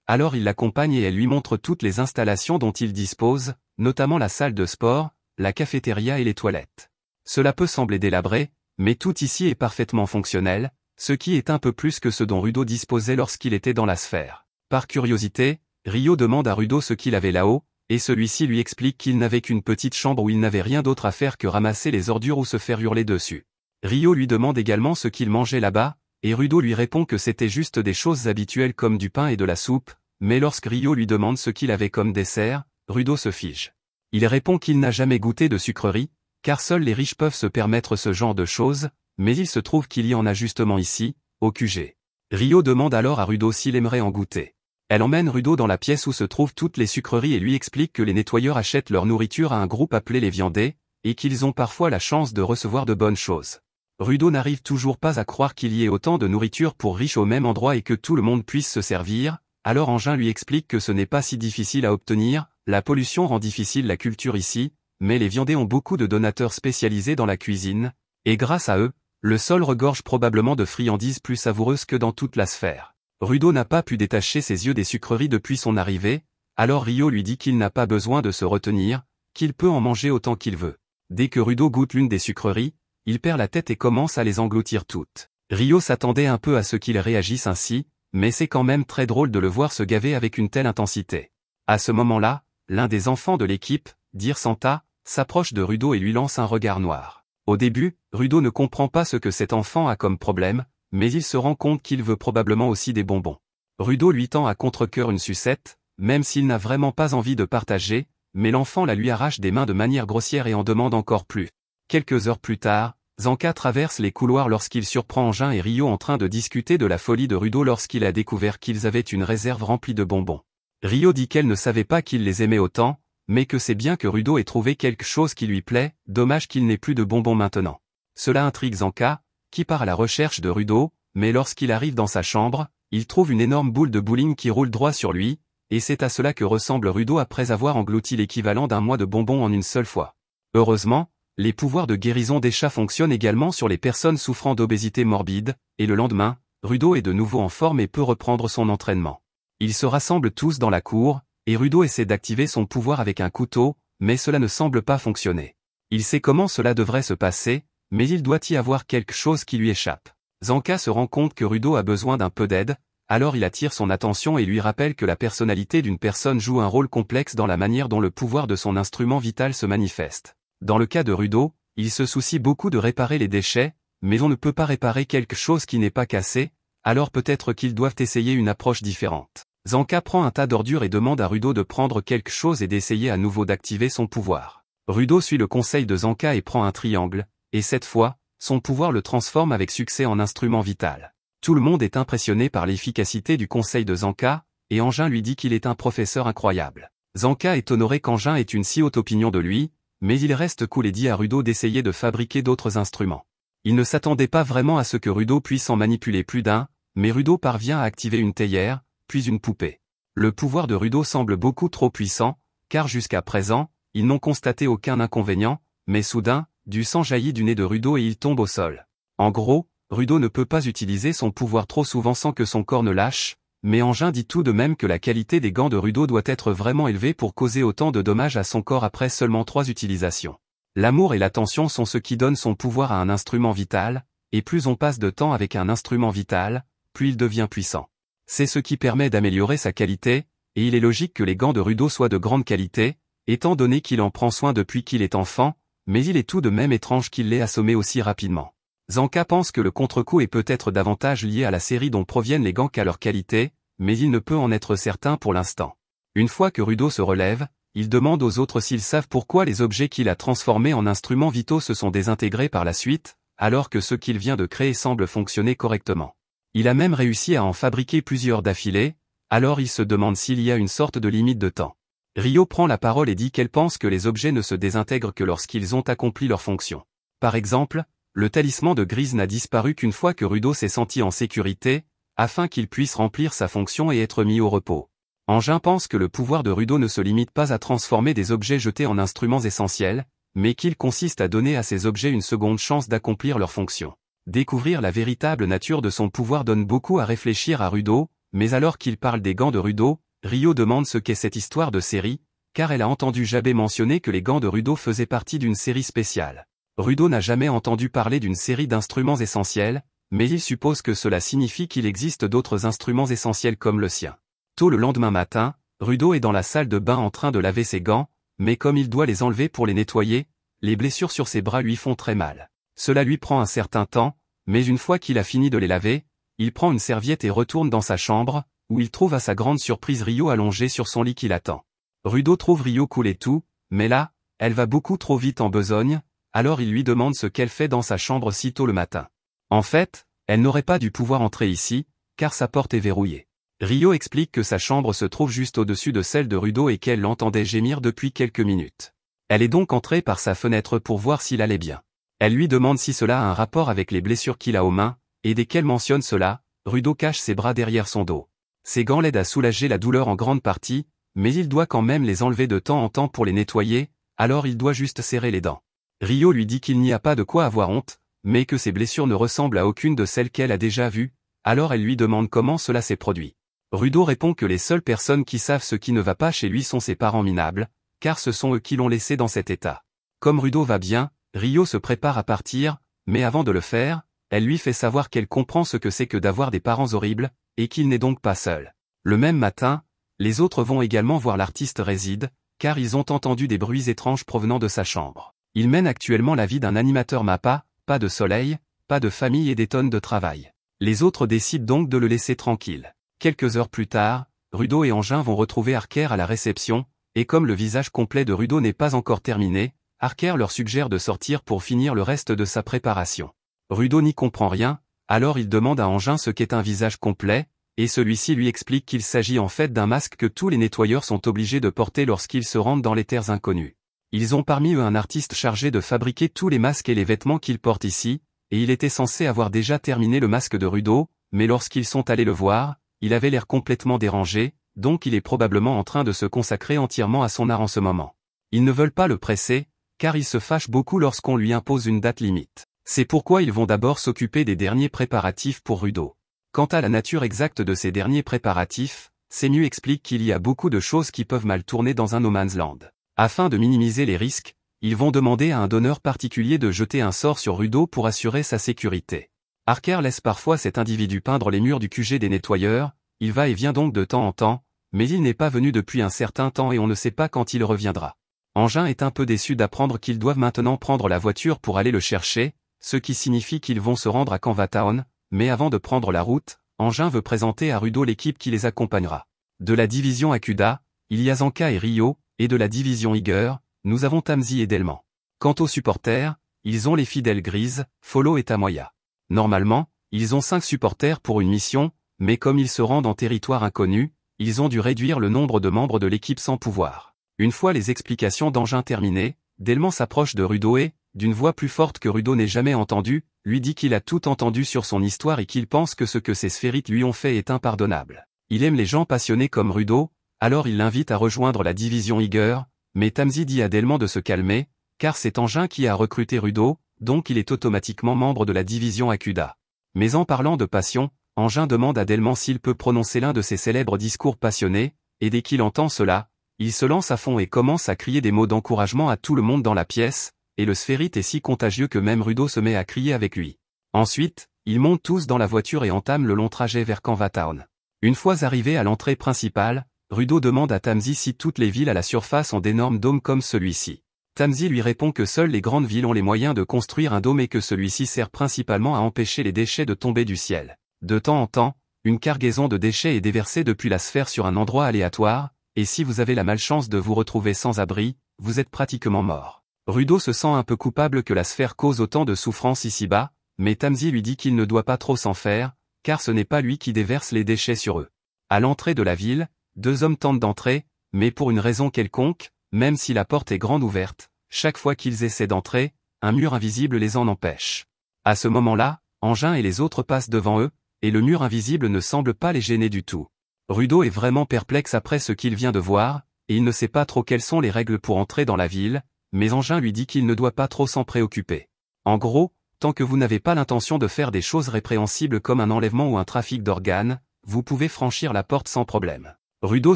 alors il l'accompagne et elle lui montre toutes les installations dont il dispose, notamment la salle de sport, la cafétéria et les toilettes. Cela peut sembler délabré, mais tout ici est parfaitement fonctionnel, ce qui est un peu plus que ce dont Rudo disposait lorsqu'il était dans la sphère. Par curiosité, Rio demande à Rudo ce qu'il avait là-haut, et celui-ci lui explique qu'il n'avait qu'une petite chambre où il n'avait rien d'autre à faire que ramasser les ordures ou se faire hurler dessus. Rio lui demande également ce qu'il mangeait là-bas, et Rudo lui répond que c'était juste des choses habituelles comme du pain et de la soupe, mais lorsque Rio lui demande ce qu'il avait comme dessert, Rudo se fige. Il répond qu'il n'a jamais goûté de sucreries, car seuls les riches peuvent se permettre ce genre de choses, mais il se trouve qu'il y en a justement ici, au QG. Rio demande alors à Rudo s'il aimerait en goûter. Elle emmène Rudo dans la pièce où se trouvent toutes les sucreries et lui explique que les nettoyeurs achètent leur nourriture à un groupe appelé les viandés, et qu'ils ont parfois la chance de recevoir de bonnes choses. Rudo n'arrive toujours pas à croire qu'il y ait autant de nourriture pour riches au même endroit et que tout le monde puisse se servir, alors Engin lui explique que ce n'est pas si difficile à obtenir, la pollution rend difficile la culture ici, mais les viandés ont beaucoup de donateurs spécialisés dans la cuisine, et grâce à eux, le sol regorge probablement de friandises plus savoureuses que dans toute la sphère. Rudo n'a pas pu détacher ses yeux des sucreries depuis son arrivée, alors Rio lui dit qu'il n'a pas besoin de se retenir, qu'il peut en manger autant qu'il veut. Dès que Rudo goûte l'une des sucreries, il perd la tête et commence à les engloutir toutes. Rio s'attendait un peu à ce qu'il réagisse ainsi, mais c'est quand même très drôle de le voir se gaver avec une telle intensité. À ce moment-là, l'un des enfants de l'équipe, Dir Santa, s'approche de Rudo et lui lance un regard noir. Au début, Rudo ne comprend pas ce que cet enfant a comme problème, mais il se rend compte qu'il veut probablement aussi des bonbons. Rudo lui tend à contre-cœur une sucette, même s'il n'a vraiment pas envie de partager, mais l'enfant la lui arrache des mains de manière grossière et en demande encore plus. Quelques heures plus tard, Zanka traverse les couloirs lorsqu'il surprend Engin et Rio en train de discuter de la folie de Rudo lorsqu'il a découvert qu'ils avaient une réserve remplie de bonbons. Rio dit qu'elle ne savait pas qu'il les aimait autant, mais que c'est bien que Rudo ait trouvé quelque chose qui lui plaît, dommage qu'il n'ait plus de bonbons maintenant. Cela intrigue Zanka, qui part à la recherche de Rudo, mais lorsqu'il arrive dans sa chambre, il trouve une énorme boule de bowling qui roule droit sur lui, et c'est à cela que ressemble Rudo après avoir englouti l'équivalent d'un mois de bonbons en une seule fois. Heureusement, les pouvoirs de guérison des chats fonctionnent également sur les personnes souffrant d'obésité morbide, et le lendemain, Rudo est de nouveau en forme et peut reprendre son entraînement. Ils se rassemblent tous dans la cour, et Rudo essaie d'activer son pouvoir avec un couteau, mais cela ne semble pas fonctionner. Il sait comment cela devrait se passer, mais il doit y avoir quelque chose qui lui échappe. Zanka se rend compte que Rudo a besoin d'un peu d'aide, alors il attire son attention et lui rappelle que la personnalité d'une personne joue un rôle complexe dans la manière dont le pouvoir de son instrument vital se manifeste. Dans le cas de Rudo, il se soucie beaucoup de réparer les déchets, mais on ne peut pas réparer quelque chose qui n'est pas cassé, alors peut-être qu'ils doivent essayer une approche différente. Zanka prend un tas d'ordures et demande à Rudo de prendre quelque chose et d'essayer à nouveau d'activer son pouvoir. Rudo suit le conseil de Zanka et prend un triangle, et cette fois, son pouvoir le transforme avec succès en instrument vital. Tout le monde est impressionné par l'efficacité du conseil de Zanka, et Engin lui dit qu'il est un professeur incroyable. Zanka est honoré qu'Engin ait une si haute opinion de lui, mais il reste cool et dit à Rudo d'essayer de fabriquer d'autres instruments. Il ne s'attendait pas vraiment à ce que Rudo puisse en manipuler plus d'un, mais Rudo parvient à activer une théière, puis une poupée. Le pouvoir de Rudo semble beaucoup trop puissant, car jusqu'à présent, ils n'ont constaté aucun inconvénient, mais soudain, du sang jaillit du nez de Rudo et il tombe au sol. En gros, Rudo ne peut pas utiliser son pouvoir trop souvent sans que son corps ne lâche, mais Engin dit tout de même que la qualité des gants de Rudo doit être vraiment élevée pour causer autant de dommages à son corps après seulement 3 utilisations. L'amour et l'attention sont ce qui donnent son pouvoir à un instrument vital, et plus on passe de temps avec un instrument vital, plus il devient puissant. C'est ce qui permet d'améliorer sa qualité, et il est logique que les gants de Rudo soient de grande qualité, étant donné qu'il en prend soin depuis qu'il est enfant, mais il est tout de même étrange qu'il l'ait assommé aussi rapidement. Zanka pense que le contre-coup est peut-être davantage lié à la série dont proviennent les gants qu'à leur qualité, mais il ne peut en être certain pour l'instant. Une fois que Rudo se relève, il demande aux autres s'ils savent pourquoi les objets qu'il a transformés en instruments vitaux se sont désintégrés par la suite, alors que ceux qu'il vient de créer semblent fonctionner correctement. Il a même réussi à en fabriquer plusieurs d'affilée, alors il se demande s'il y a une sorte de limite de temps. Rio prend la parole et dit qu'elle pense que les objets ne se désintègrent que lorsqu'ils ont accompli leur fonction. Par exemple, le talisman de Grise n'a disparu qu'une fois que Rudo s'est senti en sécurité, afin qu'il puisse remplir sa fonction et être mis au repos. Engin pense que le pouvoir de Rudo ne se limite pas à transformer des objets jetés en instruments essentiels, mais qu'il consiste à donner à ces objets une seconde chance d'accomplir leur fonction. Découvrir la véritable nature de son pouvoir donne beaucoup à réfléchir à Rudo, mais alors qu'il parle des gants de Rudo, Rio demande ce qu'est cette histoire de série, car elle a entendu Jabé mentionner que les gants de Rudo faisaient partie d'une série spéciale. Rudo n'a jamais entendu parler d'une série d'instruments essentiels, mais il suppose que cela signifie qu'il existe d'autres instruments essentiels comme le sien. Tôt le lendemain matin, Rudo est dans la salle de bain en train de laver ses gants, mais comme il doit les enlever pour les nettoyer, les blessures sur ses bras lui font très mal. Cela lui prend un certain temps, mais une fois qu'il a fini de les laver, il prend une serviette et retourne dans sa chambre, où il trouve à sa grande surprise Rio allongé sur son lit qui l'attend. Rudo trouve Rio cool et tout, mais là, elle va beaucoup trop vite en besogne, alors il lui demande ce qu'elle fait dans sa chambre si tôt le matin. En fait, elle n'aurait pas dû pouvoir entrer ici, car sa porte est verrouillée. Rio explique que sa chambre se trouve juste au-dessus de celle de Rudo et qu'elle l'entendait gémir depuis quelques minutes. Elle est donc entrée par sa fenêtre pour voir s'il allait bien. Elle lui demande si cela a un rapport avec les blessures qu'il a aux mains, et dès qu'elle mentionne cela, Rudo cache ses bras derrière son dos. Ses gants l'aident à soulager la douleur en grande partie, mais il doit quand même les enlever de temps en temps pour les nettoyer, alors il doit juste serrer les dents. Rio lui dit qu'il n'y a pas de quoi avoir honte, mais que ses blessures ne ressemblent à aucune de celles qu'elle a déjà vues, alors elle lui demande comment cela s'est produit. Rudo répond que les seules personnes qui savent ce qui ne va pas chez lui sont ses parents minables, car ce sont eux qui l'ont laissé dans cet état. Comme Rudo va bien, Rio se prépare à partir, mais avant de le faire, elle lui fait savoir qu'elle comprend ce que c'est que d'avoir des parents horribles, et qu'il n'est donc pas seul. Le même matin, les autres vont également voir l'artiste Réside, car ils ont entendu des bruits étranges provenant de sa chambre. Il mène actuellement la vie d'un animateur MAPA, pas de soleil, pas de famille et des tonnes de travail. Les autres décident donc de le laisser tranquille. Quelques heures plus tard, Rudo et Engin vont retrouver Harker à la réception, et comme le visage complet de Rudo n'est pas encore terminé, Harker leur suggère de sortir pour finir le reste de sa préparation. Rudo n'y comprend rien, alors il demande à Engin ce qu'est un visage complet, et celui-ci lui explique qu'il s'agit en fait d'un masque que tous les nettoyeurs sont obligés de porter lorsqu'ils se rendent dans les terres inconnues. Ils ont parmi eux un artiste chargé de fabriquer tous les masques et les vêtements qu'ils portent ici, et il était censé avoir déjà terminé le masque de Rudo, mais lorsqu'ils sont allés le voir, il avait l'air complètement dérangé, donc il est probablement en train de se consacrer entièrement à son art en ce moment. Ils ne veulent pas le presser, car il se fâche beaucoup lorsqu'on lui impose une date limite. C'est pourquoi ils vont d'abord s'occuper des derniers préparatifs pour Rudo. Quant à la nature exacte de ces derniers préparatifs, Senu explique qu'il y a beaucoup de choses qui peuvent mal tourner dans un no man's land. Afin de minimiser les risques, ils vont demander à un donneur particulier de jeter un sort sur Rudo pour assurer sa sécurité. Harker laisse parfois cet individu peindre les murs du QG des nettoyeurs, il va et vient donc de temps en temps, mais il n'est pas venu depuis un certain temps et on ne sait pas quand il reviendra. Engin est un peu déçu d'apprendre qu'ils doivent maintenant prendre la voiture pour aller le chercher, ce qui signifie qu'ils vont se rendre à Canvatown, mais avant de prendre la route, Engin veut présenter à Rudo l'équipe qui les accompagnera. De la division Akuda, il y a Zanka et Rio, et de la division Iger, nous avons Tamzi et Delman. Quant aux supporters, ils ont les fidèles Grises, Follow et Tamoya. Normalement, ils ont 5 supporters pour une mission, mais comme ils se rendent en territoire inconnu, ils ont dû réduire le nombre de membres de l'équipe sans pouvoir. Une fois les explications d'Engin terminées, Delman s'approche de Rudo et, d'une voix plus forte que Rudo n'ait jamais entendue, lui dit qu'il a tout entendu sur son histoire et qu'il pense que ce que ces sphérites lui ont fait est impardonnable. Il aime les gens passionnés comme Rudo, alors il l'invite à rejoindre la division Iger, mais Tamzi dit à Delman de se calmer, car c'est Engin qui a recruté Rudo, donc il est automatiquement membre de la division Akuda. Mais en parlant de passion, Engin demande à Delman s'il peut prononcer l'un de ses célèbres discours passionnés, et dès qu'il entend cela, il se lance à fond et commence à crier des mots d'encouragement à tout le monde dans la pièce, et le sphérite est si contagieux que même Rudo se met à crier avec lui. Ensuite, ils montent tous dans la voiture et entament le long trajet vers Canvatown. Une fois arrivés à l'entrée principale, Rudo demande à Tamzi si toutes les villes à la surface ont d'énormes dômes comme celui-ci. Tamzi lui répond que seules les grandes villes ont les moyens de construire un dôme et que celui-ci sert principalement à empêcher les déchets de tomber du ciel. De temps en temps, une cargaison de déchets est déversée depuis la sphère sur un endroit aléatoire, et si vous avez la malchance de vous retrouver sans abri, vous êtes pratiquement mort. Rudo se sent un peu coupable que la sphère cause autant de souffrance ici-bas, mais Tamzi lui dit qu'il ne doit pas trop s'en faire, car ce n'est pas lui qui déverse les déchets sur eux. À l'entrée de la ville, 2 hommes tentent d'entrer, mais pour une raison quelconque, même si la porte est grande ouverte, chaque fois qu'ils essaient d'entrer, un mur invisible les en empêche. À ce moment-là, Engin et les autres passent devant eux, et le mur invisible ne semble pas les gêner du tout. Rudo est vraiment perplexe après ce qu'il vient de voir, et il ne sait pas trop quelles sont les règles pour entrer dans la ville, mais Engin lui dit qu'il ne doit pas trop s'en préoccuper. En gros, tant que vous n'avez pas l'intention de faire des choses répréhensibles comme un enlèvement ou un trafic d'organes, vous pouvez franchir la porte sans problème. Rudo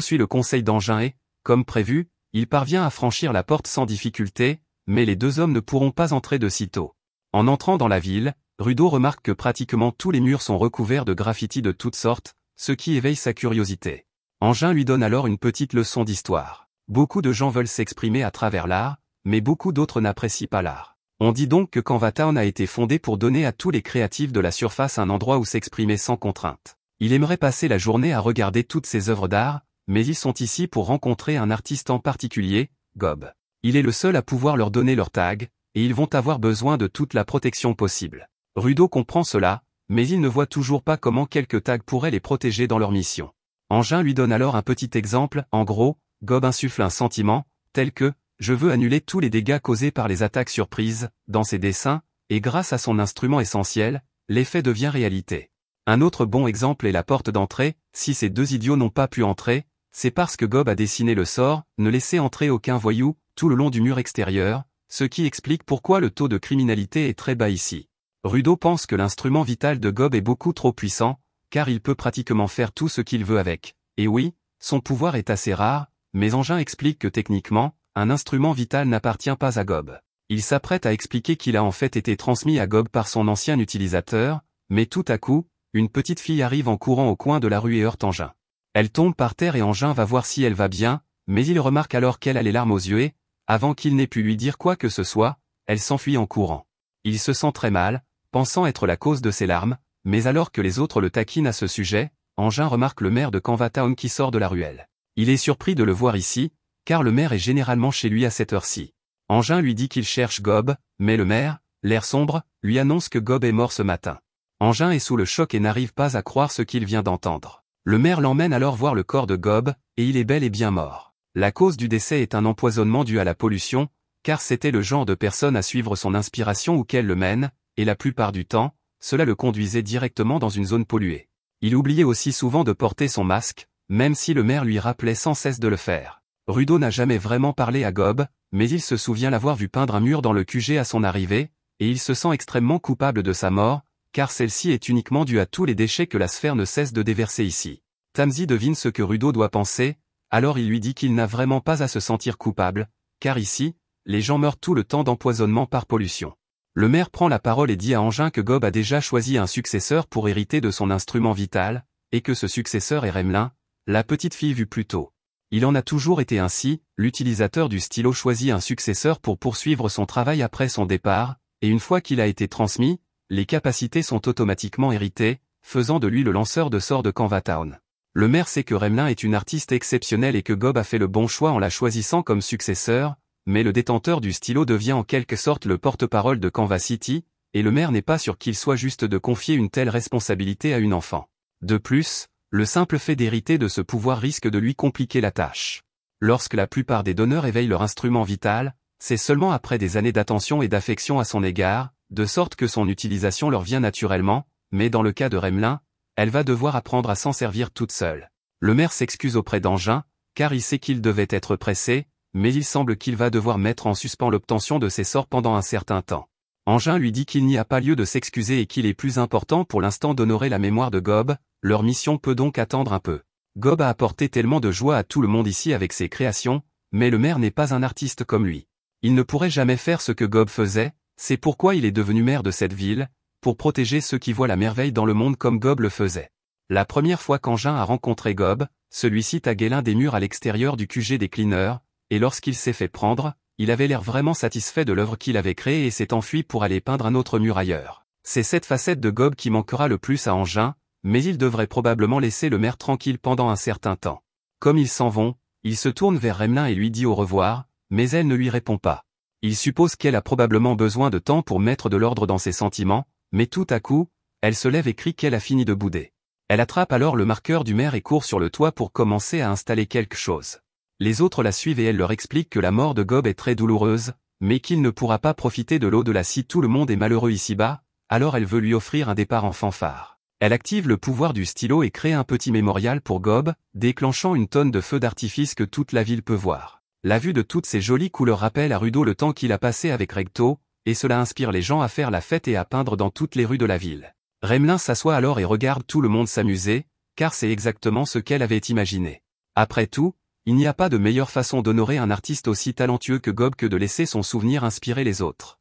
suit le conseil d'Engin et, comme prévu, il parvient à franchir la porte sans difficulté, mais les deux hommes ne pourront pas entrer de sitôt. En entrant dans la ville, Rudo remarque que pratiquement tous les murs sont recouverts de graffitis de toutes sortes, ce qui éveille sa curiosité. Engin lui donne alors une petite leçon d'histoire. Beaucoup de gens veulent s'exprimer à travers l'art, mais beaucoup d'autres n'apprécient pas l'art. On dit donc que Canva Town a été fondé pour donner à tous les créatifs de la surface un endroit où s'exprimer sans contrainte. Il aimerait passer la journée à regarder toutes ces œuvres d'art, mais ils sont ici pour rencontrer un artiste en particulier, Gob. Il est le seul à pouvoir leur donner leur tag, et ils vont avoir besoin de toute la protection possible. Rudo comprend cela, mais il ne voit toujours pas comment quelques tags pourraient les protéger dans leur mission. Engin lui donne alors un petit exemple, en gros, Gob insuffle un sentiment, tel que « je veux annuler tous les dégâts causés par les attaques surprises » dans ses dessins, et grâce à son instrument essentiel, l'effet devient réalité. Un autre bon exemple est la porte d'entrée, si ces deux idiots n'ont pas pu entrer, c'est parce que Gob a dessiné le sort, ne laisser entrer aucun voyou, tout le long du mur extérieur, ce qui explique pourquoi le taux de criminalité est très bas ici. Rudo pense que l'instrument vital de Gob est beaucoup trop puissant, car il peut pratiquement faire tout ce qu'il veut avec. Et oui, son pouvoir est assez rare, mais Engin explique que techniquement, un instrument vital n'appartient pas à Gob. Il s'apprête à expliquer qu'il a en fait été transmis à Gob par son ancien utilisateur, mais tout à coup, une petite fille arrive en courant au coin de la rue et heurte Engin. Elle tombe par terre et Engin va voir si elle va bien, mais il remarque alors qu'elle a les larmes aux yeux et, avant qu'il n'ait pu lui dire quoi que ce soit, elle s'enfuit en courant. Il se sent très mal, pensant être la cause de ses larmes, mais alors que les autres le taquinent à ce sujet, Engin remarque le maire de Canva Town qui sort de la ruelle. Il est surpris de le voir ici, car le maire est généralement chez lui à cette heure-ci. Engin lui dit qu'il cherche Gob, mais le maire, l'air sombre, lui annonce que Gob est mort ce matin. Engin est sous le choc et n'arrive pas à croire ce qu'il vient d'entendre. Le maire l'emmène alors voir le corps de Gob, et il est bel et bien mort. La cause du décès est un empoisonnement dû à la pollution, car c'était le genre de personne à suivre son inspiration où qu'elle le mène, et la plupart du temps, cela le conduisait directement dans une zone polluée. Il oubliait aussi souvent de porter son masque, même si le maire lui rappelait sans cesse de le faire. Rudo n'a jamais vraiment parlé à Gob, mais il se souvient l'avoir vu peindre un mur dans le QG à son arrivée, et il se sent extrêmement coupable de sa mort, car celle-ci est uniquement due à tous les déchets que la sphère ne cesse de déverser ici. Tamzi devine ce que Rudo doit penser, alors il lui dit qu'il n'a vraiment pas à se sentir coupable, car ici, les gens meurent tout le temps d'empoisonnement par pollution. Le maire prend la parole et dit à Engin que Gob a déjà choisi un successeur pour hériter de son instrument vital, et que ce successeur est Remelin, la petite fille vue plus tôt. Il en a toujours été ainsi, l'utilisateur du stylo choisit un successeur pour poursuivre son travail après son départ, et une fois qu'il a été transmis, les capacités sont automatiquement héritées, faisant de lui le lanceur de sorts de Canva Town. Le maire sait que Remelin est une artiste exceptionnelle et que Gob a fait le bon choix en la choisissant comme successeur, mais le détenteur du stylo devient en quelque sorte le porte-parole de Canva City, et le maire n'est pas sûr qu'il soit juste de confier une telle responsabilité à une enfant. De plus, le simple fait d'hériter de ce pouvoir risque de lui compliquer la tâche. Lorsque la plupart des donneurs éveillent leur instrument vital, c'est seulement après des années d'attention et d'affection à son égard, de sorte que son utilisation leur vient naturellement, mais dans le cas de Remelin, elle va devoir apprendre à s'en servir toute seule. Le maire s'excuse auprès d'Engin, car il sait qu'il devait être pressé, mais il semble qu'il va devoir mettre en suspens l'obtention de ses sorts pendant un certain temps. Engin lui dit qu'il n'y a pas lieu de s'excuser et qu'il est plus important pour l'instant d'honorer la mémoire de Gob, leur mission peut donc attendre un peu. Gob a apporté tellement de joie à tout le monde ici avec ses créations, mais le maire n'est pas un artiste comme lui. Il ne pourrait jamais faire ce que Gob faisait, c'est pourquoi il est devenu maire de cette ville, pour protéger ceux qui voient la merveille dans le monde comme Gob le faisait. La première fois qu'Engin a rencontré Gob, celui-ci taguait l'un des murs à l'extérieur du QG des cleaners, et lorsqu'il s'est fait prendre, il avait l'air vraiment satisfait de l'œuvre qu'il avait créée et s'est enfui pour aller peindre un autre mur ailleurs. C'est cette facette de Gob qui manquera le plus à Engin, mais il devrait probablement laisser le maire tranquille pendant un certain temps. Comme ils s'en vont, il se tourne vers Remelin et lui dit au revoir, mais elle ne lui répond pas. Il suppose qu'elle a probablement besoin de temps pour mettre de l'ordre dans ses sentiments, mais tout à coup, elle se lève et crie qu'elle a fini de bouder. Elle attrape alors le marqueur du maire et court sur le toit pour commencer à installer quelque chose. Les autres la suivent et elle leur explique que la mort de Gob est très douloureuse, mais qu'il ne pourra pas profiter de l'au-delà si tout le monde est malheureux ici-bas, alors elle veut lui offrir un départ en fanfare. Elle active le pouvoir du stylo et crée un petit mémorial pour Gob, déclenchant une tonne de feux d'artifice que toute la ville peut voir. La vue de toutes ces jolies couleurs rappelle à Rudo le temps qu'il a passé avec Recto, et cela inspire les gens à faire la fête et à peindre dans toutes les rues de la ville. Remelin s'assoit alors et regarde tout le monde s'amuser, car c'est exactement ce qu'elle avait imaginé. Après tout, il n'y a pas de meilleure façon d'honorer un artiste aussi talentueux que Gob que de laisser son souvenir inspirer les autres.